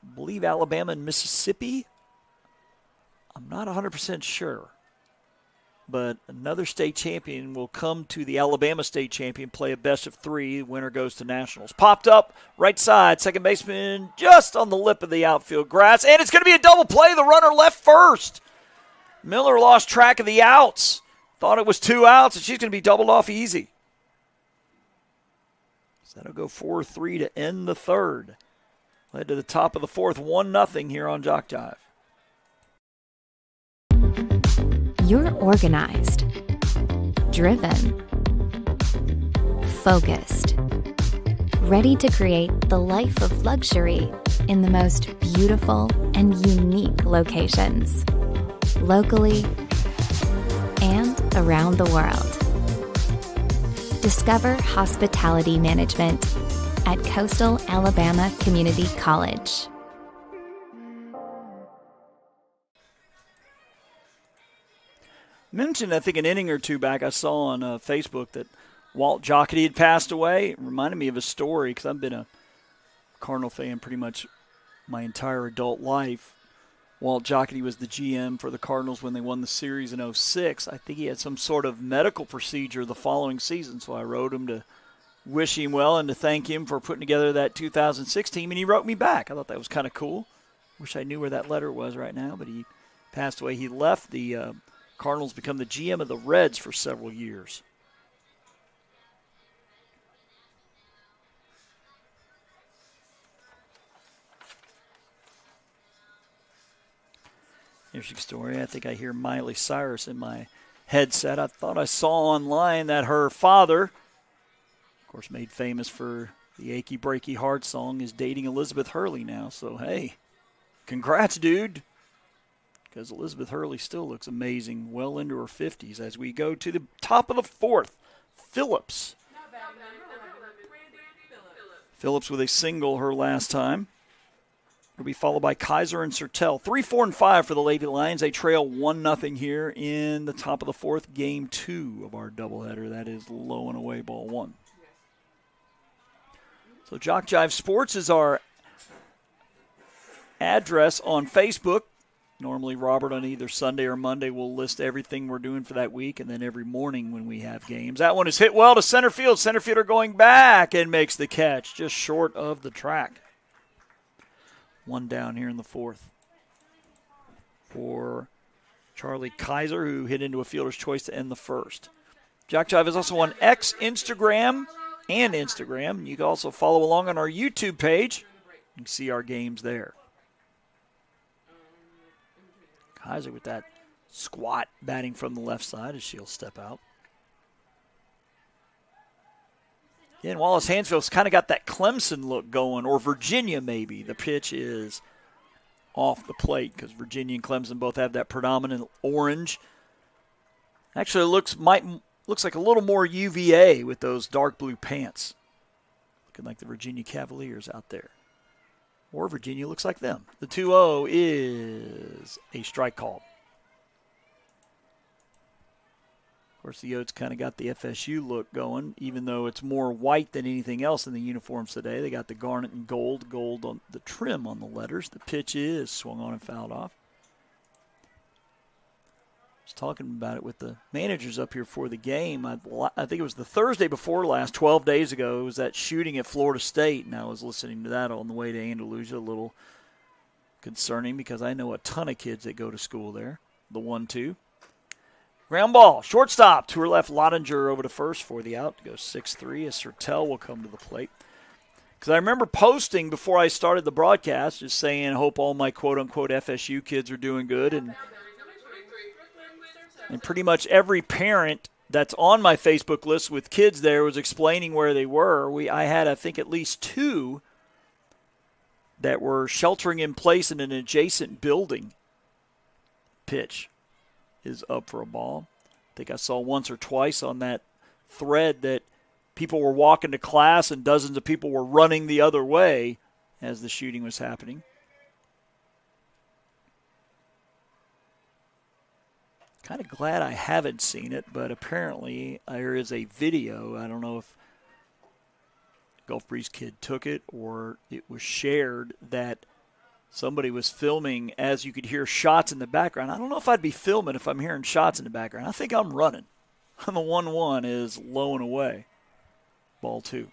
I believe Alabama and Mississippi. I'm not 100% sure. But another state champion will come to the Alabama state champion, play a best-of-3. Winner goes to nationals. Popped up, right side. Second baseman just on the lip of the outfield grass. And it's going to be a double play. The runner left first. Miller lost track of the outs. Thought it was 2 outs, and she's going to be doubled off easy. So that'll go 4-3 to end the third. Led to the top of the fourth, 1-0 here on JockJive. You're organized, driven, focused, ready to create the life of luxury in the most beautiful and unique locations, locally and around the world. Discover hospitality management at Coastal Alabama Community College. Mentioned, I think, an inning or two back, I saw on Facebook that Walt Jocketty had passed away. It reminded me of a story because I've been a Cardinal fan pretty much my entire adult life. Walt Jocketty was the GM for the Cardinals when they won the series in 06. I think he had some sort of medical procedure the following season, so I wrote him to wish him well and to thank him for putting together that 2006 team, and he wrote me back. I thought that was kind of cool. Wish I knew where that letter was right now, but he passed away. He left the Cardinals, become the GM of the Reds for several years. Interesting story. I think I hear Miley Cyrus in my headset. I thought I saw online that her father, of course made famous for the Achy Breaky Heart song, is dating Elizabeth Hurley now. So, hey, congrats, dude. Because Elizabeth Hurley still looks amazing, well into her 50s. As we go to the top of the fourth, Phillips. Phillips with a single her last time. It'll be followed by Kaiser and Sertel. 3, 4, and 5 for the Lady Lions. They trail 1-0 here in the top of the fourth, game 2 of our doubleheader. That is low and away, ball 1. So JockJive Sports is our address on Facebook. Normally Robert on either Sunday or Monday will list everything we're doing for that week, and then every morning when we have games. That one is hit well to center field. Center fielder going back and makes the catch just short of the track. One down here in the fourth for Charlie Kaiser, who hit into a fielder's choice to end the first. JockJive is also on X, Instagram, and Instagram. You can also follow along on our YouTube page. You can see our games there. Kaiser with that squat batting from the left side as she'll step out. Yeah, and Wallace Hanceville's kind of got that Clemson look going, or Virginia maybe. The pitch is off the plate because Virginia and Clemson both have that predominant orange. Actually, looks like a little more UVA with those dark blue pants. Looking like the Virginia Cavaliers out there. Or Virginia looks like them. The 2-0 is a strike call. Of course, the Yotes kind of got the FSU look going, even though it's more white than anything else in the uniforms today. They got the garnet and gold on the trim on the letters. The pitch is swung on and fouled off. I was talking about it with the managers up here for the game. I think it was the Thursday before last, 12 days ago. It was that shooting at Florida State, and I was listening to that on the way to Andalusia. A little concerning because I know a ton of kids that go to school there. The 1-2. Ground ball, shortstop, to her left, Lottinger over to first for the out. Goes 6-3 as Sertel will come to the plate. Because I remember posting before I started the broadcast, just saying, hope all my quote-unquote FSU kids are doing good. And pretty much every parent that's on my Facebook list with kids there was explaining where they were. I had, I think, at least 2 that were sheltering in place in an adjacent building. Pitch is up for a ball. I think I saw once or twice on that thread that people were walking to class and dozens of people were running the other way as the shooting was happening. Kind of glad I haven't seen it, but apparently there is a video. I don't know if Gulf Breeze Kid took it or it was shared that somebody was filming as you could hear shots in the background. I don't know if I'd be filming if I'm hearing shots in the background. I think I'm running. And the 1-1 is low and away. Ball 2.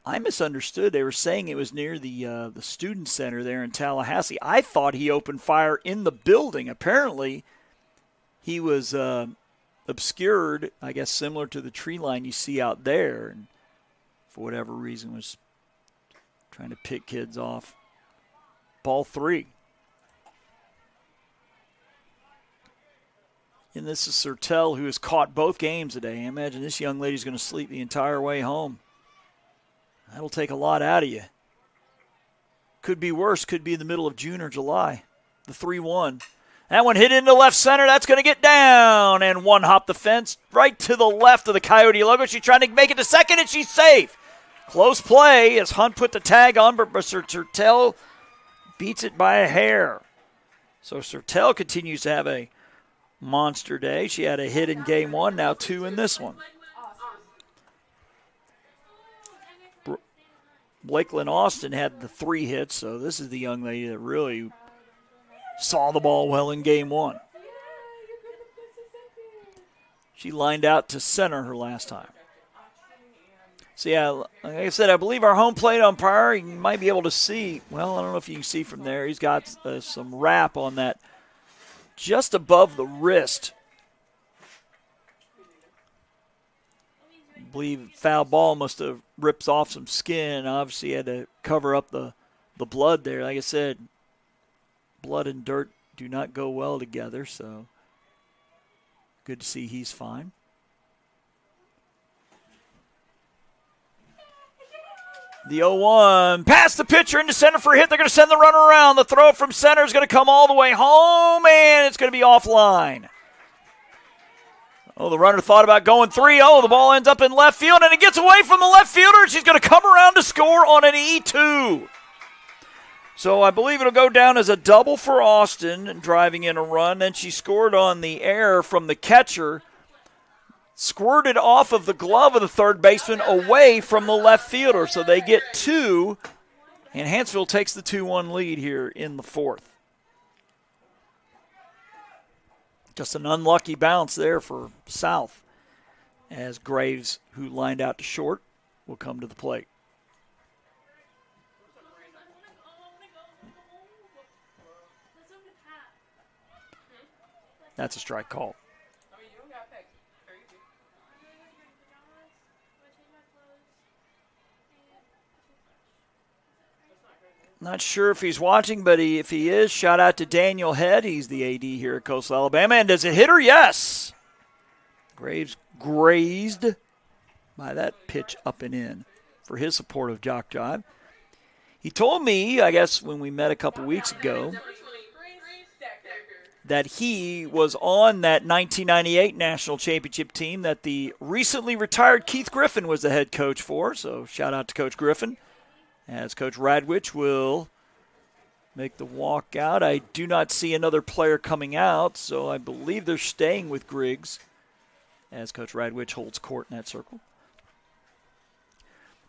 I misunderstood. They were saying it was near the student center there in Tallahassee. I thought he opened fire in the building. Apparently, he was obscured, I guess similar to the tree line you see out there. And for whatever reason was trying to pick kids off. Ball 3. And this is Sertel, who has caught both games today. I imagine this young lady's going to sleep the entire way home. That'll take a lot out of you. Could be worse. Could be in the middle of June or July. The 3-1. That one hit into left center. That's going to get down. And one hop the fence right to the left of the Coyote logo. She's trying to make it to second, and she's safe. Close play as Hunt put the tag on, but Sertel beats it by a hair. So Sertel continues to have a monster day. She had a hit in game 1, now 2 in this one. Blakeland Austin had the 3 hits, so this is the young lady that really saw the ball well in game 1. She lined out to center her last time. So, yeah, like I said, I believe our home plate umpire, you might be able to see, well, I don't know if you can see from there. He's got some wrap on that just above the wrist. I believe foul ball must have ripped off some skin. Obviously, had to cover up the blood there. Like I said, blood and dirt do not go well together, so good to see he's fine. The 0-1, past the pitcher into center for a hit. They're going to send the runner around. The throw from center is going to come all the way home, and it's going to be offline. Oh, the runner thought about going 3-0. The ball ends up in left field, and it gets away from the left fielder. She's going to come around to score on an E2. So I believe it'll go down as a double for Austin, driving in a run. Then she scored on the air from the catcher. Squirted off of the glove of the third baseman away from the left fielder. So they get 2, and Hanceville takes the 2-1 lead here in the 4th. Just an unlucky bounce there for South, as Graves, who lined out to short, will come to the plate. That's a strike call. Not sure if he's watching, but if he is, shout out to Daniel Head. He's the AD here at Coastal Alabama. And does it hit her? Yes. Graves grazed by that pitch up and in for his support of JockJive. He told me, I guess when we met a couple weeks ago, that he was on that 1998 national championship team that the recently retired Keith Griffin was the head coach for. So shout out to Coach Griffin, as Coach Radwich will make the walk out. I do not see another player coming out, so I believe they're staying with Griggs as Coach Radwich holds court in that circle.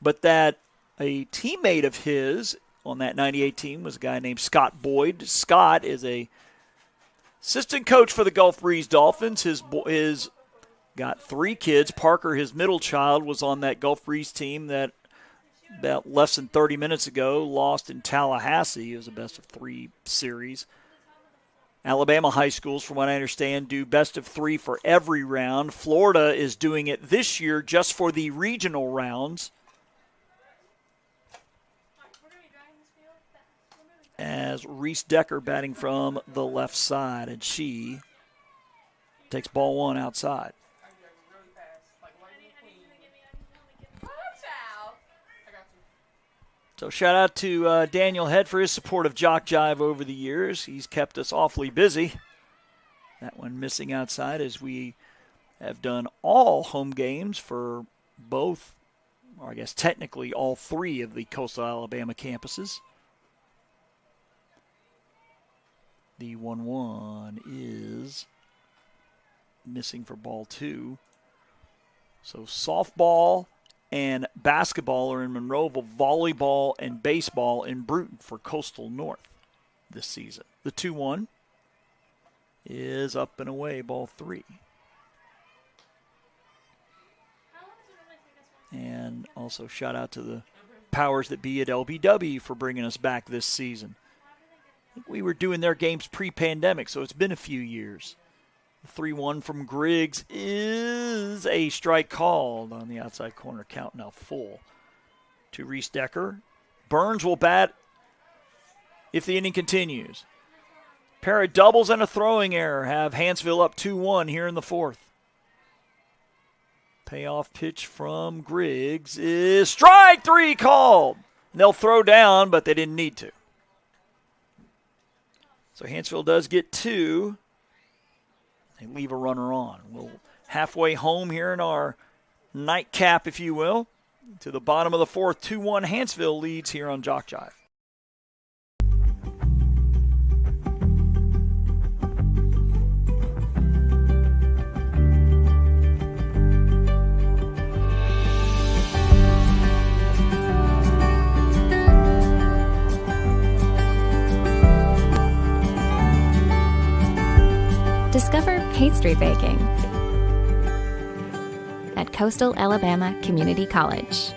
But that a teammate of his on that 98 team was a guy named Scott Boyd. Scott is a assistant coach for the Gulf Breeze Dolphins. His got 3 kids. Parker, his middle child, was on that Gulf Breeze team that about less than 30 minutes ago lost in Tallahassee. It was a best-of-3 series. Alabama high schools, from what I understand, do best-of-3 for every round. Florida is doing it this year just for the regional rounds. As Reese Decker batting from the left side, and she takes ball 1 outside. So shout out to Daniel Head for his support of JockJive over the years. He's kept us awfully busy. That one missing outside, as we have done all home games for both, or I guess technically all 3 of the Coastal Alabama campuses. The 1-1 is missing for ball 2. So softball and basketball are in Monroeville, volleyball and baseball in Bruton for Coastal North this season. The 2-1 is up and away, ball 3. And also shout out to the powers that be at LBW for bringing us back this season. I think we were doing their games pre-pandemic, so it's been a few years. 3-1 from Griggs is a strike called on the outside corner. Count now full to Reese Decker. Burns will bat if the inning continues. Pair of doubles and a throwing error have Hanceville up 2-1 here in the 4th. Payoff pitch from Griggs is strike 3 called. And they'll throw down, but they didn't need to. So Hanceville does get 2. They leave a runner on. We'll halfway home here in our nightcap, if you will, to the bottom of the 4th. 2-1 Hanceville leads here on JockJive. Discover pastry baking at Coastal Alabama Community College.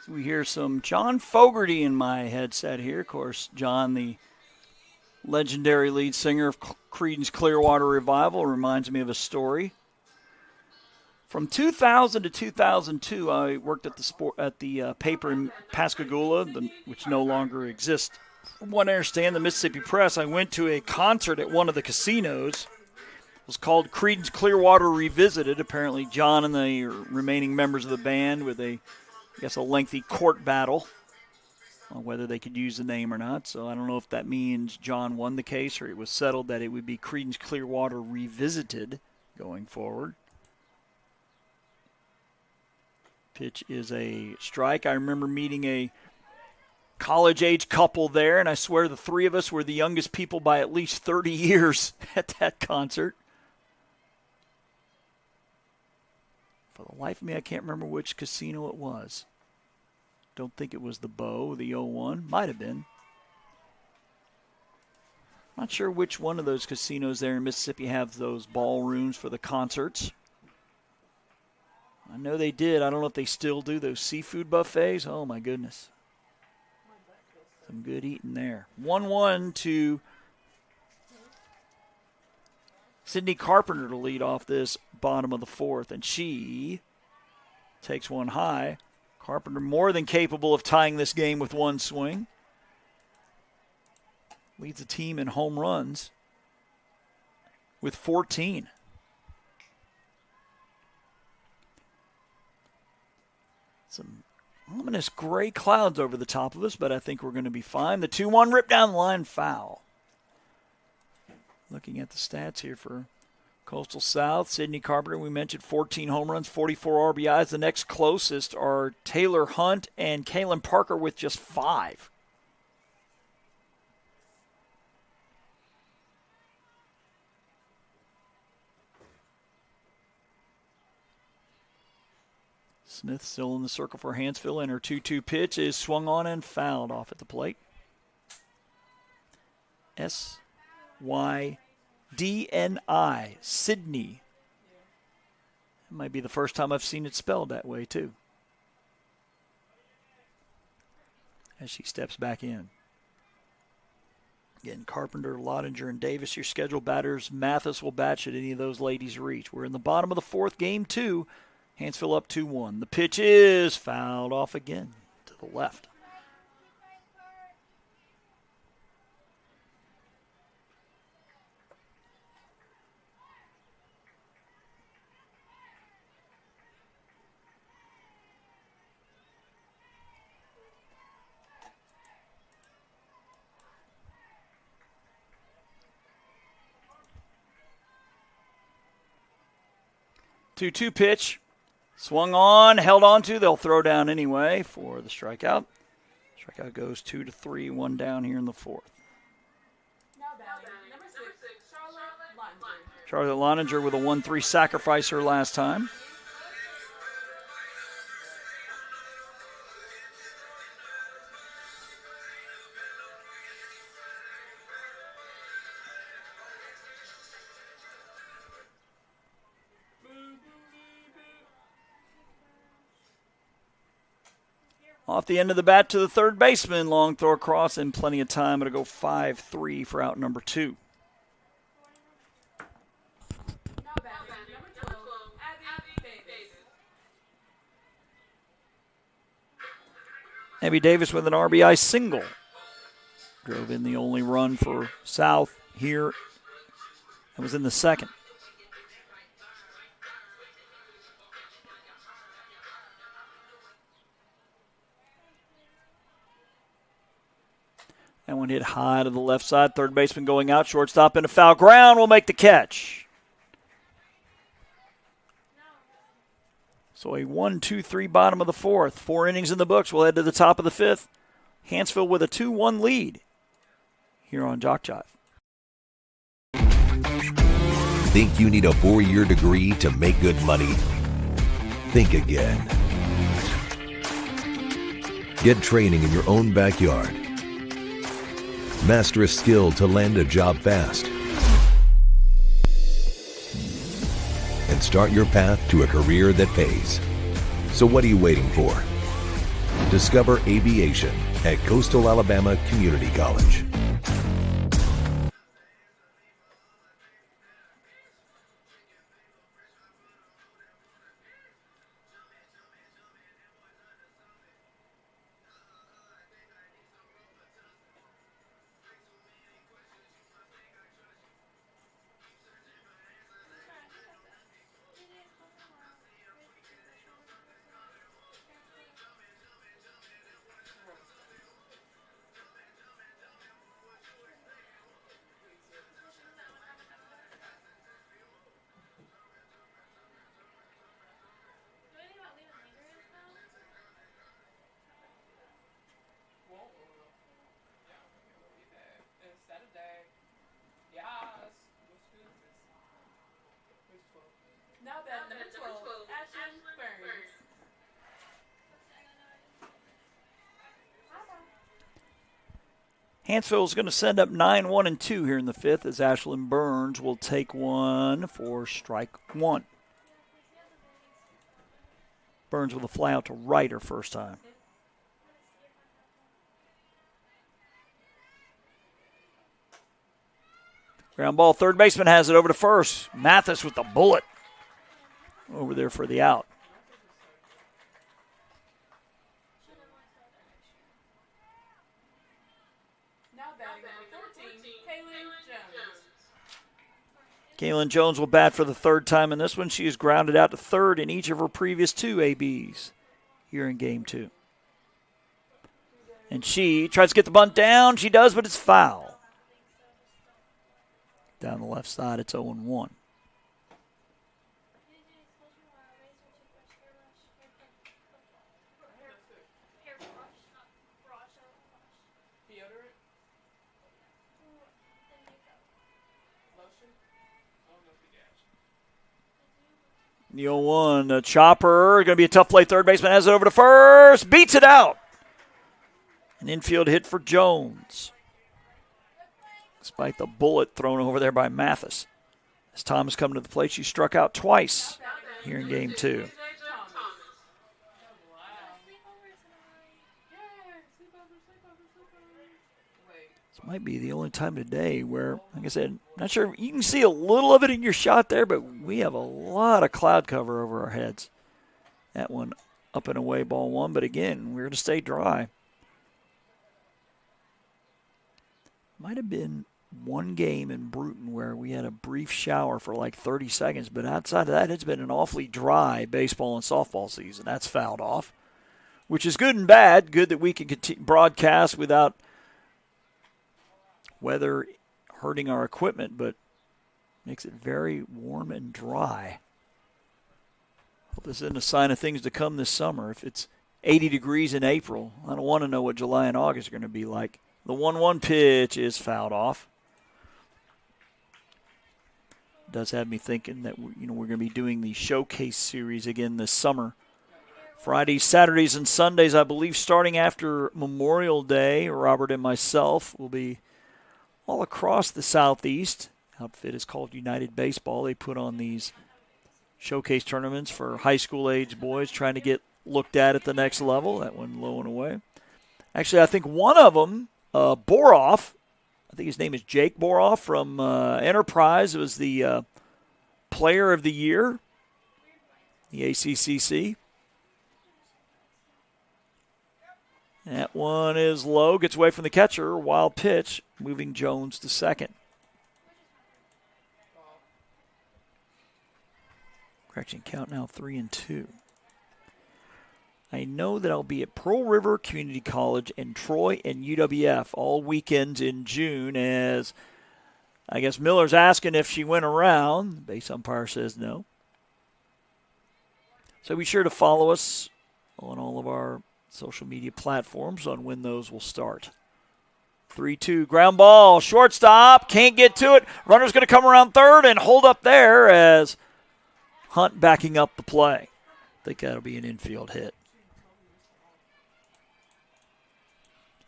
We hear some John Fogerty in my headset here. Of course, John, the legendary lead singer of Creedence Clearwater Revival, reminds me of a story. From 2000 to 2002, I worked at the paper in Pascagoula, which no longer exists. From what I understand, the Mississippi Press, I went to a concert at one of the casinos. It was called Creedence Clearwater Revisited. Apparently, John and the remaining members of the band with a lengthy court battle on whether they could use the name or not. So I don't know if that means John won the case or it was settled that it would be Creedence Clearwater Revisited going forward. Pitch is a strike. I remember meeting a college-age couple there, and I swear the three of us were the youngest people by at least 30 years at that concert. For the life of me, I can't remember which casino it was. Don't think it was the Bow, the 01. Might have been. Not sure which one of those casinos there in Mississippi have those ballrooms for the concerts. I know they did. I don't know if they still do those seafood buffets. Oh, my goodness. Some good eating there. 1-1 to Sydney Carpenter to lead off this bottom of the fourth, and she takes one high. Carpenter more than capable of tying this game with one swing. Leads the team in home runs with 14. Some ominous gray clouds over the top of us, but I think we're going to be fine. The 2-1 rip down the line, foul. Looking at the stats here for Coastal South, Sydney Carpenter, we mentioned 14 home runs, 44 RBIs. The next closest are Taylor Hunt and Kalen Parker with just 5. Smith still in the circle for Hanceville, and her 2-2 pitch is swung on and fouled off at the plate. S-Y-D-N-I, Sydney. It might be the first time I've seen it spelled that way, too. As she steps back in. Again, Carpenter, Lottinger, and Davis, your scheduled batters. Mathis will bat should any of those ladies reach. We're in the bottom of the fourth, game 2. Hanceville up 2-1. The pitch is fouled off again to the left. Two-two pitch. Swung on, held on to. They'll throw down anyway for the strikeout. Strikeout goes 2-3, one down here in the fourth. Now batting, number 6, Charlotte Lottinger. Charlotte Lottinger with a 1-3 sacrifice her last time. Off the end of the bat to the third baseman. Long throw across and plenty of time. It'll go 5-3 for out number 2. Now batting, number 12, Abby Davis. Abby Davis with an RBI single. Drove in the only run for South here. That was in the second. That one hit high to the left side. Third baseman going out. Shortstop into foul ground will make the catch. So a 1-2-3 bottom of the fourth. 4 innings in the books. We'll head to the top of the fifth. Hanceville with a 2-1 lead here on JockJive. Think you need a 4-year degree to make good money? Think again. Get training in your own backyard. Master a skill to land a job fast. And start your path to a career that pays. So what are you waiting for? Discover aviation at Coastal Alabama Community College. Now that number 12, Ashlyn Burns. Hanceville is going to send up 9-1-2 here in the fifth as Ashlyn Burns will take one for strike one. Burns with a fly out to right her first time. Ground ball, third baseman has it over to first. Mathis with the bullet over there for the out. Now batting number 14, Kaylin Jones. Kaylin Jones will bat for the third time in this one. She has grounded out to third in each of her previous 2 ABs here in game 2. And she tries to get the bunt down. She does, but it's foul. Down the left side, it's 0-1. The 0-1, a chopper, going to be a tough play. Third baseman has it over to first, beats it out. An infield hit for Jones. Despite the bullet thrown over there by Mathis. As Thomas coming to the plate, she struck out twice here in game 2. This might be the only time today where, like I said, not sure, you can see a little of it in your shot there, but we have a lot of cloud cover over our heads. That one up and away, ball one, but again, we're going to stay dry. Might have been one game in Bruton where we had a brief shower for like 30 seconds, but outside of that, it's been an awfully dry baseball and softball season. That's fouled off, which is good and bad. Good that we can broadcast without weather hurting our equipment, but makes it very warm and dry. Hope this isn't a sign of things to come this summer. If it's 80 degrees in April, I don't want to know what July and August are going to be like. The 1-1 pitch is fouled off. Does have me thinking that we're going to be doing the showcase series again this summer. Fridays, Saturdays, and Sundays, I believe, starting after Memorial Day. Robert and myself will be all across the Southeast. Outfit is called United Baseball. They put on these showcase tournaments for high school age boys trying to get looked at the next level. That one low and away. Actually, I think one of them, Boroff, I think his name is Jake Boroff from Enterprise. It was the player of the year, the ACCC. That one is low, gets away from the catcher. Wild pitch, moving Jones to second. Correction, count now 3-2. I know that I'll be at Pearl River Community College and Troy and UWF all weekends in June, as I guess Miller's asking if she went around. The base umpire says no. So be sure to follow us on all of our social media platforms on when those will start. 3-2, ground ball, shortstop, can't get to it. Runner's going to come around third and hold up there as Hunt backing up the play. I think that'll be an infield hit.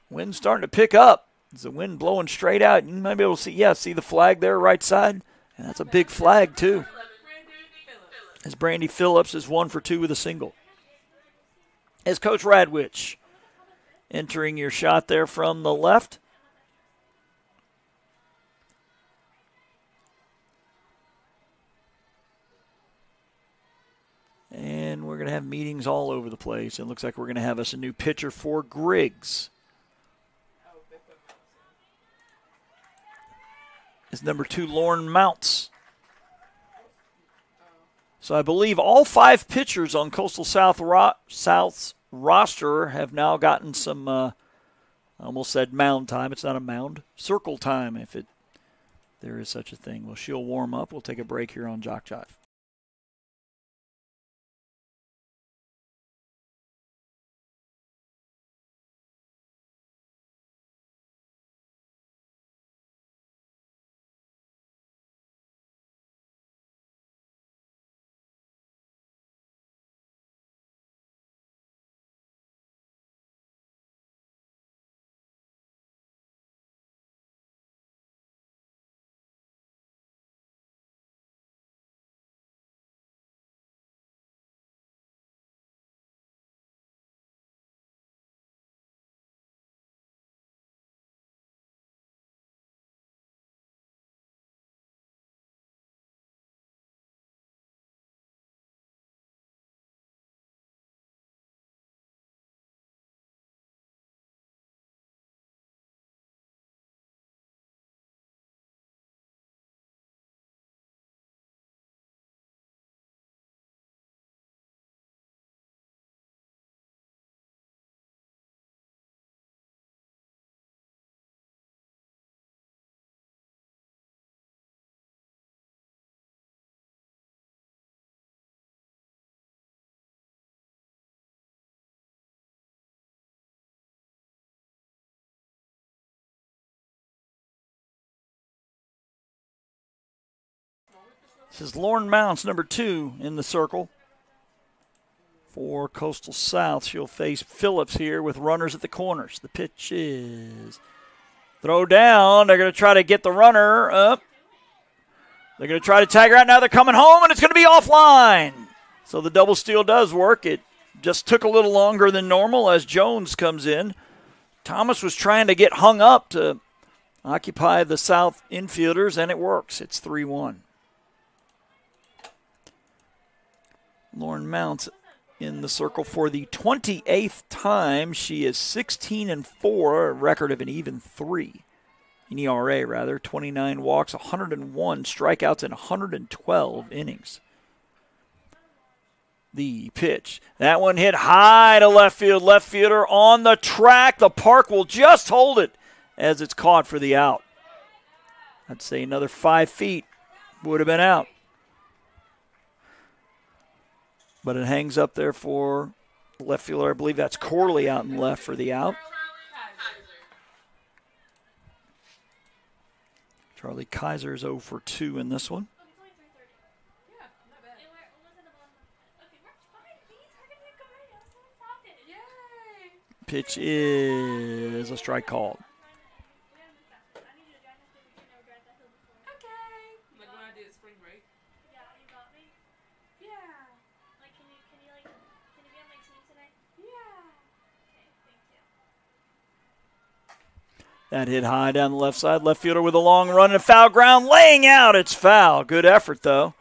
Wind's starting to pick up. There's the wind blowing straight out. You might be able to see the flag there, right side. And that's a big flag, too. As Brandy Phillips is 1 for 2 with a single. As Coach Radwich entering your shot there from the left. And we're going to have meetings all over the place. It looks like we're going to have us a new pitcher for Griggs. Is number 2, Lauren Mounts. So I believe all 5 pitchers on Coastal South's roster have now gotten some, I almost said mound time. It's not a mound. Circle time, if there is such a thing. Well, she'll warm up. We'll take a break here on JockJive. This is Lauren Mounts, number 2 in the circle. For Coastal South, she'll face Phillips here with runners at the corners. The pitch is throw down. They're going to try to get the runner up. They're going to try to tag her out. Now they're coming home, and it's going to be offline. So the double steal does work. It just took a little longer than normal as Jones comes in. Thomas was trying to get hung up to occupy the South infielders, and it works. It's 3-1. Lauren Mounts in the circle for the 28th time. She is 16-4, a record of an even 3. In ERA, rather. 29 walks, 101 strikeouts, and 112 innings. The pitch. That one hit high to left field. Left fielder on the track. The park will just hold it as it's caught for the out. I'd say another 5 feet would have been out. But it hangs up there for the left fielder. I believe that's Corley out in left for the out. Charlie Kaiser is 0 for 2 in this one. Pitch is a strike called. That hit high down the left side. Left fielder with a long run and foul ground. Laying out. It's foul. Good effort, though.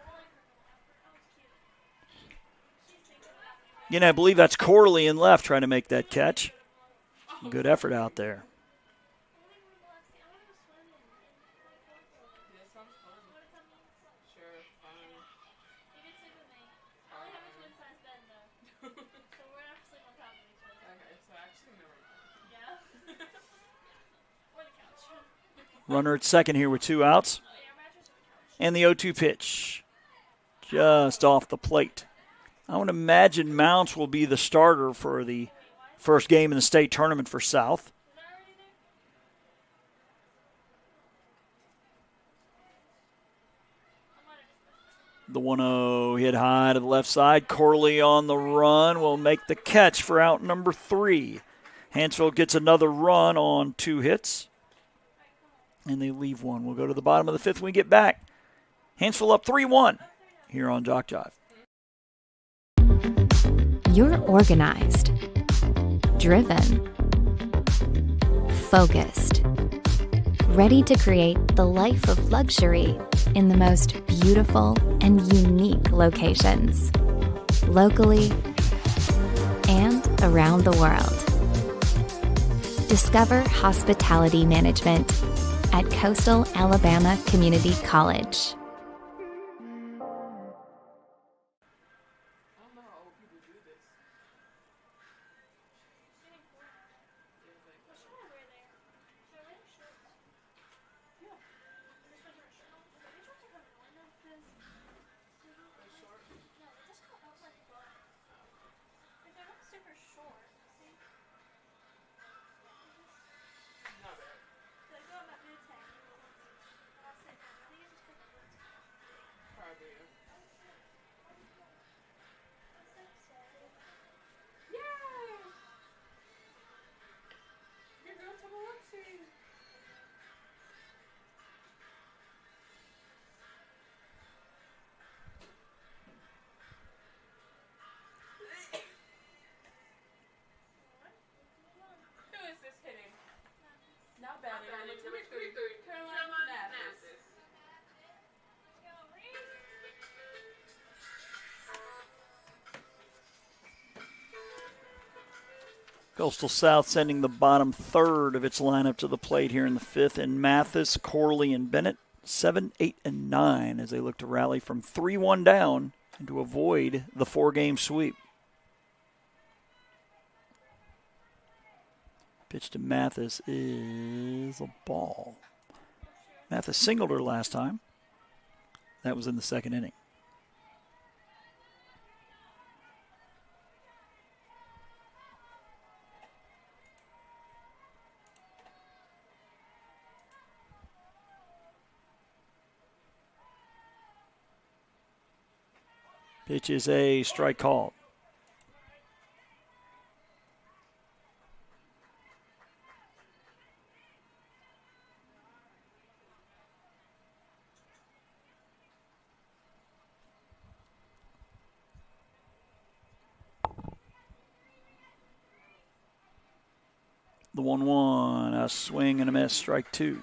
Again, I believe that's Corley in left trying to make that catch. Good effort out there. Runner at second here with 2 outs. And the 0-2 pitch just off the plate. I would imagine Mounts will be the starter for the first game in the state tournament for South. The 1-0 hit high to the left side. Corley on the run will make the catch for out number 3. Hanceville gets another run on 2 hits. And they leave 1. We'll go to the bottom of the 5th when we get back. Hanceville up 3-1 here on JockJive. You're organized, driven, focused, ready to create the life of luxury in the most beautiful and unique locations, locally and around the world. Discover hospitality management at Coastal Alabama Community College. Coastal South sending the bottom third of its lineup to the plate here in the 5th. And Mathis, Corley, and Bennett 7, 8, and 9 as they look to rally from 3-1 down and to avoid the 4-game sweep. Pitch to Mathis is a ball. Mathis singled her last time. That was in the 2nd inning. Pitch is a strike called. The 1-1, a swing and a miss, strike 2.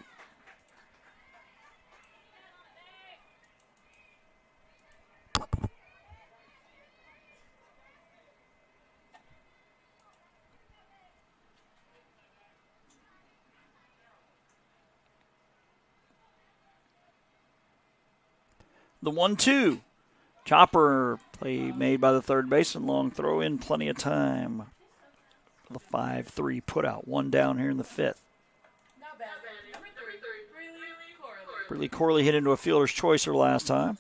The 1-2. Chopper, play made by the third baseman. Long throw in, plenty of time. The 5-3 put out. 1 down here in the 5th. Not bad. Number 3. Corley. Really Corley hit into a fielder's choice her last time.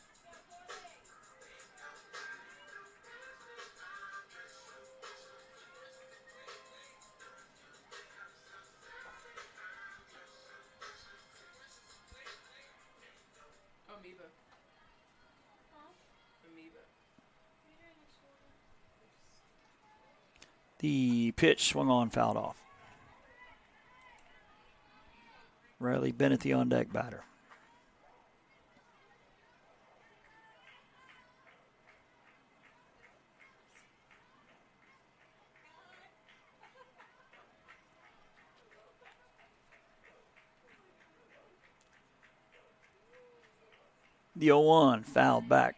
The pitch swung on, fouled off. Riley Bennett, the on-deck batter. The 0-1, fouled back.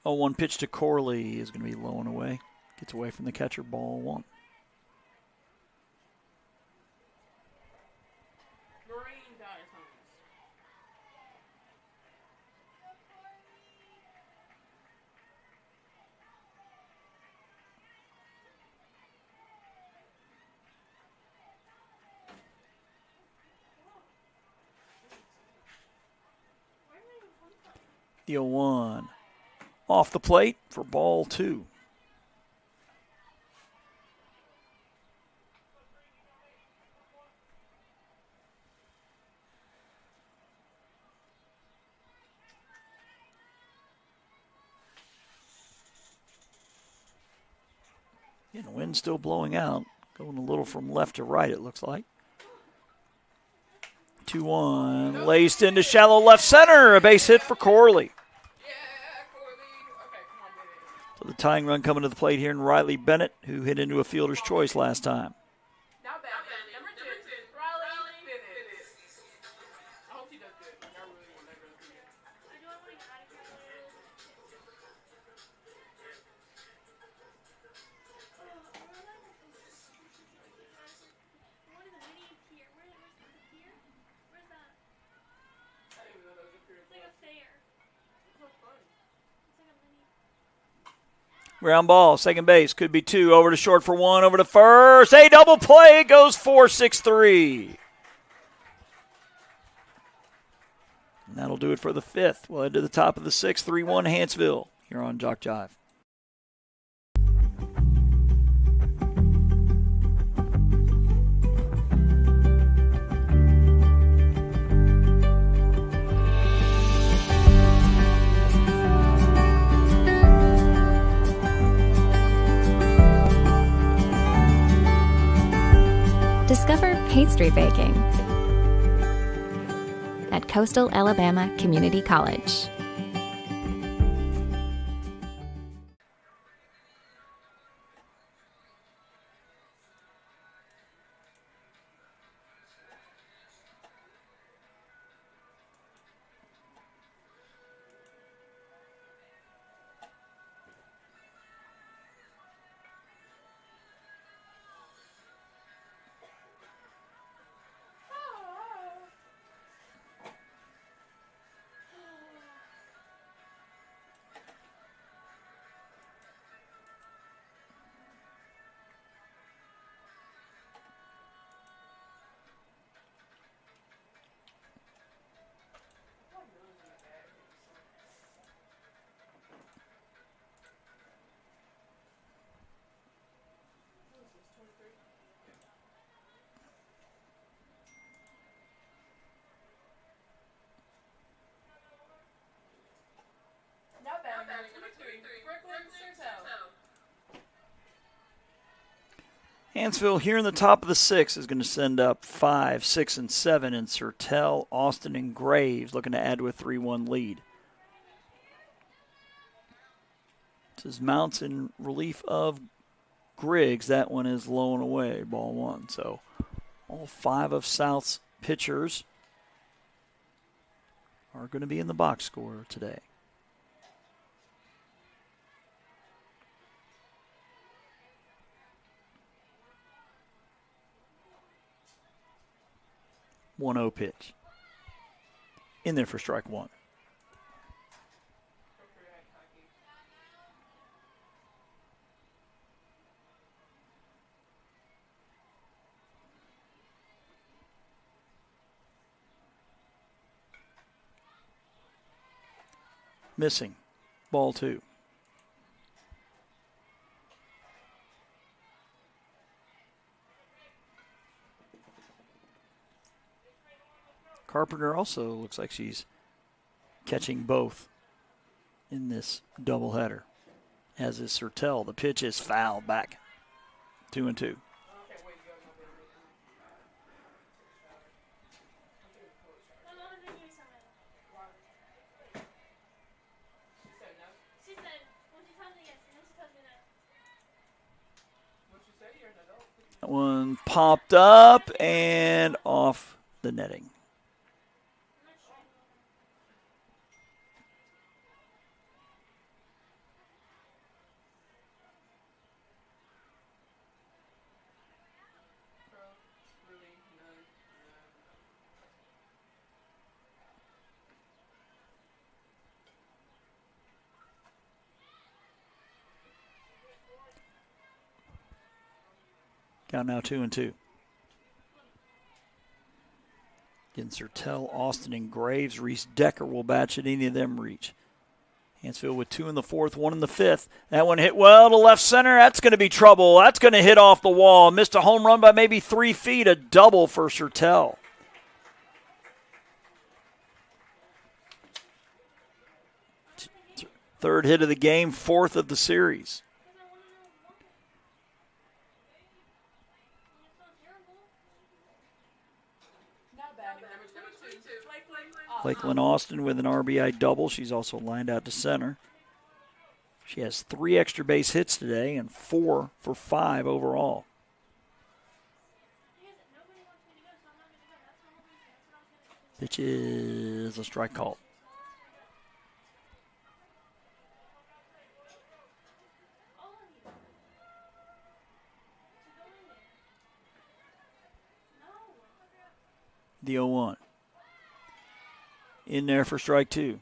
Oh, 1 pitch to Corley is going to be low and away. Gets away from the catcher, ball 1. Marine dies homes. The 0-1. Off the plate for ball 2. And the wind's still blowing out. Going a little from left to right, it looks like. 2-1. Laced into shallow left center. A base hit for Corley. So the tying run coming to the plate here in Riley Bennett, who hit into a fielder's choice last time. Now Bennett. Number 2. Riley Bennett. I hope he does good. Like, I really want that girl to do good. I didn't even know that was a period. It's like a fair. It's not fun. It's like a mini. Ground ball, second base, could be 2. Over to short for 1, over to first. A double play, goes 4-6-3. And that'll do it for the 5th. We'll head to the top of the 6th, 3-1 Hanceville here on JockJive. Discover pastry baking at Coastal Alabama Community College. Hanceville here in the top of the 6th is going to send up 5, 6, and 7 in Sertel, Austin, and Graves, looking to add to a 3-1 lead. This is Mounts in relief of Griggs. That one is low and away, ball 1. So all 5 of South's pitchers are going to be in the box score today. One 0 pitch. In there for strike 1. Missing. Ball 2. Carpenter also looks like she's catching both in this doubleheader, as is Sertel. The pitch is fouled back. 2-2. That one popped up and off the netting. Count now 2-2. Again, Sertel, Austin, and Graves. Reese Decker will batch at any of them reach. Hanceville with 2 in the 4th, 1 in the 5th. That one hit well to left center. That's going to be trouble. That's going to hit off the wall. Missed a home run by maybe 3 feet. A double for Sertel. Third hit of the game, 4th of the series. Lakeland Austin with an RBI double. She's also lined out to center. She has 3 extra base hits today and 4 for 5 overall. Pitch is a strike call. The 0-1. In there for strike 2.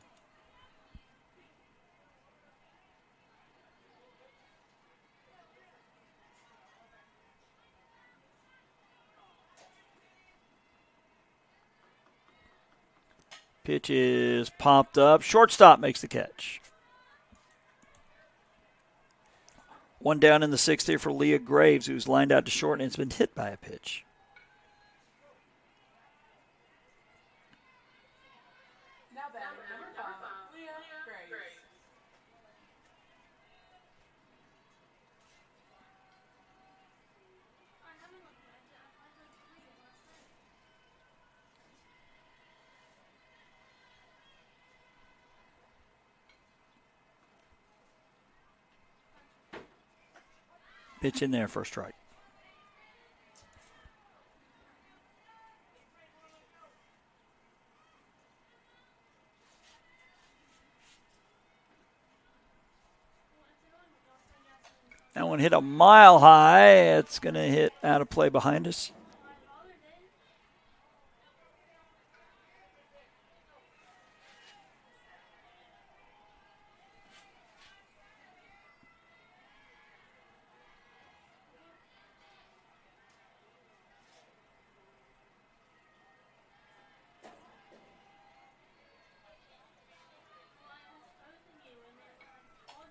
Pitch is popped up. Shortstop makes the catch. 1 down in the 6th here for Leah Graves, who's lined out to short and it's been hit by a pitch. Pitch in there for a strike. That one hit a mile high. It's going to hit out of play behind us.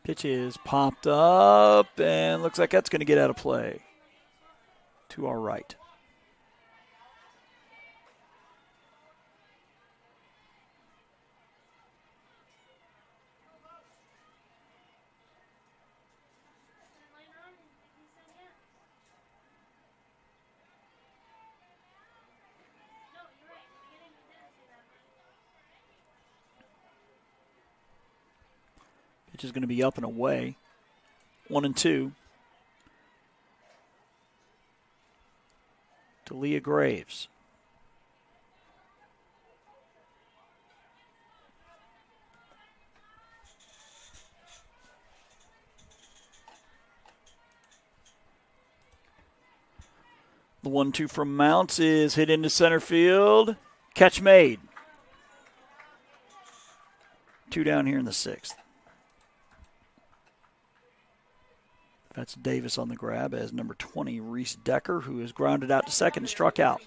Pitch is popped up, and looks like that's going to get out of play to our right. Pitch is going to be up and away. 1-2. To Leah Graves. The 1-2 from Mounts is hit into center field. Catch made. 2 down here in the 6th. That's Davis on the grab as number 20, Reese Decker, who is grounded out to second and struck out.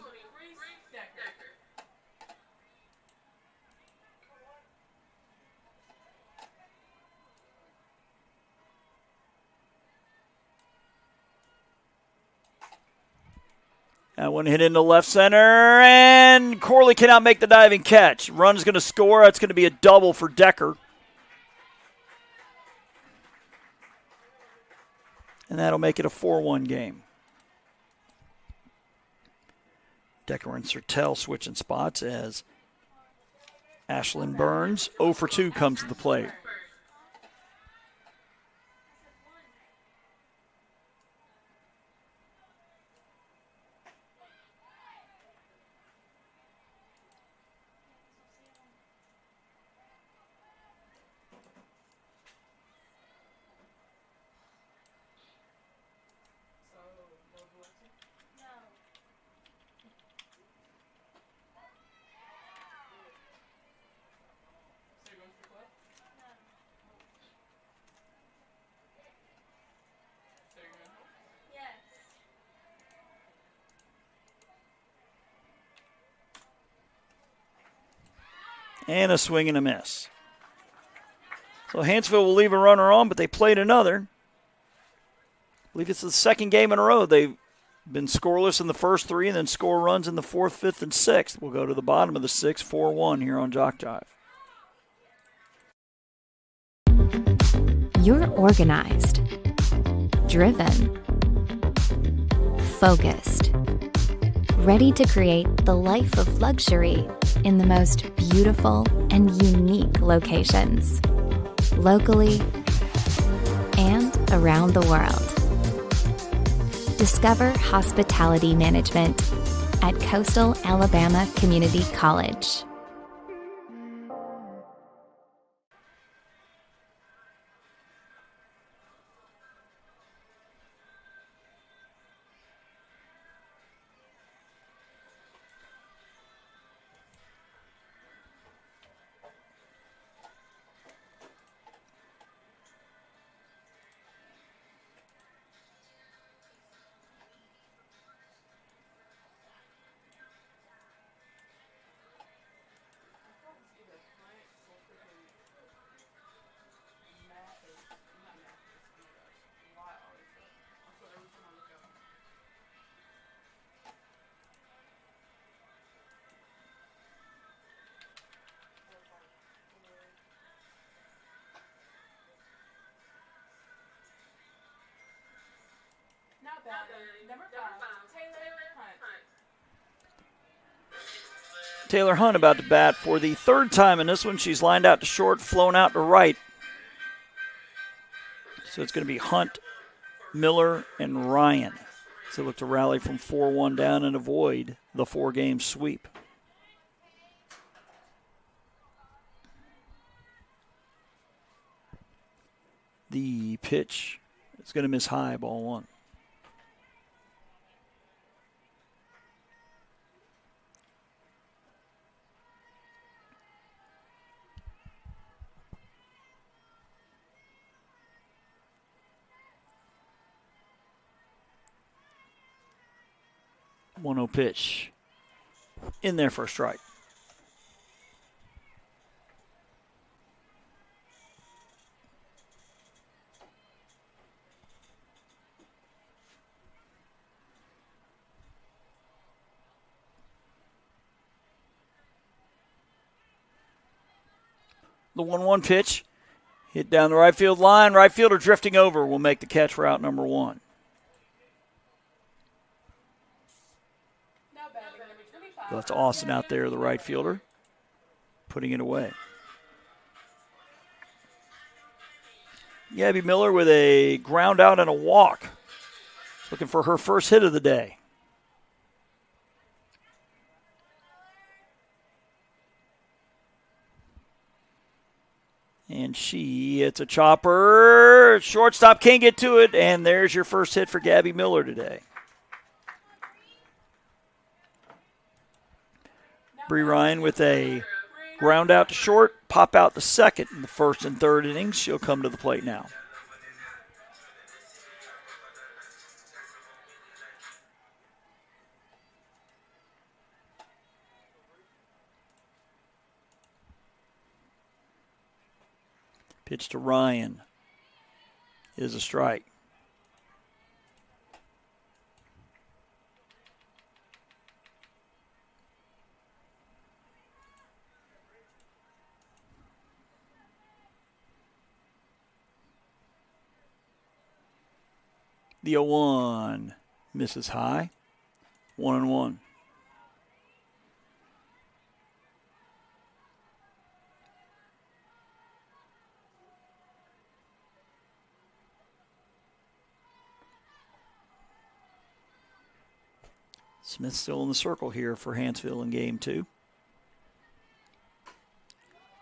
That one hit into left center, and Corley cannot make the diving catch. Run's going to score. That's going to be a double for Decker. And that'll make it a 4-1 game. Decker and Sertel switching spots as Ashlyn Burns, 0 for 2, comes to the plate. And a swing and a miss. So Hanceville will leave a runner on, but they played another. I believe it's the second game in a row. They've been scoreless in the first three and then score runs in the fourth, fifth, and sixth. We'll go to the bottom of the sixth, 4-1 here on JockJive. You're organized, driven, focused, ready to create the life of luxury in the most beautiful and unique locations, locally and around the world. Discover hospitality management at Coastal Alabama Community College. Not bad. Number 5, Taylor Hunt. Taylor Hunt about to bat for the third time in this one. She's lined out to short, flown out to right. So it's going to be Hunt, Miller, and Ryan. So look to rally from 4-1 down and avoid the 4-game sweep. The pitch is going to miss high, ball 1. One-zero pitch in there for a strike. The 1-1 pitch hit down the right field line. Right fielder drifting over will make the catch for out number 1. So that's Austin out there, the right fielder, putting it away. Gabby Miller with a ground out and a walk, looking for her first hit of the day. And she hits a chopper. Shortstop can't get to it, and there's your first hit for Gabby Miller today. Bree Ryan with a ground out to short, pop out to second in the first and third innings. She'll come to the plate now. Pitch to Ryan is a strike. The 0-1 misses high. 1-1. Smith still in the circle here for Hanceville in game 2.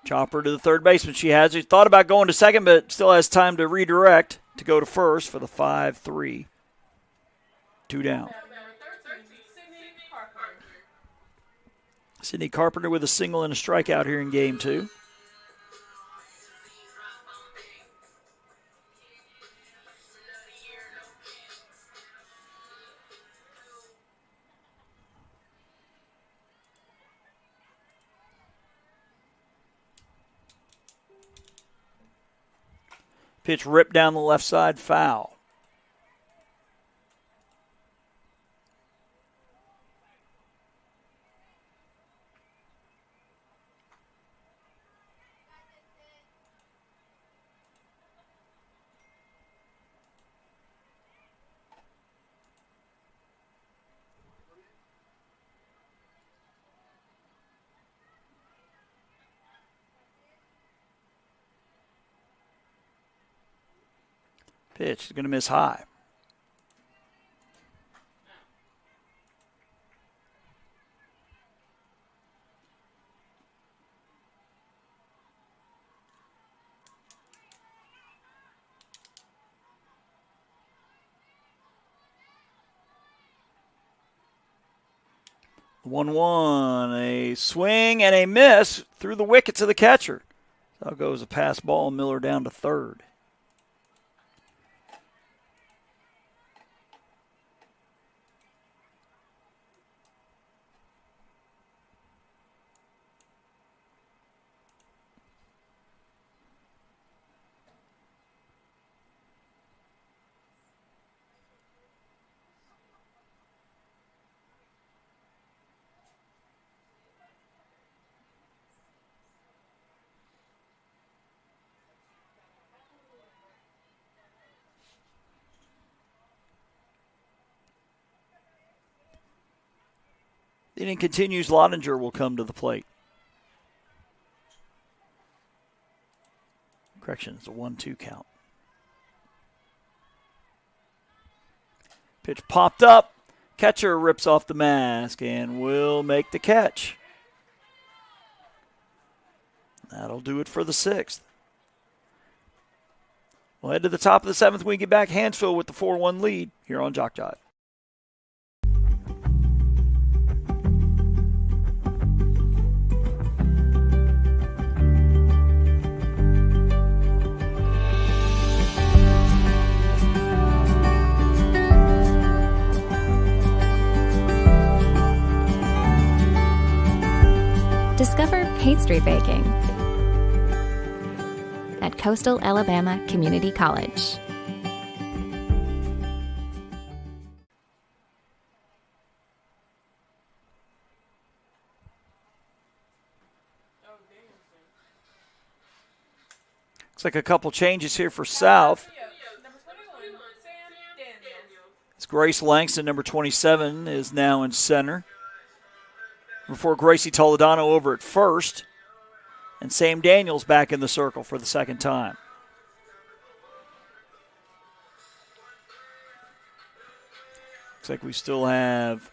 Chopper to the third baseman. She thought about going to second, but still has time to redirect to go to first for the 5-3. 2 down. Sydney Carpenter with a single and a strikeout here in game 2. Pitch ripped down the left side, foul. Pitch is going to miss high. The 1-1, a swing and a miss through the wickets of the catcher. So goes a pass ball, Miller down to third. The inning continues. Lottinger will come to the plate. Correction, it's a 1-2 count. Pitch popped up. Catcher rips off the mask and will make the catch. That'll do it for the sixth. We'll head to the top of the seventh when we get back. Hanceville with the 4-1 lead here on JockJive. Discover pastry baking at Coastal Alabama Community College. Looks like a couple changes here for South. Number 21, Sam Daniels. It's Grace Langston, number 27, is now in center. Before Gracie Toledano over at first. And Sam Daniels back in the circle for the second time. Looks like we still have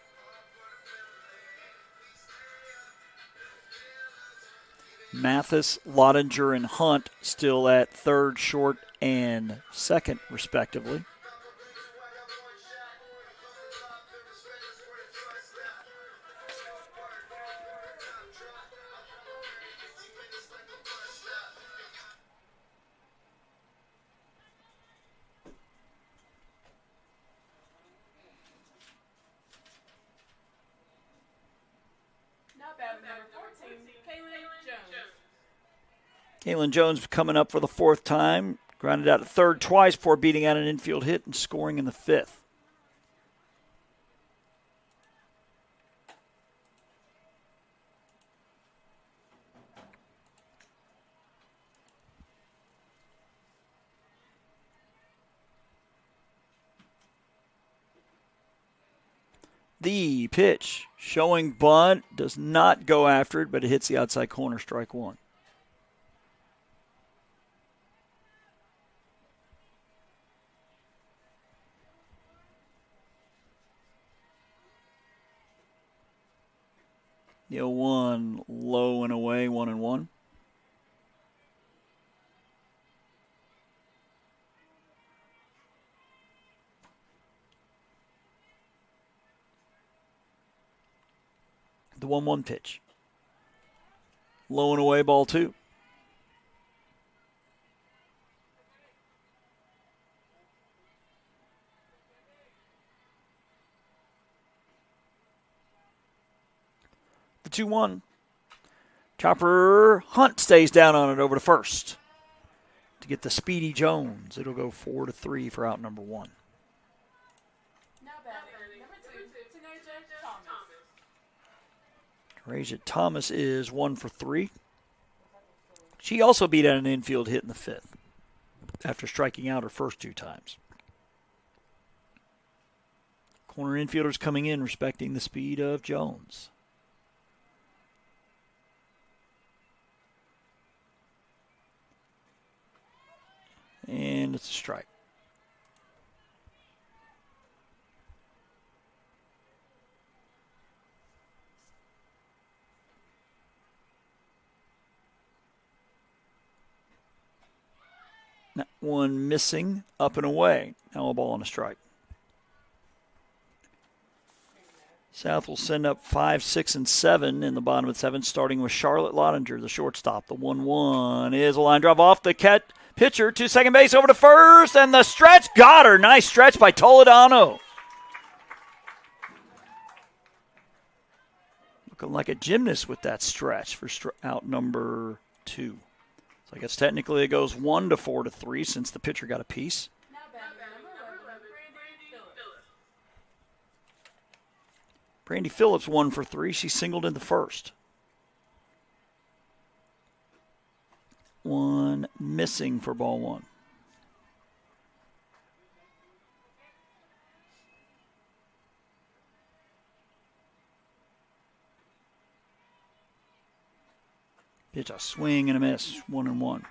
Mathis, Lottinger, and Hunt still at third, short, and second, respectively. Kaylin Jones coming up for the fourth time. Grounded out at third twice before beating out an infield hit and scoring in the fifth. The pitch showing bunt, does not go after it, but it hits the outside corner, strike one. The 0-1 low and away, 1-1. The 1-1 pitch. Low and away, ball two. The 2-1. Chopper Hunt stays down on it over to first. to get the Speedy Jones. It'll go 4-3 for out number 1. Now batting, number 2, Tanasia Thomas. Raja Thomas is 1 for 3. She also beat out an infield hit in the 5th after striking out her first 2 times. Corner infielders coming in respecting the speed of Jones. And it's a strike. That one missing, up and away. Now a ball and a strike. South will send up 5, 6, and 7 in the bottom of the 7th, starting with Charlotte Lottinger, the shortstop. The 1-1 is a line drive off the pitcher to second base, over to first, and the stretch got her. Nice stretch by Toledano. Looking like a gymnast with that stretch for out number 2. So I guess technically it goes 1 to 4-3 since the pitcher got a piece. Now batting, number 11, Brandy Phillips 1 for 3. She singled in the first. One missing for ball 1. Pitch a swing and a miss. 1-1.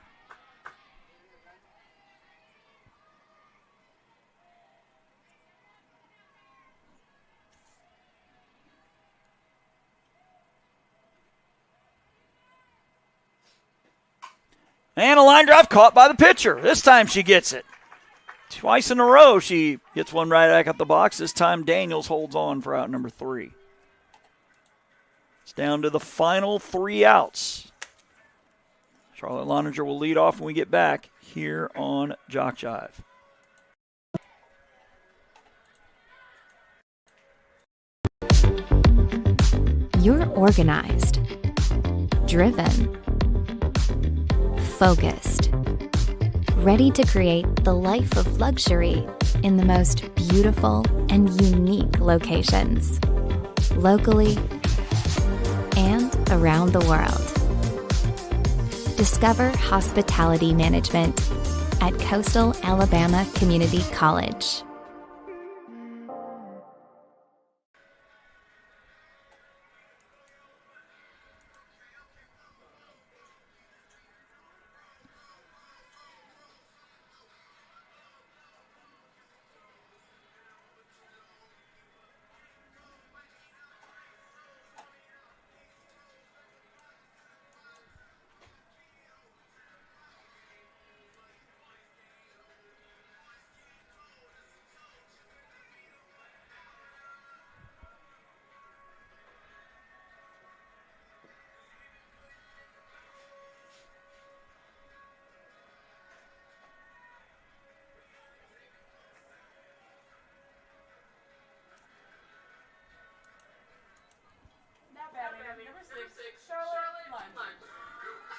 And a line drive caught by the pitcher. This time she gets it. Twice in a row she gets one right back up the box. This time Daniels holds on for out number 3. It's down to the final 3 outs. Charlotte Lottinger will lead off when we get back here on JockJive. You're organized, driven, focused, ready to create the life of luxury in the most beautiful and unique locations, locally and around the world. Discover hospitality management at Coastal Alabama Community College.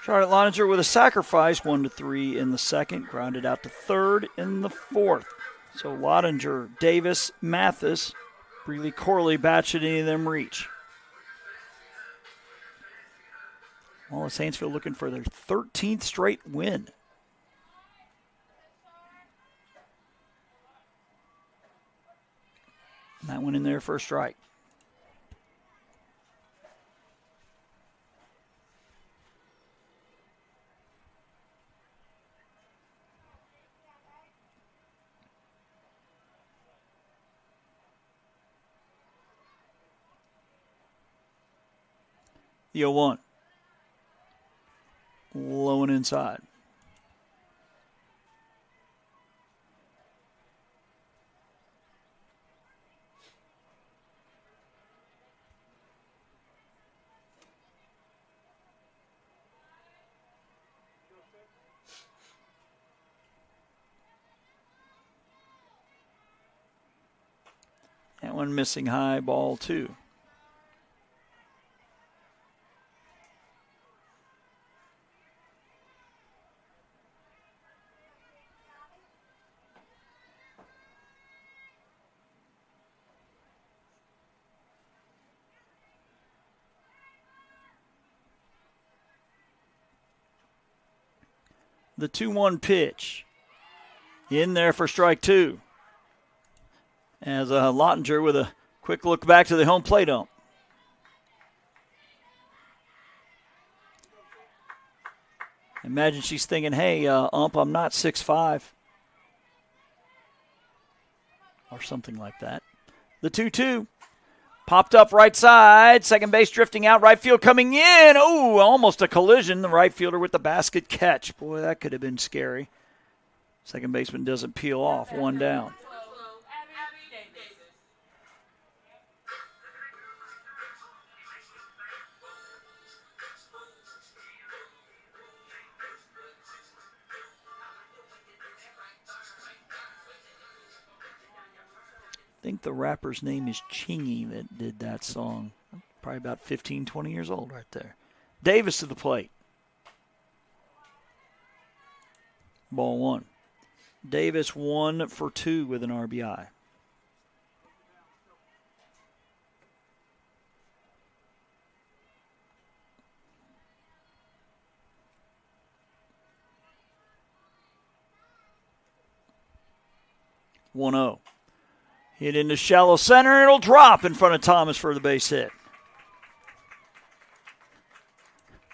Charlotte Lottinger with a sacrifice, 1-3 in the 2nd, grounded out to 3rd in the 4th. So Lottinger, Davis, Mathis, Breeley, Corley, bat should any of them reach. Wallace Hanceville looking for their 13th straight win. And that one in there for a strike. The 0-1. Low and inside. That one missing high, ball 2. The 2-1 pitch. In there for strike two. As Lottinger with a quick look back to the home plate ump. Imagine she's thinking, hey, ump, I'm not 6'5". Or something like that. The 2-2. Popped up right side. Second base drifting out. Right field coming in. Oh, almost a collision. The right fielder with the basket catch. Boy, that could have been scary. Second baseman doesn't peel off. One down. I think the rapper's name is Chingy that did that song. Probably about 15, 20 years old right there. Davis to the plate. Ball one. Davis 1 for 2 with an RBI. One 0. Hit into shallow center. It'll drop in front of Thomas for the base hit.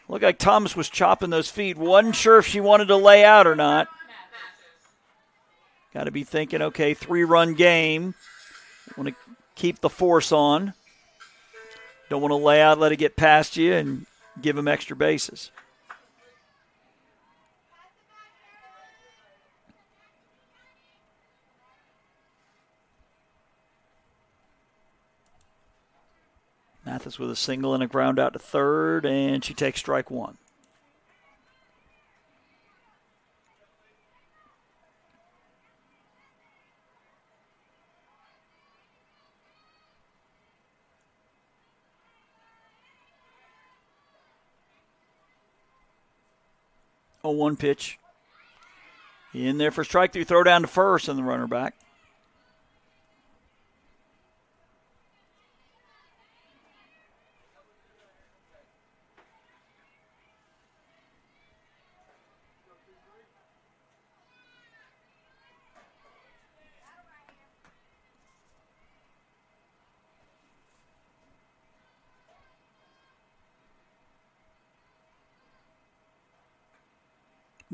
Looked like Thomas was chopping those feet. Wasn't sure if she wanted to lay out or not. Got to be thinking, okay, 3-run game. Want to keep the force on. Don't want to lay out, let it get past you, and give him extra bases. Mathis with a single and a ground out to third, and she takes strike one. Oh, 1 pitch. In there for strike three, throw down to first, and the runner back.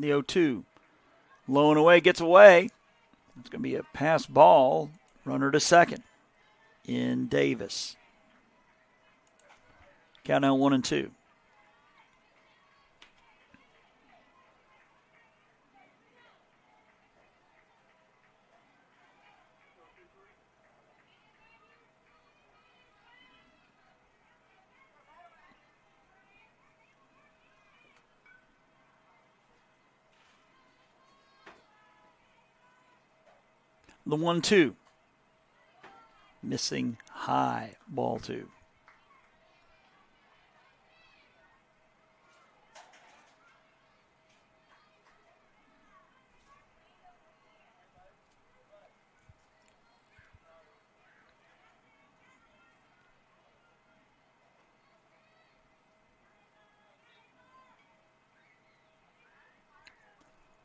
The 0-2. Low and away, gets away. It's going to be a pass ball. Runner to second in Davis. Count now 1-2. The 1-2. Missing high, ball two.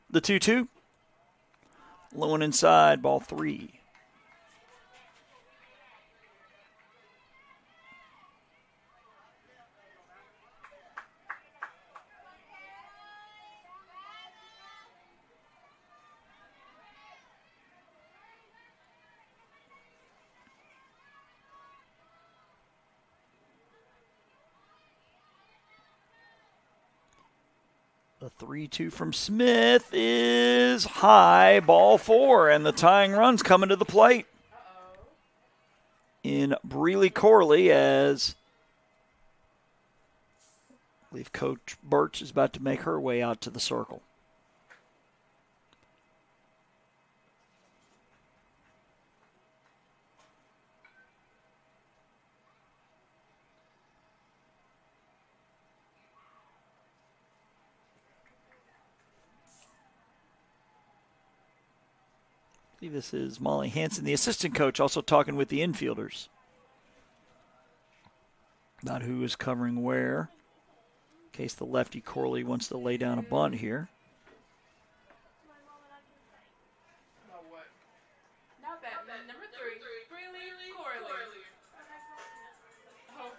The 2-2. Low and inside, ball three. The 3-2 from Smith is high, ball four, and the tying run's coming to the plate. In Breeley Corley, as I believe Coach Birch is about to make her way out to the circle. This is Molly Hanson, the assistant coach, also talking with the infielders about who is covering where, in case the lefty Corley wants to lay down a bunt here. number 3, Breeley Corley. Oh.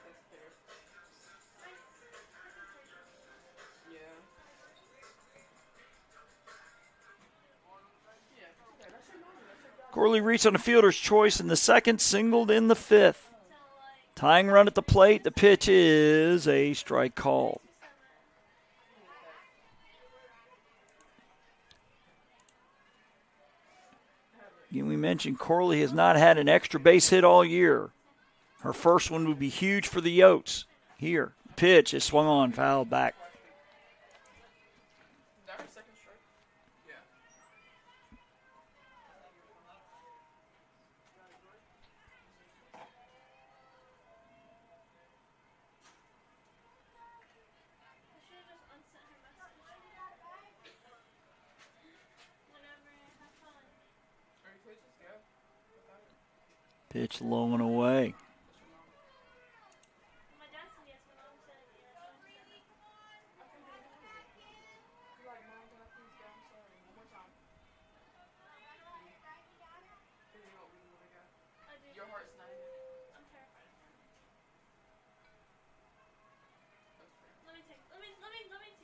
That's fair. Yeah. Corley reached on a fielder's choice in the second, singled in the fifth. Tying run at the plate. The pitch is a strike call. Again, we mentioned Corley has not had an extra base hit all year. Her first one would be huge for the Yotes. Here, pitch is swung on, fouled back. Is that her second strike? Yeah. Pitch low and away. Your heart's not in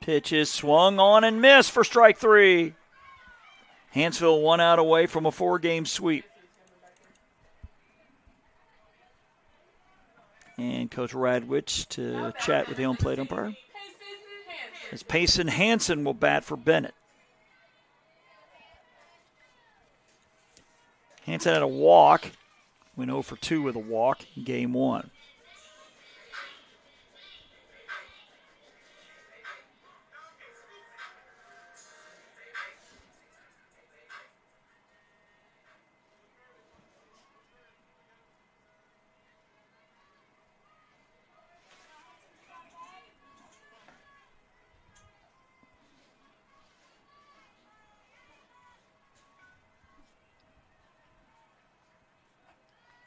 it. Pitch is swung on and missed for strike 3. Hanceville 1 out away from a 4-game sweep. And Coach Radwich to chat with the home plate umpire. As Payson Hansen will bat for Bennett. Hansen had a walk. Went 0 for 2 with a walk in game 1.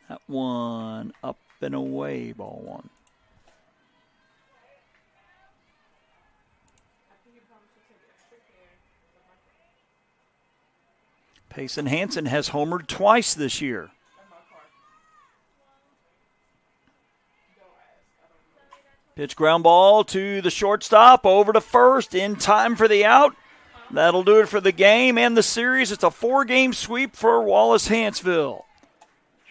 That one up and away, ball 1. Payson Hansen has homered twice this year. Pitch ground ball to the shortstop, over to first, in time for the out. That'll do it for the game and the series. It's a 4-game sweep for Wallace Hanceville.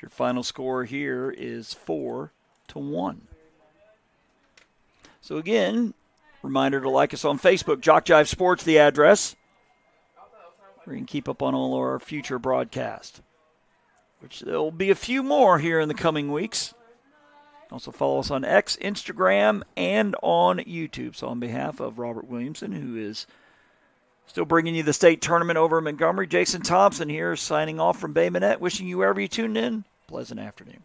Your final score here is 4-1. So again, reminder to like us on Facebook, JockJive Sports, the address, where you can keep up on all our future broadcasts, which there'll be a few more here in the coming weeks. Also follow us on X, Instagram, and on YouTube. So on behalf of Robert Williamson, who is still bringing you the state tournament over in Montgomery, Jason Thompson here signing off from Bay Minette, wishing you wherever you tuned in, pleasant afternoon.